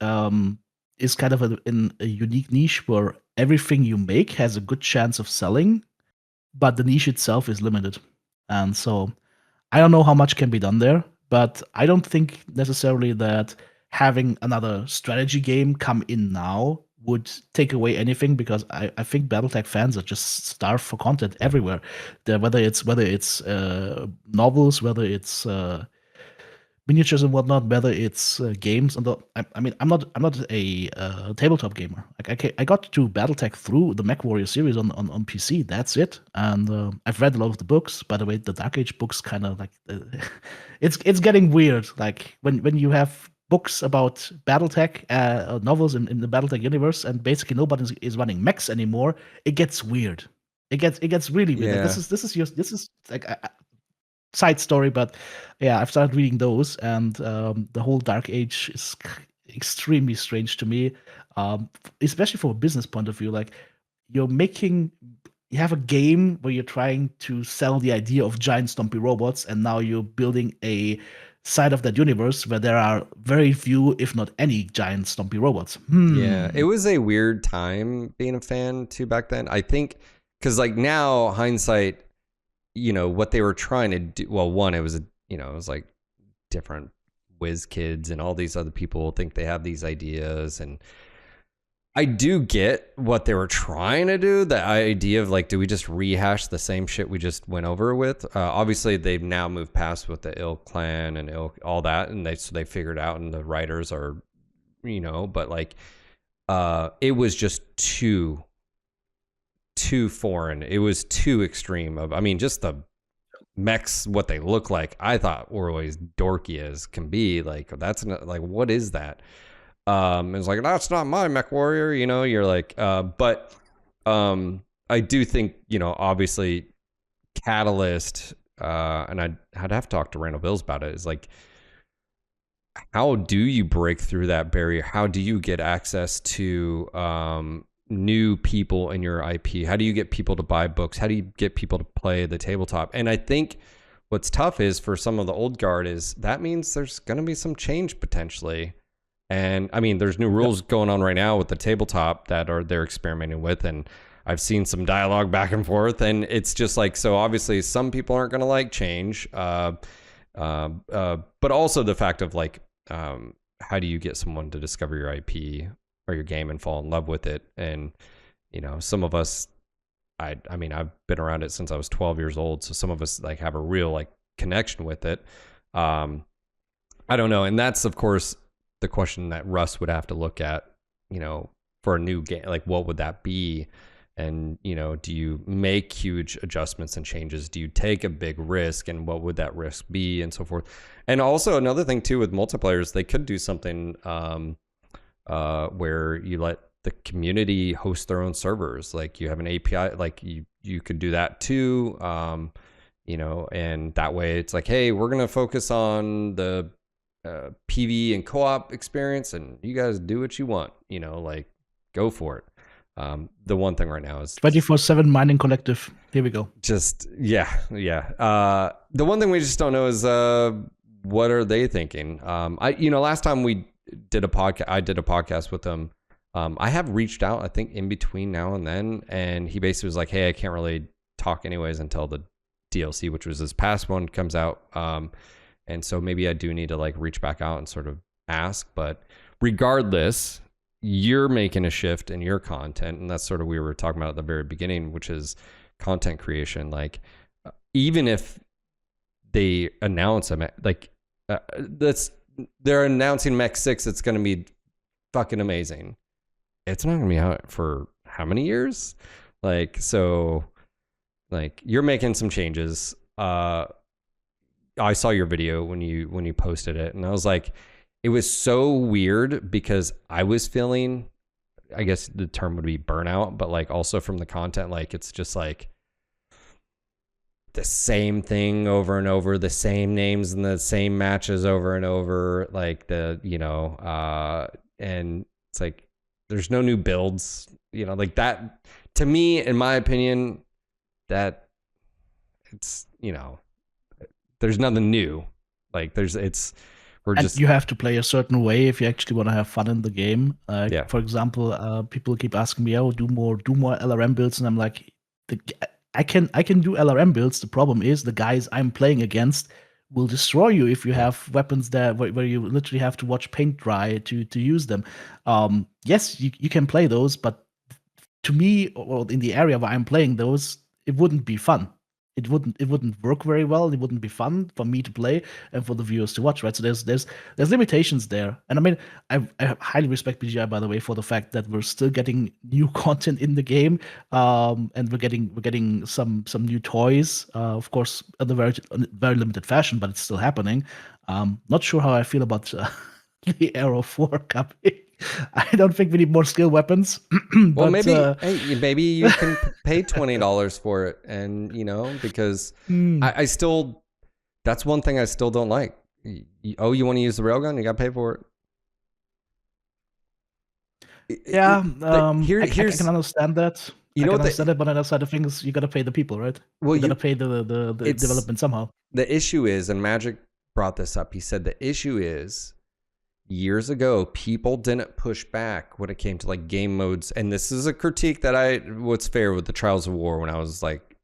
um, is kind of in a unique niche where everything you make has a good chance of selling, but the niche itself is limited. And so I don't know how much can be done there, but I don't think necessarily that having another strategy game come in now would take away anything, because I think BattleTech fans are just starved for content Yeah. everywhere. Whether it's novels, whether it's miniatures and whatnot, whether it's games. I mean, I'm not a tabletop gamer. Like I got to BattleTech through the Mechwarrior series on PC. That's it. And I've read a lot of the books. By the way, the Dark Age books kind of like it's getting weird. Like when you have books about BattleTech, novels in the BattleTech universe, and basically nobody is running mechs anymore. It gets weird. It gets really weird. Like Yeah. this is like side story, but yeah, I've started reading those, and the whole Dark Age is extremely strange to me, especially from a business point of view. Like you're making, you have a game where you're trying to sell the idea of giant stompy robots, and now you're building a side of that universe where there are very few, if not any, giant stompy robots. Yeah, it was a weird time being a fan too back then. I think because like now hindsight, what they were trying to do. Well, one, it was it was like different whiz kids and all these other people think they have these ideas, and I do get what they were trying to do. The idea of like, do we just rehash the same shit we just went over with? Obviously, they've now moved past with the ill clan and all that, and they figured out, and the writers are, but like, it was just too foreign. It was too extreme. I mean, just the mechs, what they look like, I thought were always dorky as can be. Like, that's not like, what is that? It's like, that's not my Mechwarrior, you're like, but I do think, obviously Catalyst, and I'd have to talk to Randall Bills about it, is like, how do you break through that barrier? How do you get access to new people in your IP? How do you get people to buy books? How do you get people to play the tabletop? And I think what's tough is for some of the old guard is that means there's going to be some change potentially. And I mean, there's new rules going on right now with the tabletop that they're experimenting with, and I've seen some dialogue back and forth, and it's just like, so obviously some people aren't going to like change, but also the fact of like, how do you get someone to discover your IP or your game and fall in love with it? And some of us, I mean, I've been around it since I was 12 years old, so some of us like have a real like connection with it. I don't know, and that's of course the question that Russ would have to look at, for a new game, like what would that be? And, do you make huge adjustments and changes? Do you take a big risk, and what would that risk be, and so forth? And also another thing too, with multiplayers, they could do something, where you let the community host their own servers. Like you have an API, like you could do that too. And that way it's like, hey, we're going to focus on the, PV and co-op experience, and you guys do what you want, like go for it. The one thing right now is 24/7 mining collective. Here we go. Just yeah. The one thing we just don't know is what are they thinking? Last time we did a podcast, I did a podcast with them. I have reached out, I think, in between now and then, and he basically was like, hey, I can't really talk anyways until the DLC, which was this past one, comes out. And so maybe I do need to like reach back out and sort of ask, but regardless, you're making a shift in your content, and that's sort of we were talking about at the very beginning, which is content creation. Like, even if they announce them, like they're announcing Mech 6, it's going to be fucking amazing. It's not going to be out for how many years? Like, so like you're making some changes. I saw your video when you posted it, and I was like, it was so weird because I was feeling, I guess the term would be burnout, but like also from the content, like it's just like the same thing over and over, the same names and the same matches over and over, like and it's like there's no new builds, like that. To me, in my opinion, that it's there's nothing new. Like you have to play a certain way if you actually want to have fun in the game. Yeah. For example, people keep asking me, "Oh, do more LRM builds," and I'm like, I can do LRM builds. The problem is the guys I'm playing against will destroy you if you have weapons there where you literally have to watch paint dry to use them. Yes, you can play those, but to me, or in the area where I'm playing those, it wouldn't be fun. It wouldn't work very well. It wouldn't be fun for me to play and for the viewers to watch, right? So there's limitations there. And I mean, I highly respect BGI, by the way, for the fact that we're still getting new content in the game, and we're getting some new toys, of course, in a very limited fashion, but it's still happening. Not sure how I feel about the Arrow 4 coming. I don't think we need more skill weapons. Well, but, maybe you can pay $20 for it, and because I still, that's one thing I still don't like. You want to use the railgun? You got to pay for it. Yeah, I can understand that. I can understand it, but on the other side of things, you got to pay the people, right? Well, you got to pay the development somehow. The issue is, and Magic brought this up. He said the issue is, years ago, people didn't push back when it came to like game modes, and this is a critique that what's fair with the Trials of War when I was like,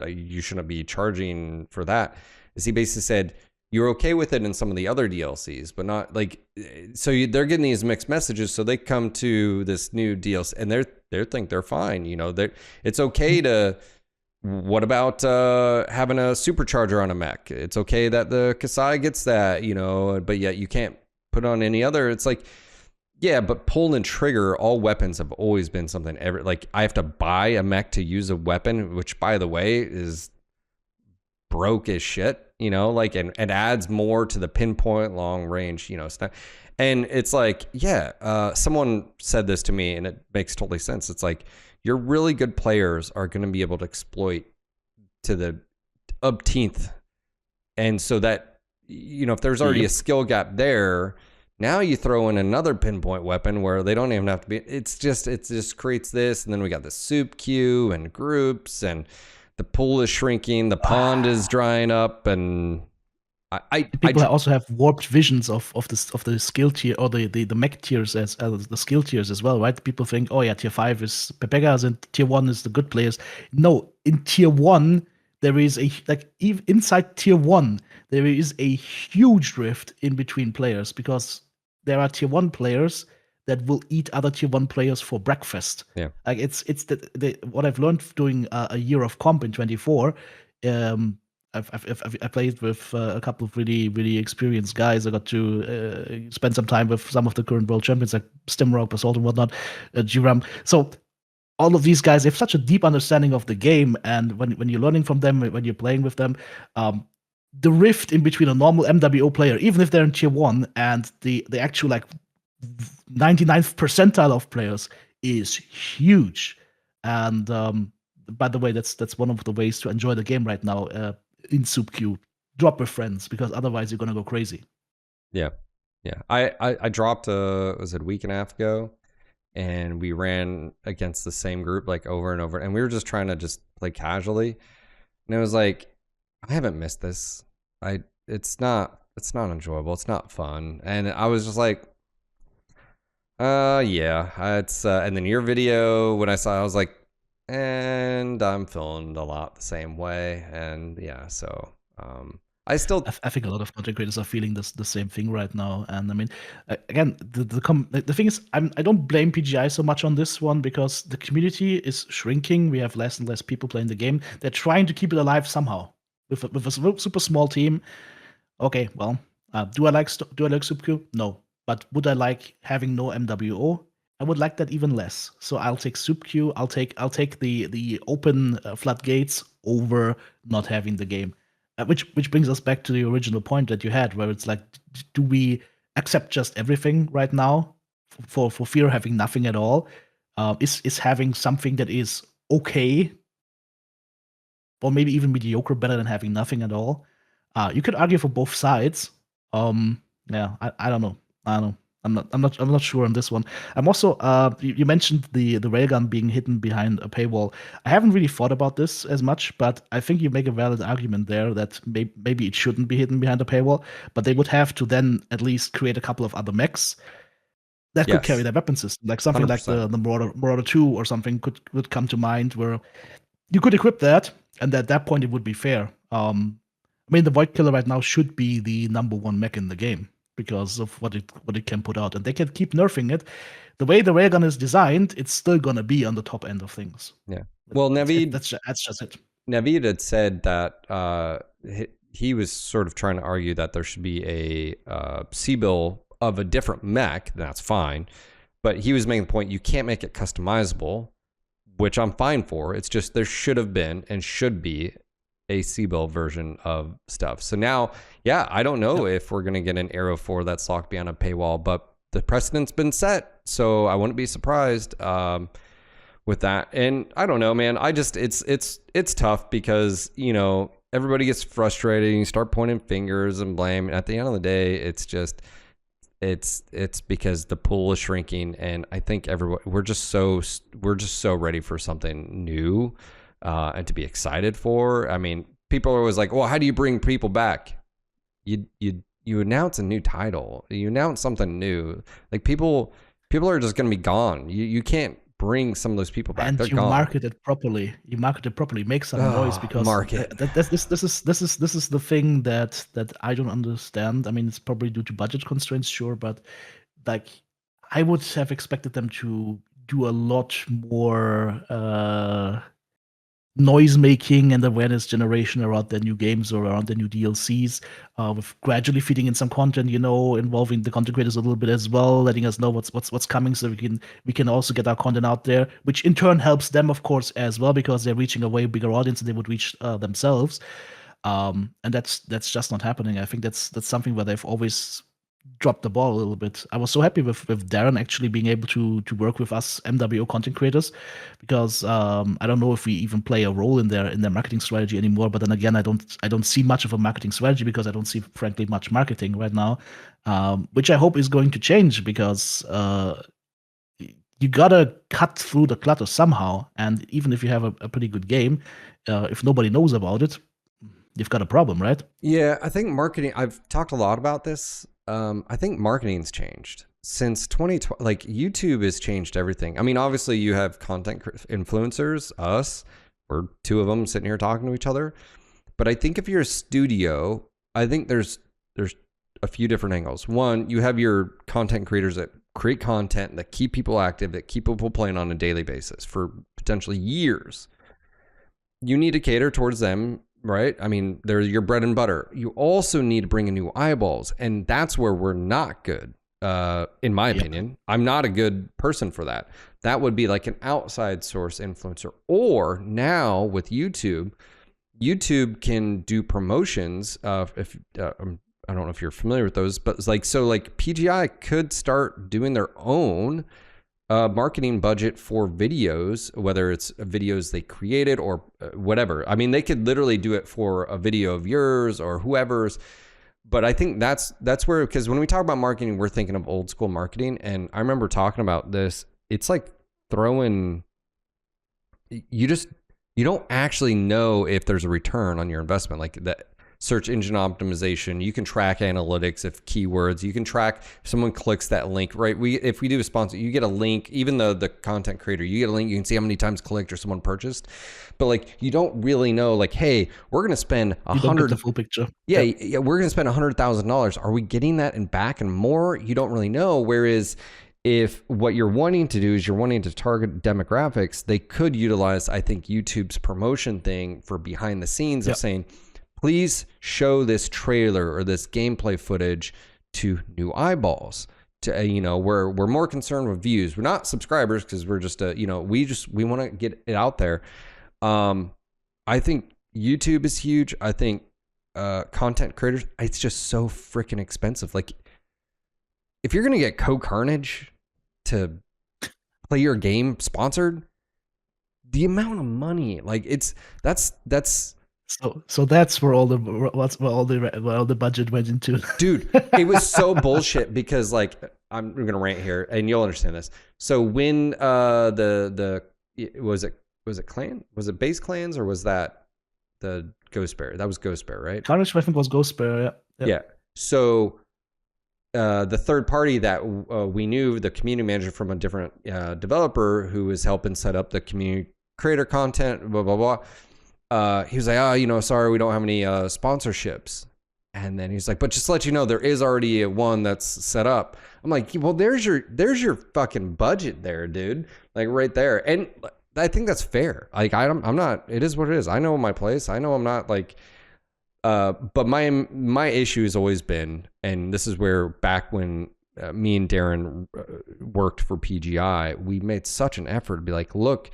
you shouldn't be charging for that. Is he basically said you're okay with it in some of the other DLCs, but not like, so they're getting these mixed messages. So they come to this new DLC and they think they're fine. You know, it's okay to, what about having a supercharger on a mech? It's okay that the Kasai gets that, you know, but yet you can't put on any other. It's like, yeah, but pull and trigger, all weapons have always been something like I have to buy a mech to use a weapon, which by the way is broke as shit, you know, like, and adds more to the pinpoint long range, you know, stuff. And it's like, yeah, someone said this to me and it makes totally sense. It's like, your really good players are going to be able to exploit to the upteenth. And so that, you know, if there's already a skill gap there, now you throw in another pinpoint weapon where they don't even have to be, it just creates this. And then we got the soup queue and groups, and the pool is shrinking, the pond is drying up, and people also have warped visions of the skill tier, or the mech tiers as the skill tiers as well, right? People think, oh yeah, tier 5 is Pepegas and tier 1 is the good players. No, in tier 1 there is even inside tier 1 there is a huge rift in between players, because there are tier 1 players that will eat other tier 1 players for breakfast. Yeah. Like it's what I've learned doing a year of comp in 24. I played with a couple of really experienced guys. I got to spend some time with some of the current world champions like Stimrock, Basalt, and whatnot, G-Ram. So all of these guys have such a deep understanding of the game, and when you're learning from them, when you're playing with them, the rift in between a normal MWO player, even if they're in tier 1, and the actual like 99th percentile of players is huge. And by the way, that's one of the ways to enjoy the game right now. In soup queue, drop with friends, because otherwise you're gonna go crazy. Yeah. I dropped was it a week and a half ago, and we ran against the same group like over and over, and we were just trying to just play casually, and it was like, I haven't missed this. It's not enjoyable. It's not fun, and I was just like, yeah, it's and then your video, when I saw it, I was like, and I'm feeling a lot the same way. And yeah, so I think a lot of content creators are feeling the same thing right now. And I mean, again, the thing is, I don't blame PGI so much on this one, because the community is shrinking. We have less and less people playing the game. They're trying to keep it alive somehow with a super small team. Okay, well, do I like SubQ? No. But would I like having no MWO? I would like that even less. So I'll take SubQ. I'll take the open floodgates over not having the game. Which brings us back to the original point that you had, where it's like, do we accept just everything right now for fear of having nothing at all? Is having something that is okay, or maybe even mediocre, better than having nothing at all? You could argue for both sides. Yeah, I don't know. I don't know. I'm not sure on this one. I'm also you mentioned the railgun being hidden behind a paywall. I haven't really thought about this as much, but I think you make a valid argument there that maybe it shouldn't be hidden behind a paywall, but they would have to then at least create a couple of other mechs that could carry their weapon system, like something 100%. Like the Marauder 2 or something could come to mind, where you could equip that, and at that point it would be fair. I mean, the Void Killer right now should be the #1 mech in the game because of what it can put out, and they can keep nerfing it. The way the railgun is designed, it's still gonna be on the top end of things. Yeah. Well, Naveed, that's just it. Naveed had said that he was sort of trying to argue that there should be a C-bill of a different mech. That's fine, but he was making the point you can't make it customizable, which I'm fine for. It's just there should have been and should be a C-bill version of stuff. So now, yeah, I don't know if we're going to get an Arrow 4 that's locked behind a paywall, but the precedent's been set. So I wouldn't be surprised with that. And I don't know, man. I just, it's tough because, you know, everybody gets frustrated and you start pointing fingers and blame. And at the end of the day, it's just, it's because the pool is shrinking, and I think we're just so ready for something new and to be excited for. I mean, people are always like, well, how do you bring people back? You announce a new title, you announce something new. Like people are just going to be gone. You can't bring some of those people back. They're And you gone. market it properly. You market it properly. Make some noise, Oh, because market. this is the thing that I don't understand. I mean, it's probably due to budget constraints, sure, but like I would have expected them to do a lot more noise making and awareness generation around their new games or around their new DLCs, with gradually feeding in some content, involving the content creators a little bit as well, letting us know what's coming, so we can also get our content out there, which in turn helps them, of course, as well, because they're reaching a way bigger audience than they would reach themselves. And that's just not happening. I think that's something where they've always dropped the ball a little bit. I was so happy with Darren actually being able to work with us MWO content creators, because I don't know if we even play a role in their marketing strategy anymore. But then again, I don't see much of a marketing strategy, because I don't see, frankly, much marketing right now, which I hope is going to change, because you gotta cut through the clutter somehow. And even if you have a pretty good game, if nobody knows about it, you've got a problem, right? Yeah, I think marketing, I've talked a lot about this. I think marketing's changed since 2020. Like YouTube has changed everything. I mean, obviously you have content influencers, us, we're two of them sitting here talking to each other. But I think if you're a studio, I think there's a few different angles. One, you have your content creators that create content that keep people active, that keep people playing on a daily basis for potentially years. You need to cater towards them, right? I mean, they're your bread and butter. You also need to bring in new eyeballs, and that's where we're not good, in my Yeah. opinion. I'm not a good person for that. That would be like an outside source influencer. Or now with YouTube, YouTube can do promotions. If I don't know if you're familiar with those, but it's like, so like PGI could start doing their own marketing budget for videos, whether it's videos they created or whatever. I mean, they could literally do it for a video of yours or whoever's. But I think that's where, because when we talk about marketing, we're thinking of old school marketing. And I remember talking about this. It's like throwing, you don't actually know if there's a return on your investment. Like that search engine optimization, you can track analytics of keywords, you can track if someone clicks that link, right? If we do a sponsor, you get a link, even though the content creator, you get a link, you can see how many times clicked or someone purchased. But like, you don't really know, like, hey, we're going to spend You don't get the full picture. yeah, we're going to spend $100,000. Are we getting that in back and more? You don't really know. Whereas if what you're wanting to do is you're wanting to target demographics, they could utilize, I think, YouTube's promotion thing for behind the scenes of saying, please show this trailer or this gameplay footage to new eyeballs. To we're more concerned with views. We're not subscribers, because we're just we want to get it out there. I think YouTube is huge. I think content creators, it's just so freaking expensive. Like, if you're gonna get Co-Carnage to play your game sponsored, the amount of money, like that's So that's where all the budget went into. dude, it was so bullshit, because like, I'm gonna rant here and you'll understand this. So when was it clan? Was it base clans, or was that the Ghost Bear? That was Ghost Bear, right? Carnage, I think, was Ghost Bear. Yeah. So the third party that we knew, the community manager from a different developer who was helping set up the community creator content, blah, blah, blah. He was like, sorry, we don't have any sponsorships. And then he's like, but just to let you know, there is already one that's set up. I'm like, well, there's your fucking budget there, dude. Like right there. And I think that's fair. Like I'm not, it is what it is. I know my place. I know I'm not like, but my issue has always been, and this is where back when me and Darren worked for PGI, we made such an effort to be like, look,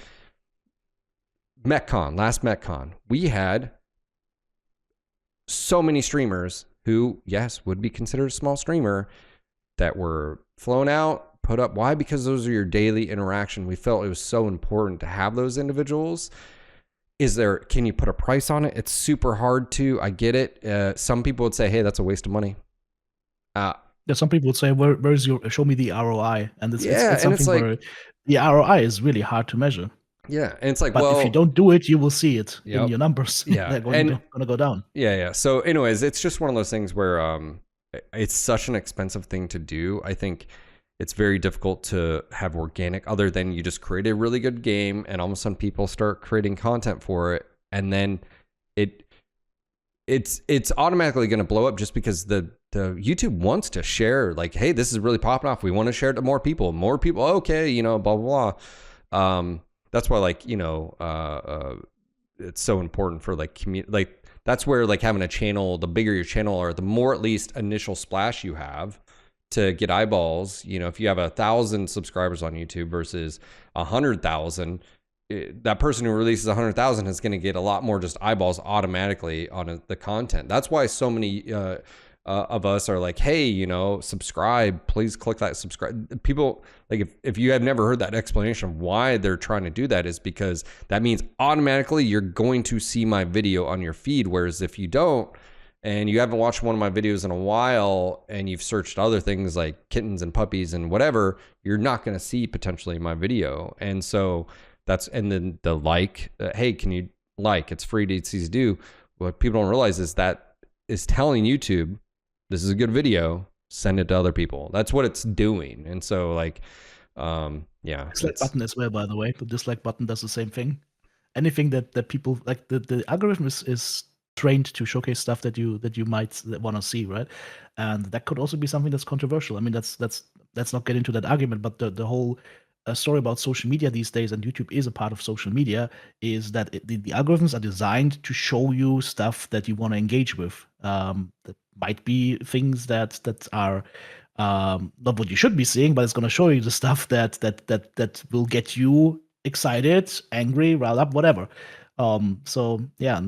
last MechCon, we had so many streamers who, yes, would be considered a small streamer, that were flown out, put up. Why? Because those are your daily interaction. We felt it was so important to have those individuals. Can you put a price on it? It's super hard to, I get it. Some people would say, hey, that's a waste of money. Some people would say, where's show me the ROI? And it's something like, where the ROI is really hard to measure. Yeah. And it's like, but if you don't do it, you will see it in your numbers. Yeah. They're going to go down. Yeah. So anyways, it's just one of those things where it's such an expensive thing to do. I think it's very difficult to have organic, other than you just create a really good game and all of a sudden people start creating content for it, and then it it's automatically going to blow up, just because the YouTube wants to share, like, hey, this is really popping off, we want to share it to more people, okay, you know, blah blah blah. That's why, like, you know, it's so important for like community, like that's where like having a channel, the bigger your channel, or the more at least initial splash you have to get eyeballs. You know, if you have 1,000 subscribers on YouTube versus 100,000, that person who releases 100,000 is going to get a lot more just eyeballs automatically on the content. That's why so many of us are like, hey, you know, subscribe, please click that subscribe. People, like, if you have never heard that explanation of why they're trying to do that, is because that means automatically you're going to see my video on your feed. Whereas if you don't, and you haven't watched one of my videos in a while, and you've searched other things like kittens and puppies and whatever, you're not going to see potentially my video. And so and then the like, hey, can you like, it's free to easy to do. What people don't realize is that is telling YouTube, this is a good video, send it to other people. That's what it's doing. And so, like, yeah. Dislike button as well, by the way. The dislike button does the same thing. Anything that people like, the algorithm is trained to showcase stuff that you might want to see, right? And that could also be something that's controversial. I mean, let's not get into that argument, but the whole story about social media these days, and YouTube is a part of social media, is that the algorithms are designed to show you stuff that you want to engage with. That might be things that are not what you should be seeing, but it's going to show you the stuff that will get you excited, angry, riled up, whatever. So yeah,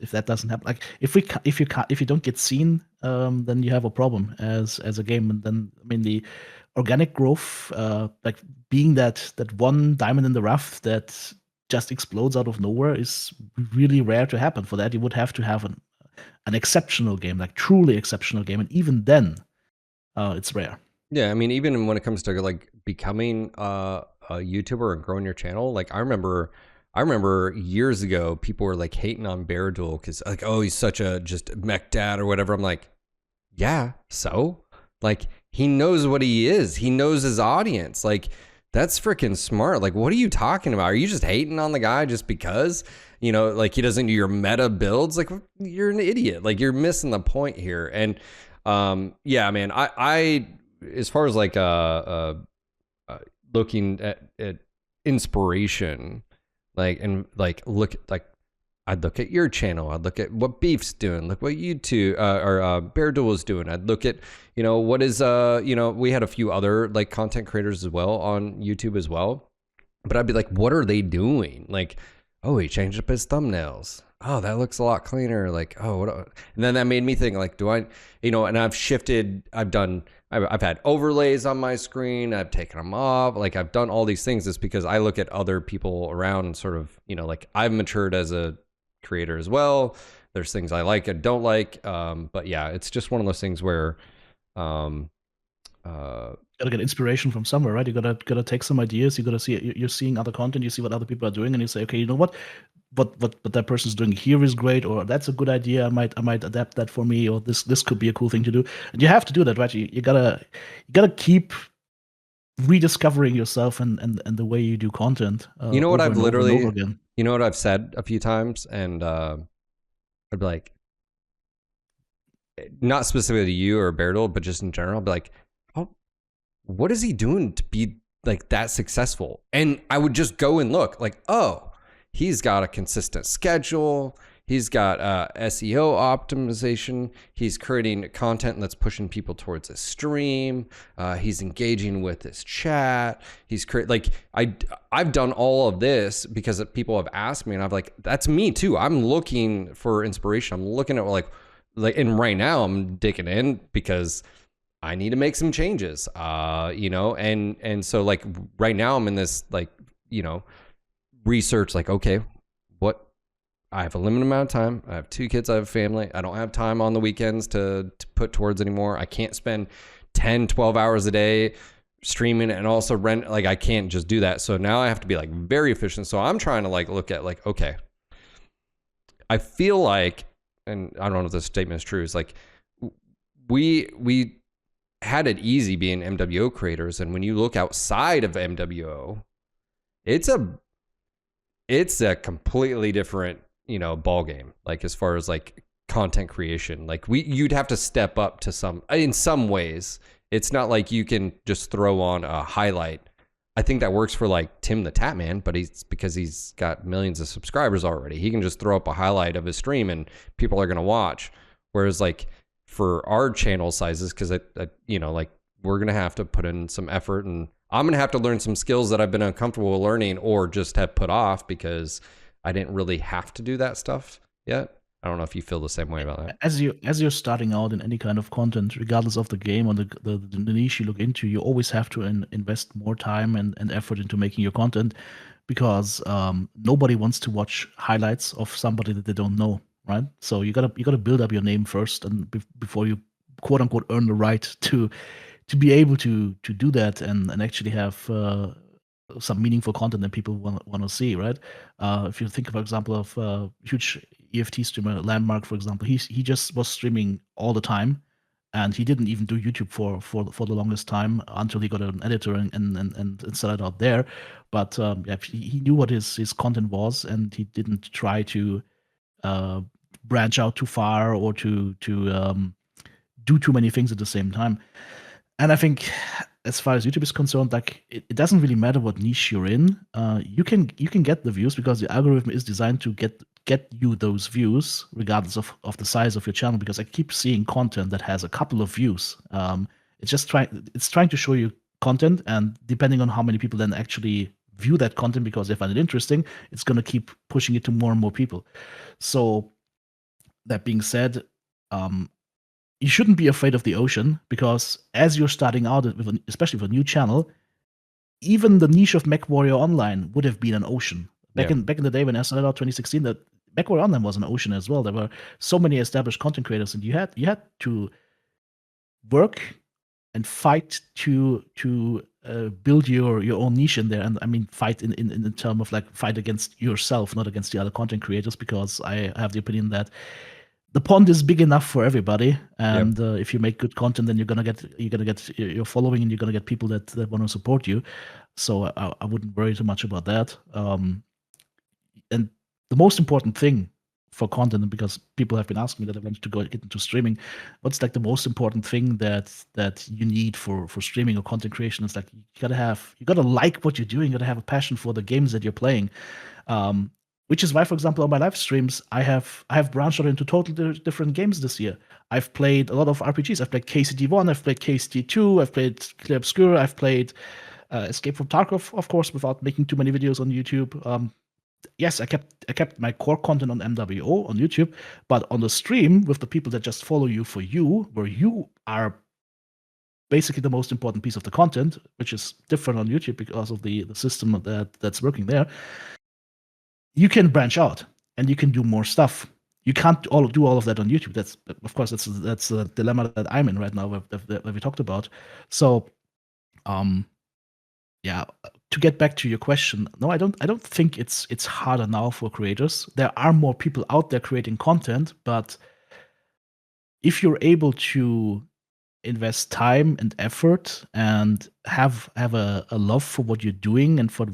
if that doesn't happen, like if you don't get seen, then you have a problem as a game. And then, I mean, the organic growth, like being that one diamond in the rough that just explodes out of nowhere, is really rare to happen. For that, you would have to have an exceptional game, like truly exceptional game, and even then, it's rare. Yeah, I mean, even when it comes to like becoming a YouTuber and growing your channel, like I remember years ago, people were like hating on Bear Duel because, like, oh, he's such a just mech dad or whatever. I'm like, yeah, so like he knows what he is. He knows his audience. Like, that's freaking smart. Like, what are you talking about? Are you just hating on the guy just because, you know, like he doesn't do your meta builds? Like, you're an idiot. Like, you're missing the point here. And yeah, man, I as far as like looking at inspiration, like, and like look, like I'd look at your channel, I'd look at what Beef's doing, look what you two or Bear Duel is doing. I'd look at, you know, what is you know, we had a few other like content creators as well on YouTube as well, but I'd be like, what are they doing? Like, oh, he changed up his thumbnails. Oh, that looks a lot cleaner. Like, oh, what? And then that made me think, like, do I, you know, and I've shifted, I've had overlays on my screen. I've taken them off. Like, I've done all these things just because I look at other people around and sort of, you know, like I've matured as a creator as well. There's things I like and don't like. But yeah, it's just one of those things where, gotta get inspiration from somewhere, right? You gotta take some ideas. You gotta see, you're seeing other content. You see what other people are doing, and you say, okay, you know what that person's doing here is great, or that's a good idea. I might adapt that for me, or this could be a cool thing to do. And you have to do that, right? You gotta keep rediscovering yourself and the way you do content. You know what I've literally, over again. you know what I've said a few times, and I'd be like, not specifically to you or Beardle, but just in general, I'd be like, oh, what is he doing to be like that successful? And I would just go and look, like, oh, he's got a consistent schedule. He's got SEO optimization. He's creating content that's pushing people towards his stream. He's engaging with his chat. He's like, I've done all of this because people have asked me, and I'm like, that's me too. I'm looking for inspiration. I'm looking at like, and right now I'm digging in because I need to make some changes. You know, and so like right now I'm in this like, you know, research, like, okay, what, I have a limited amount of time. I have 2 kids. I have a family. I don't have time on the weekends to put towards anymore. I can't spend 10, 12 hours a day streaming and also rent. Like, I can't just do that. So now I have to be like very efficient. So I'm trying to like look at like, okay, I feel like, and I don't know if this statement is true, is like we had it easy being MWO creators, and when you look outside of MWO, it's a completely different, ball game. Like as far as like content creation, like you'd have to step up to in some ways. It's not like you can just throw on a highlight. I think that works for like Tim the Tatman, but because he's got millions of subscribers already. He can just throw up a highlight of his stream and people are going to watch. Whereas like for our channel sizes, because like we're going to have to put in some effort, and I'm going to have to learn some skills that I've been uncomfortable learning or just have put off because I didn't really have to do that stuff yet. I don't know if you feel the same way about that. As you're starting out in any kind of content, regardless of the game or the niche you look into, you always have to invest more time and effort into making your content, because nobody wants to watch highlights of somebody that they don't know, right? So you gotta build up your name first, and before you quote unquote earn the right to be able to do that and actually have some meaningful content that people want to see, right? If you think, for example, of huge EFT streamer Landmark, for example, he just was streaming all the time, and he didn't even do YouTube for the longest time until he got an editor and started out there. But yeah, he knew what his content was, and he didn't try to uh, branch out too far or to do too many things at the same time. And I think, as far as YouTube is concerned, like it doesn't really matter what niche you're in. You can get the views because the algorithm is designed to get you those views regardless of the size of your channel. Because I keep seeing content that has a couple of views. It's trying to show you content, and depending on how many people then actually view that content because they find it interesting, it's gonna keep pushing it to more and more people. So that being said, um, you shouldn't be afraid of the ocean, because as you're starting out, especially with a new channel, even the niche of Mechwarrior Online would have been an ocean. Back Yeah. in the day when I started out 2016, that Mechwarrior Online was an ocean as well. There were so many established content creators, and you had to work and fight to build your own niche in there. And I mean, fight in the term of like fight against yourself, not against the other content creators, because I have the opinion that the pond is big enough for everybody, Yep. and if you make good content, then you're gonna get your following, and you're gonna get people that want to support you. So I wouldn't worry too much about that. And the most important thing for content, and because people have been asking me that I wanted to get into streaming, what's like the most important thing that you need for streaming or content creation? It's like you gotta like what you're doing. You gotta have a passion for the games that you're playing. Um, which is why, for example, on my live streams, I have branched out into totally different games this year. I've played a lot of RPGs. I've played KCD1, I've played KCD2, I've played Clear Obscura, I've played Escape from Tarkov, of course, without making too many videos on YouTube. Yes, I kept my core content on MWO on YouTube, but on the stream with the people that just follow you for you, where you are basically the most important piece of the content, which is different on YouTube because of the system that's working there. You can branch out and you can do more stuff. You can't do all of that on YouTube. That's, of course, that's a dilemma that I'm in right now that we talked about. So, um, yeah. To get back to your question, no, I don't think it's harder now for creators. There are more people out there creating content, but if you're able to invest time and effort and have a love for what you're doing, and for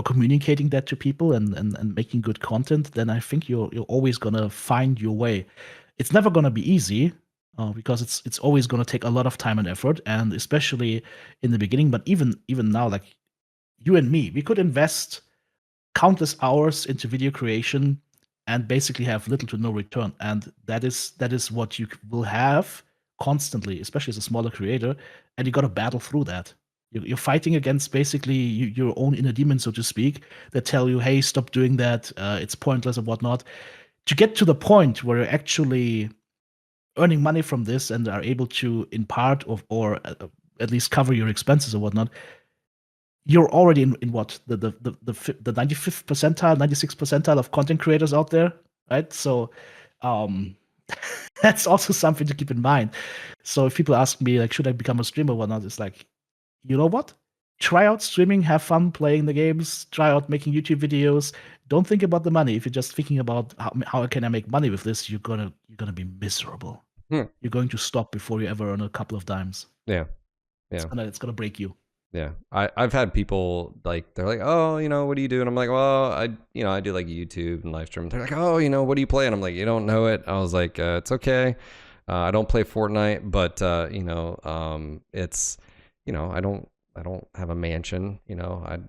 communicating that to people, and making good content, then I think you're always gonna find your way. It's never gonna be easy, because it's always gonna take a lot of time and effort, and especially in the beginning. But even now, like you and me, we could invest countless hours into video creation and basically have little to no return. And that is what you will have constantly, especially as a smaller creator. And you got to battle through that. You're fighting against basically your own inner demons, so to speak, that tell you, "Hey, stop doing that. It's pointless and whatnot." To get to the point where you're actually earning money from this and are able to, in part of, or at least cover your expenses or whatnot, you're already in what the 95th percentile, 96th percentile of content creators out there, right? So, um, that's also something to keep in mind. So if people ask me like, should I become a streamer or whatnot, it's like, you know what? Try out streaming, have fun playing the games, try out making YouTube videos. Don't think about the money. If you're just thinking about how can I make money with this, you're gonna be miserable. Hmm. you're going to stop before you ever earn a couple of dimes. Yeah. It's Yeah. gonna break you. Yeah. I've had people like, they're like, oh, what do you do? And I'm like, well, I do like YouTube and live stream. They're like, oh, what do you play? And I'm like, you don't know it. I was like, it's okay. I don't play Fortnite, but it's, I don't have a mansion. I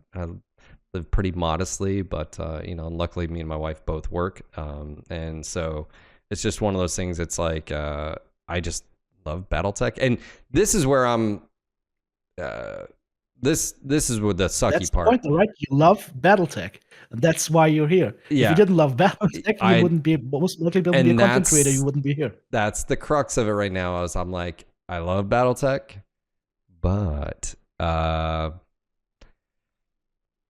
live pretty modestly, but luckily me and my wife both work, and so it's just one of those things. It's like I just love BattleTech, and this is where I'm. Uh, this is with the That's sucky the point, part. right? You love BattleTech, and that's why you're here. If you Yeah, didn't love BattleTech, you I wouldn't be most likely be a and content creator. You that's wouldn't be here. that's the crux of it right now. I'm like, I love BattleTech, but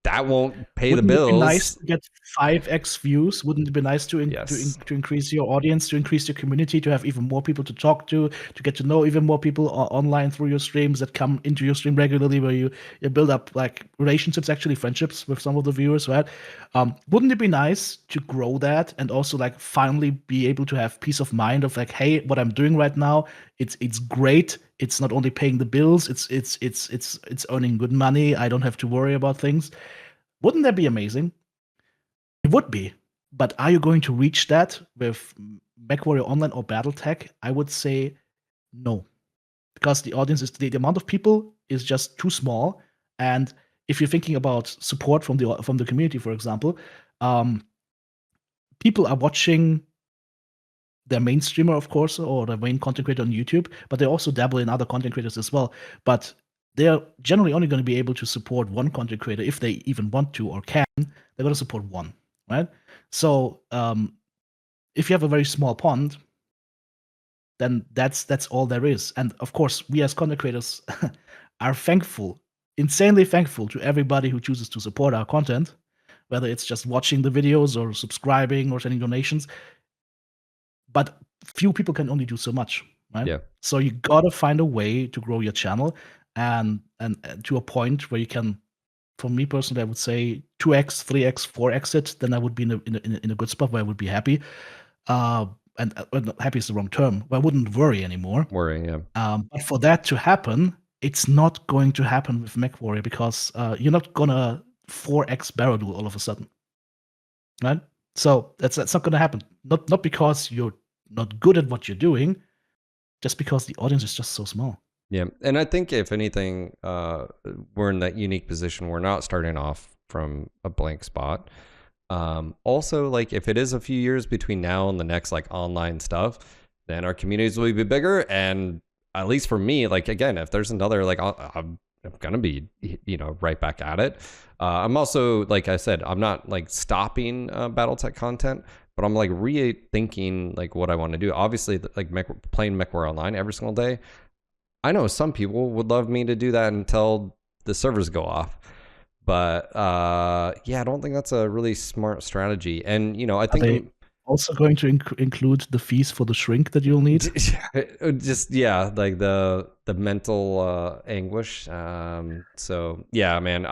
that won't pay the Wouldn't it be nice bills. to get 5x views? Wouldn't it be nice Yes, to increase your audience, to increase your community, to have even more people to talk to get to know even more people online through your streams that come into your stream regularly, where you build up like relationships, actually friendships with some of the viewers, right? Wouldn't it be nice to grow that and also like finally be able to have peace of mind of like, hey, what I'm doing right now, it's great. It's not only paying the bills, it's earning good money. I don't have to worry about things. Wouldn't that be amazing? It would be. But are you going to reach that with Mechwarrior Online or Battletech? I would say no, because the audience is the amount of people is just too small. And if you're thinking about support from the community, for example, um, people are watching their main streamer, of course, or their main content creator on YouTube, but they also dabble in other content creators as well. But they're generally only going to be able to support one content creator if they even want to or can. They're going to support one, right? So if you have a very small pond, then that's all there is. And of course, we as content creators are thankful, insanely thankful to everybody who chooses to support our content, whether it's just watching the videos or subscribing or sending donations. But few people can only do so much, right? yeah, So you gotta find a way to grow your channel and to a point where you can. For me personally, I would say 2x, 3x, 4x it. Then I would be in a good spot where I would be happy. Uh, and happy is the wrong term. Where I wouldn't worry anymore. worrying. Yeah, But for that to happen, it's not going to happen with Mechwarrior because you're not gonna 4x barrel duel all of a sudden, right? So that's not gonna happen. Not because you're not good at what you're doing, just because the audience is just so small. yeah. And I think if anything, we're in that unique position. We're not starting off from a blank spot. Also, like if it is a few years between now and the next like online stuff, then our communities will be bigger. And at least for me, like again, if there's another, like I'm gonna be, right back at it. I'm also, like I said, I'm not like stopping BattleTech content, but I'm like rethinking like what I want to do. Obviously, like playing Mechwarrior Online every single day. I know some people would love me to do that until the servers go off. But yeah, I don't think that's a really smart strategy. And I Are think they also going to include the fees for the shrink that you'll need? just yeah, like the mental anguish. So yeah, man,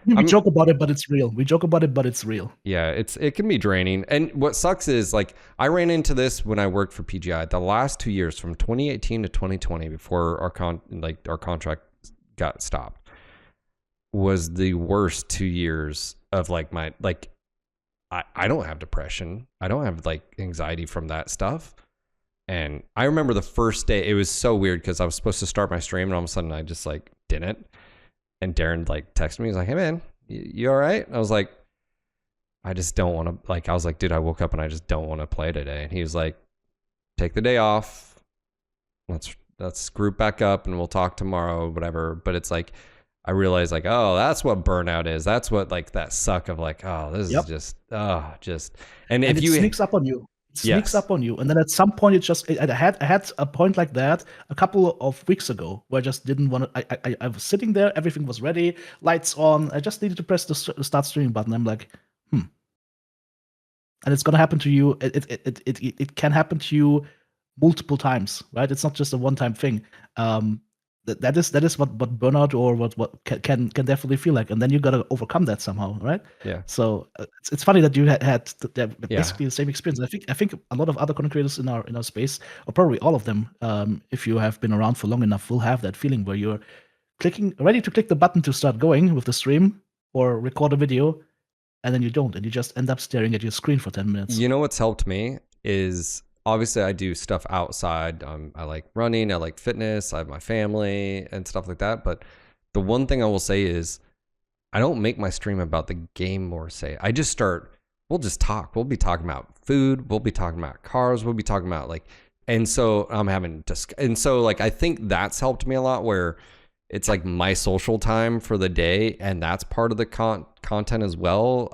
We I'm joke about it, but it's real. We joke about it, but it's real. yeah, it can be draining. And what sucks is like I ran into this when I worked for PGI. The last 2 years, from 2018 to 2020, before our contract got stopped, was the worst 2 years of like my like I don't have depression. I don't have like anxiety from that stuff. And I remember the first day, it was so weird because I was supposed to start my stream and all of a sudden I just like didn't. And Darren like texted me. He's like, hey man, you all right? And I was like, I just don't want to, like, I was like, dude, I woke up and I just don't want to play today. And he was like, take the day off. Let's group back up and we'll talk tomorrow, whatever. But it's like, I realized like, oh, that's what burnout is. That's what like that suck of like, oh, this is Yep. just. And And if it you, sneaks up on you. It sneaks yes, up on you. And then at some point, it just, I had a point like that a couple of weeks ago where I just didn't want to. I was sitting there, everything was ready, lights on. I just needed to press the start streaming button. I'm like, and it's gonna happen to you. It can happen to you multiple times, right? It's not just a one time thing. that is what burnout or what can definitely feel like, and then you gotta overcome that somehow, right? Yeah. So it's funny that you had Yeah. basically the same experience. I think a lot of other content creators in our space, or probably all of them, if you have been around for long enough, will have that feeling where you're ready to click the button to start going with the stream or record a video, and then you don't, and you just end up staring at your screen for 10 minutes. You know what's helped me is obviously I do stuff outside. I like running, I like fitness, I have my family and stuff like that. But the one thing I will say is I don't make my stream about the game more say. I just start, we'll just talk. We'll be talking about food, we'll be talking about cars, we'll be talking about like, and so I'm having to, and so like I think that's helped me a lot where it's like my social time for the day, and that's part of the content as well.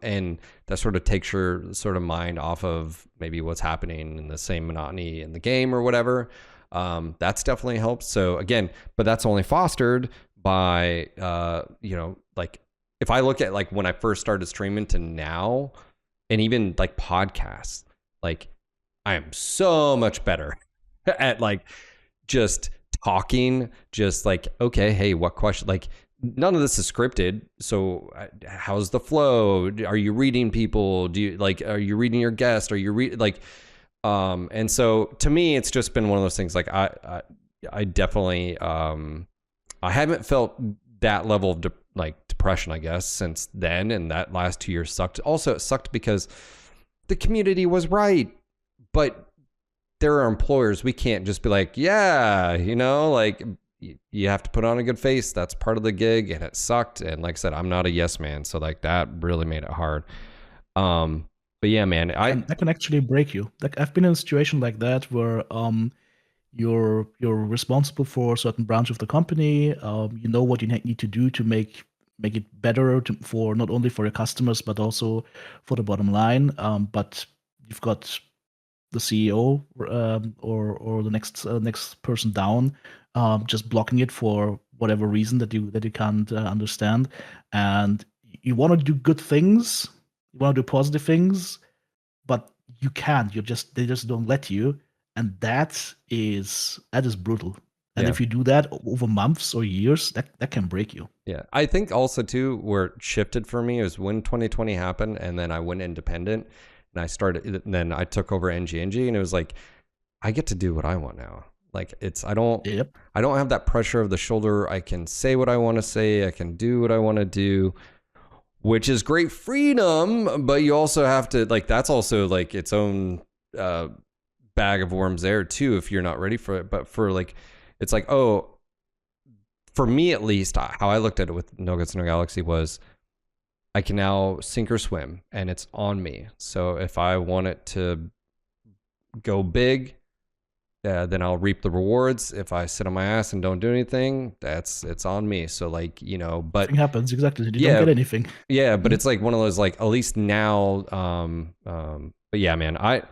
And that sort of takes your sort of mind off of maybe what's happening in the same monotony in the game or whatever. That's definitely helped. So again, but that's only fostered by like if I look at like when I first started streaming to now, and even like podcasts, like I am so much better at like just talking, just like, okay, hey, what question? Like none of this is scripted. So how's the flow? Are you reading people? Do you like, are you reading your guest? Are you like, and so to me, it's just been one of those things. Like I definitely, I haven't felt that level of depression, I guess, since then. And that last 2 years sucked. Also, it sucked because the community was right, but there are employers. We can't just be like, yeah, like you have to put on a good face. That's part of the gig, and it sucked. And like I said, I'm not a yes man, so like that really made it hard. But yeah, man, And that can actually break you. Like I've been in a situation like that where you're responsible for a certain branch of the company. You know what you need to do to make it better for not only for your customers but also for the bottom line. But you've got the CEO or the next person down, just blocking it for whatever reason that you can't understand, and you want to do good things, you want to do positive things, but you can't. They just don't let you, and that is brutal. And yeah. if you do that over months or years, that can break you. Yeah. I think also too where it shifted for me is when 2020 happened, and then I went independent, and then I took over NG, and it was like I get to do what I want now. Like I don't Yep. have that pressure of the shoulder. I can say what I want to say. I can do what I want to do, which is great freedom, but you also have to like, that's also like its own bag of worms there too, if you're not ready for it. But for like, it's like, oh, for me at least, how I looked at it with No Guts No Galaxy was I can now sink or swim, and it's on me. So if I want it to go big, then I'll reap the rewards. If I sit on my ass and don't do anything, it's on me. So like, but Nothing happens exactly. You don't yeah, get anything. yeah, but it's like one of those, like, at least now, but yeah, man, I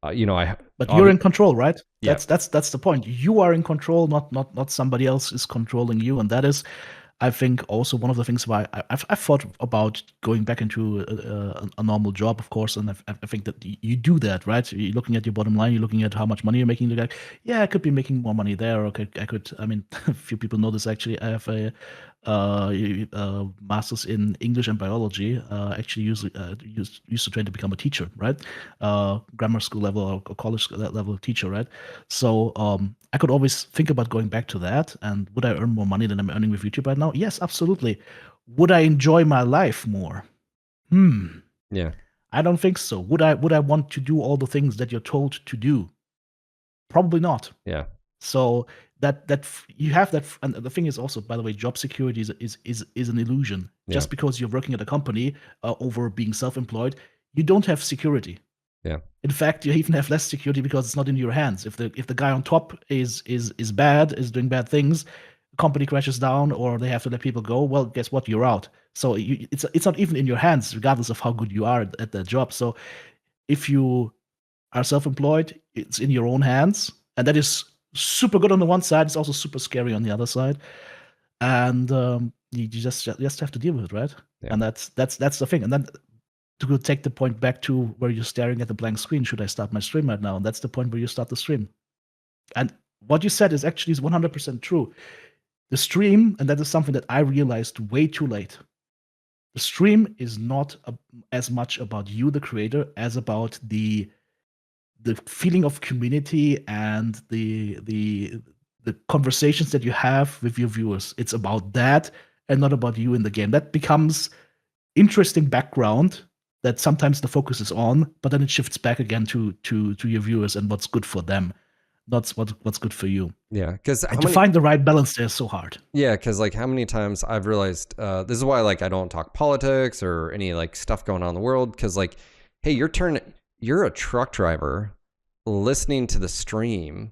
But you're in obviously, control, right? yeah, That's the point. You are in control, not somebody else is controlling you, and that is, I think, also one of the things why I've thought about going back into a normal job, of course, and I think that you do that, right? You're looking at your bottom line, you're looking at how much money you're making. You're like, yeah, I could be making more money there. Okay, I could. I mean, a few people know this actually. I have a master's in English and biology. Actually, used to train to become a teacher, right? Grammar school level or college level teacher, right? So I could always think about going back to that. And would I earn more money than I'm earning with YouTube right now? Yes, absolutely. Would I enjoy my life more? Hmm. yeah, I don't think so. Would I want to do all the things that you're told to do? Probably not. yeah, So you have that, and the thing is also, by the way, job security is an illusion. yeah, Just because you're working at a company over being self-employed, you don't have security. yeah, In fact, you even have less security because it's not in your hands. If the guy on top is bad, is doing bad things, the company crashes down, or they have to let people go. Well, guess what? You're out. So it's not even in your hands, regardless of how good you are at that job. So if you are self-employed, it's in your own hands, and that is super good on the one side. It's also super scary on the other side, and you just have to deal with it, right? yeah. And that's the thing. And then to take the point back to where you're staring at the blank screen, should I start my stream right now? And that's the point where you start the stream. And what you said is actually 100% true. The stream, and that is something that I realized way too late. The stream is not as much about you, the creator, as about the feeling of community and the conversations that you have with your viewers. It's about that and not about you in the game. That becomes interesting background that sometimes the focus is on, but then it shifts back again to your viewers and what's good for them, not what's good for you. Yeah, because And to find the right balance there is so hard. Yeah, because like how many times I've realized this is why like I don't talk politics or any like stuff going on in the world, because like, hey, you're a truck driver listening to the stream,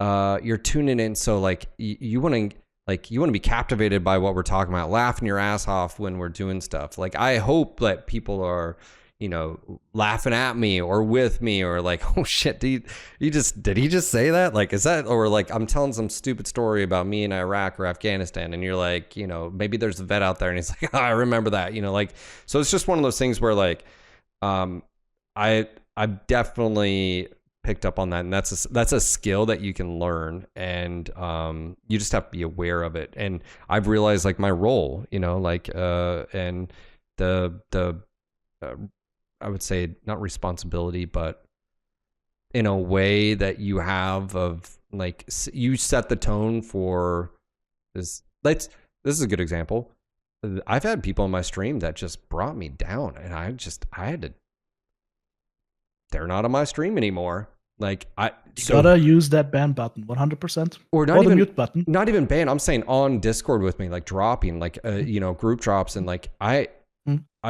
you're tuning in, so like you want to be captivated by what we're talking about, laughing your ass off when we're doing stuff. Like I hope that people are, you know, laughing at me or with me, or like, oh shit, did he just say that? Like, is that, or like I'm telling some stupid story about me in Iraq or Afghanistan, and you're like, you know, maybe there's a vet out there and he's like, oh, I remember that, you know, like, so it's just one of those things where like, I've definitely picked up on that, and that's a skill that you can learn, and you just have to be aware of it. And I've realized like my role, you know, like and the I would say not responsibility, but in a way that you have of like, you set the tone for this. This is a good example. I've had people on my stream that just brought me down, and I had to, they're not on my stream anymore. Like You gotta use that ban button 100%, or not or even the mute button. not even ban. I'm saying on Discord with me, like dropping, like you know, group drops, and like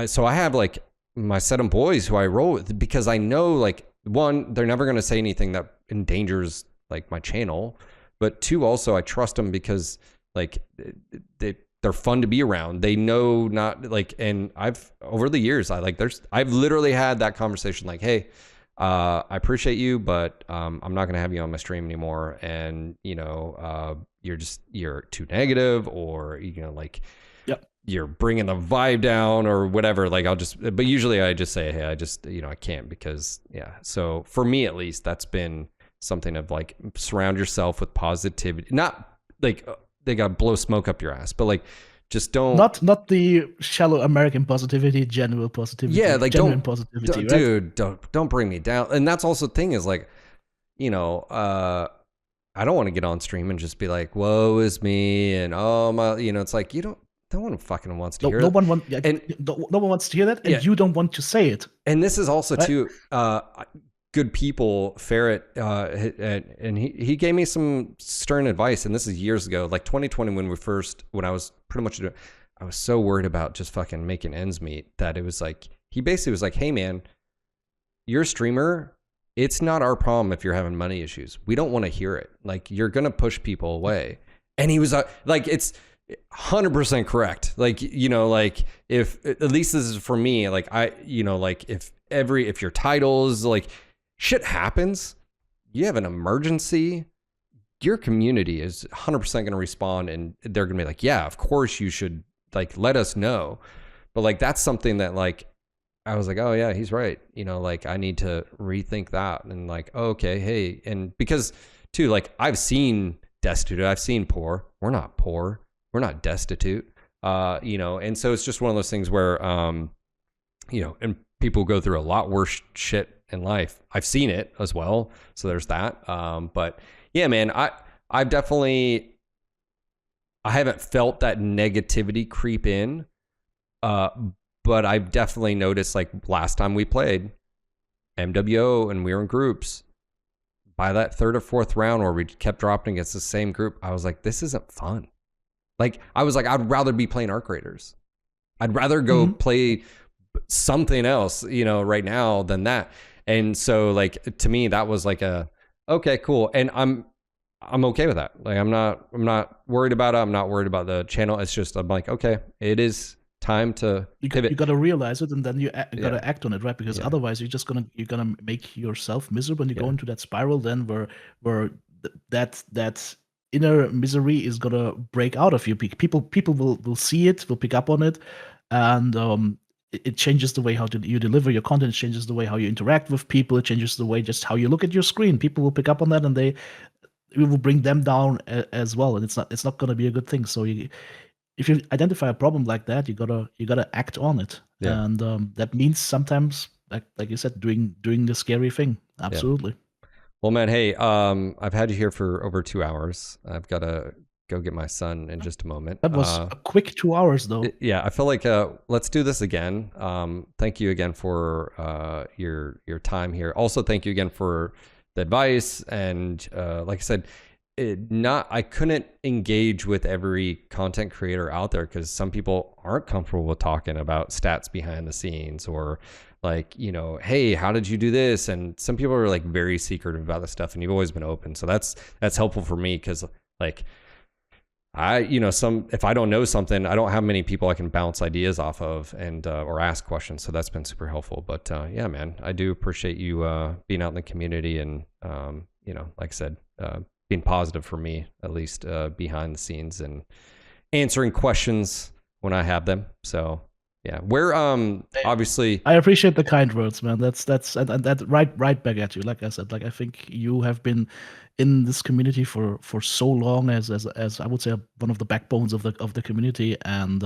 so I have like my set of boys who I roll with, because I know like, one, they're never gonna say anything that endangers like my channel, but two, also I trust them because like they're fun to be around. They know not like, and I've over the years I've literally had that conversation like, hey, I appreciate you, but I'm not gonna have you on my stream anymore, and you know, you're too negative, or you know, like, yep, you're bringing the vibe down or whatever. Like but usually I just say, hey, I just, you know, I can't, because yeah. So for me at least, that's been something of like, surround yourself with positivity. Not like they gotta blow smoke up your ass, but like, just don't, not the shallow American positivity, genuine positivity. yeah, like genuine positivity, right? dude, don't bring me down. And that's also the thing is like, you know, I don't want to get on stream and just be like, woe is me, and oh my, you know, it's like, you don't, no one fucking wants to hear no that. one wants, and no one wants to hear that, and you don't want to say it. And this is also right? too, good people, Ferret, and he gave me some stern advice, and this is years ago, like 2020, when I was pretty much, I was so worried about just fucking making ends meet, that it was like, he basically was like, hey man, you're a streamer, it's not our problem if you're having money issues. We don't want to hear it. Like, you're gonna push people away. And he was like, it's 100% correct. Like, you know, like, if at least this is for me, like, I, you know, like, if your titles, like, shit happens, you have an emergency, your community is 100% going to respond, and they're going to be like, yeah, of course you should, like, let us know. But like, that's something that like, I was like, oh yeah, he's right. You know, like, I need to rethink that, and like, oh, okay, hey, and because too, like, I've seen destitute, I've seen poor. We're not poor, we're not destitute. You know, and so it's just one of those things where, you know, and people go through a lot worse shit in life. I've seen it as well, so there's that. But yeah, man, I've definitely, I haven't felt that negativity creep in, but I've definitely noticed, like, last time we played MWO and we were in groups, by that third or fourth round where we kept dropping against the same group, I was like, this isn't fun. Like, I was like, I'd rather be playing Arc Raiders. I'd rather go play something else, you know, right now than that. And so, like, to me, that was like okay, cool. And I'm okay with that. Like, I'm not worried about it. I'm not worried about the channel. It's just, I'm like, okay, it is time to pivot. You gotta realize it, and then you gotta act on it, right? Because otherwise, you're gonna make yourself miserable, and you go into that spiral then where that inner misery is gonna break out of you. People will see it, will pick up on it, and it changes the way how you deliver your content. It changes the way how you interact with people. It changes the way just how you look at your screen. People will pick up on that, and we will bring them down as well, and it's not going to be a good thing. So if you identify a problem like that, you gotta act on it, Yeah. and that means sometimes, like you said, doing the scary thing. Yeah. Absolutely. Well, man, hey, I've had you here for over 2 hours. I've got to go get my son in just a moment. That was a quick 2 hours, though. Yeah, I feel like let's do this again. Thank you again for your time here. Also, thank you again for the advice. And like I said, I couldn't engage with every content creator out there because some people aren't comfortable with talking about stats behind the scenes or like, hey, how did you do this? And some people are like very secretive about this stuff, and you've always been open. So that's helpful for me because like if I don't know something, I don't have many people I can bounce ideas off of and or ask questions. So that's been super helpful. But yeah, man, I do appreciate you being out in the community and like I said, being positive for me, at least behind the scenes and answering questions when I have them. So yeah, we're obviously. I appreciate the kind words, man. And that right back at you. Like I said, like I think you have been in this community for so long as I would say one of the backbones of the community, and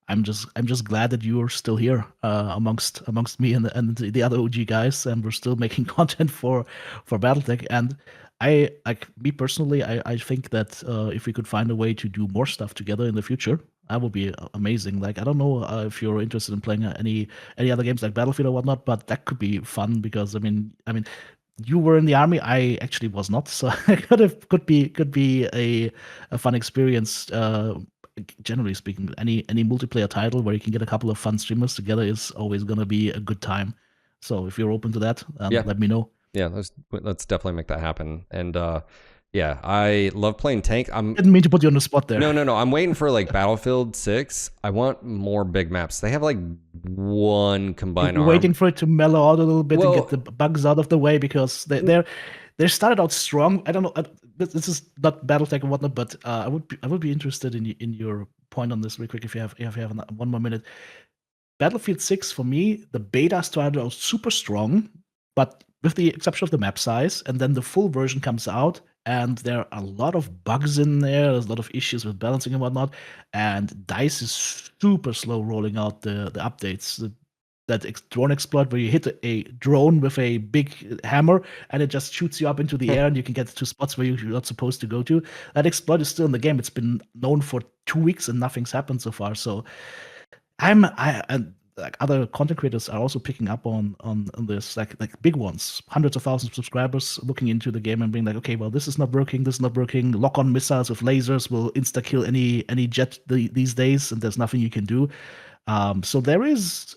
I'm just glad that you are still here amongst me and the other OG guys, and we're still making content for BattleTech. And I like me personally, I think that if we could find a way to do more stuff together in the future, that would be amazing. Like I don't know if you're interested in playing any other games like Battlefield or whatnot, but that could be fun because I mean, you were in the army. I actually was not, so it could be a fun experience. Generally speaking, any multiplayer title where you can get a couple of fun streamers together is always gonna be a good time. So if you're open to that, Yeah. let me know. Yeah, let's definitely make that happen. And yeah, I love playing tank. Didn't mean to put you on the spot there. No. I'm waiting for like Battlefield 6. I want more big maps. They have like one combined You're arm. waiting for it to mellow out a little bit and Well, get the bugs out of the way because they started out strong. I don't know. This is not BattleTech and whatnot, but I would be interested in your point on this real quick if you have one more minute. Battlefield 6 for me, the beta started out super strong, but with the exception of the map size, and then the full version comes out, and there are a lot of bugs in there. There's a lot of issues with balancing and whatnot, and DICE is super slow rolling out the updates. That drone exploit where you hit a drone with a big hammer and it just shoots you up into the air and you can get to spots where you're not supposed to go to. That exploit is still in the game. It's been known for 2 weeks and nothing's happened so far. So and like other content creators are also picking up on this, like big ones, hundreds of thousands of subscribers looking into the game and being like, okay, well, this is not working, this is not working. Lock-on missiles with lasers will insta kill any jet these days, and there's nothing you can do. So there is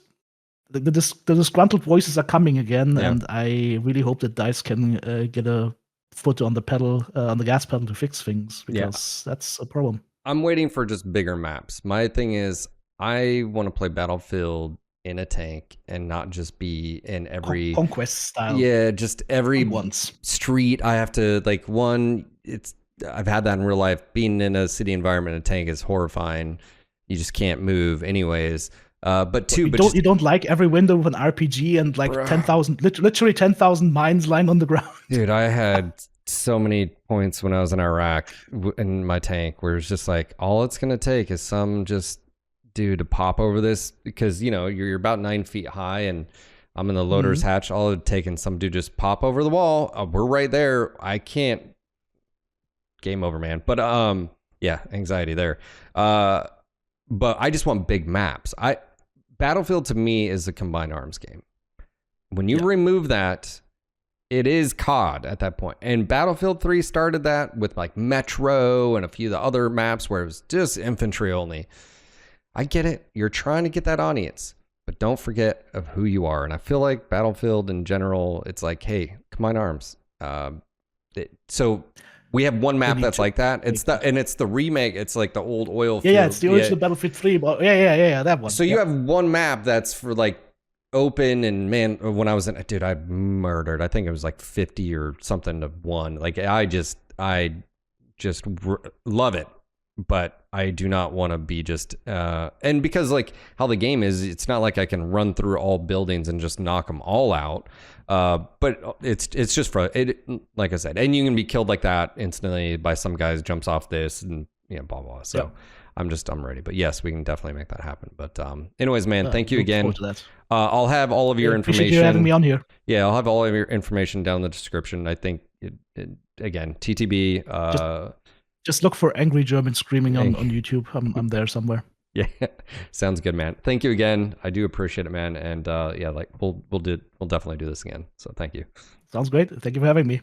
the disgruntled voices are coming again, Yeah. and I really hope that DICE can get a foot on the pedal, on the gas pedal to fix things because that's a problem. I'm waiting for just bigger maps. My thing is, I want to play Battlefield in a tank and not just be in every Conquest style. Yeah, just every ones. street. I have to I've had that in real life. Being in a city environment in a tank is horrifying. You just can't move, anyways. But two, you don't like every window with an RPG and like 10,000, literally 10,000 mines lying on the ground. Dude, I had so many points when I was in Iraq in my tank where it's just like all it's gonna take is some just dude to pop over this because you're about 9 feet high and I'm in the loader's hatch. All it would take and some dude just pop over the wall. We're right there. I can't. Game over, man. But yeah, anxiety there. But I just want big maps. Battlefield to me is a combined arms game. When you remove that, it is COD at that point. And Battlefield 3 started that with like Metro and a few of the other maps where it was just infantry only. I get it. You're trying to get that audience, but don't forget of who you are. And I feel like Battlefield in general, it's like, hey, combined arms. So we have one map that's like that. It's the remake. It's like the old oil field. Yeah, it's the original Battlefield 3. But yeah, that one. So you have one map that's for like open, and man, when I was in, dude, I murdered. I think it was like 50 or something to 1. Like I just love it. but I do not want to be just and because like how the game is, it's not like I can run through all buildings and just knock them all out. But it's just for it, like I said, and you can be killed like that instantly by some guys jumps off this and blah blah. So Yep. I'm ready. But yes, we can definitely make that happen. But anyways, man, thank you Look forward again. to that. I'll have all of your Appreciate you having me information. on here. Yeah, I'll have all of your information down in the description. I think again, TTB. Just look for angry German screaming on YouTube. I'm there somewhere. Yeah, sounds good, man. Thank you again. I do appreciate it, man. And yeah, like we'll definitely do this again. So thank you. Sounds great. Thank you for having me.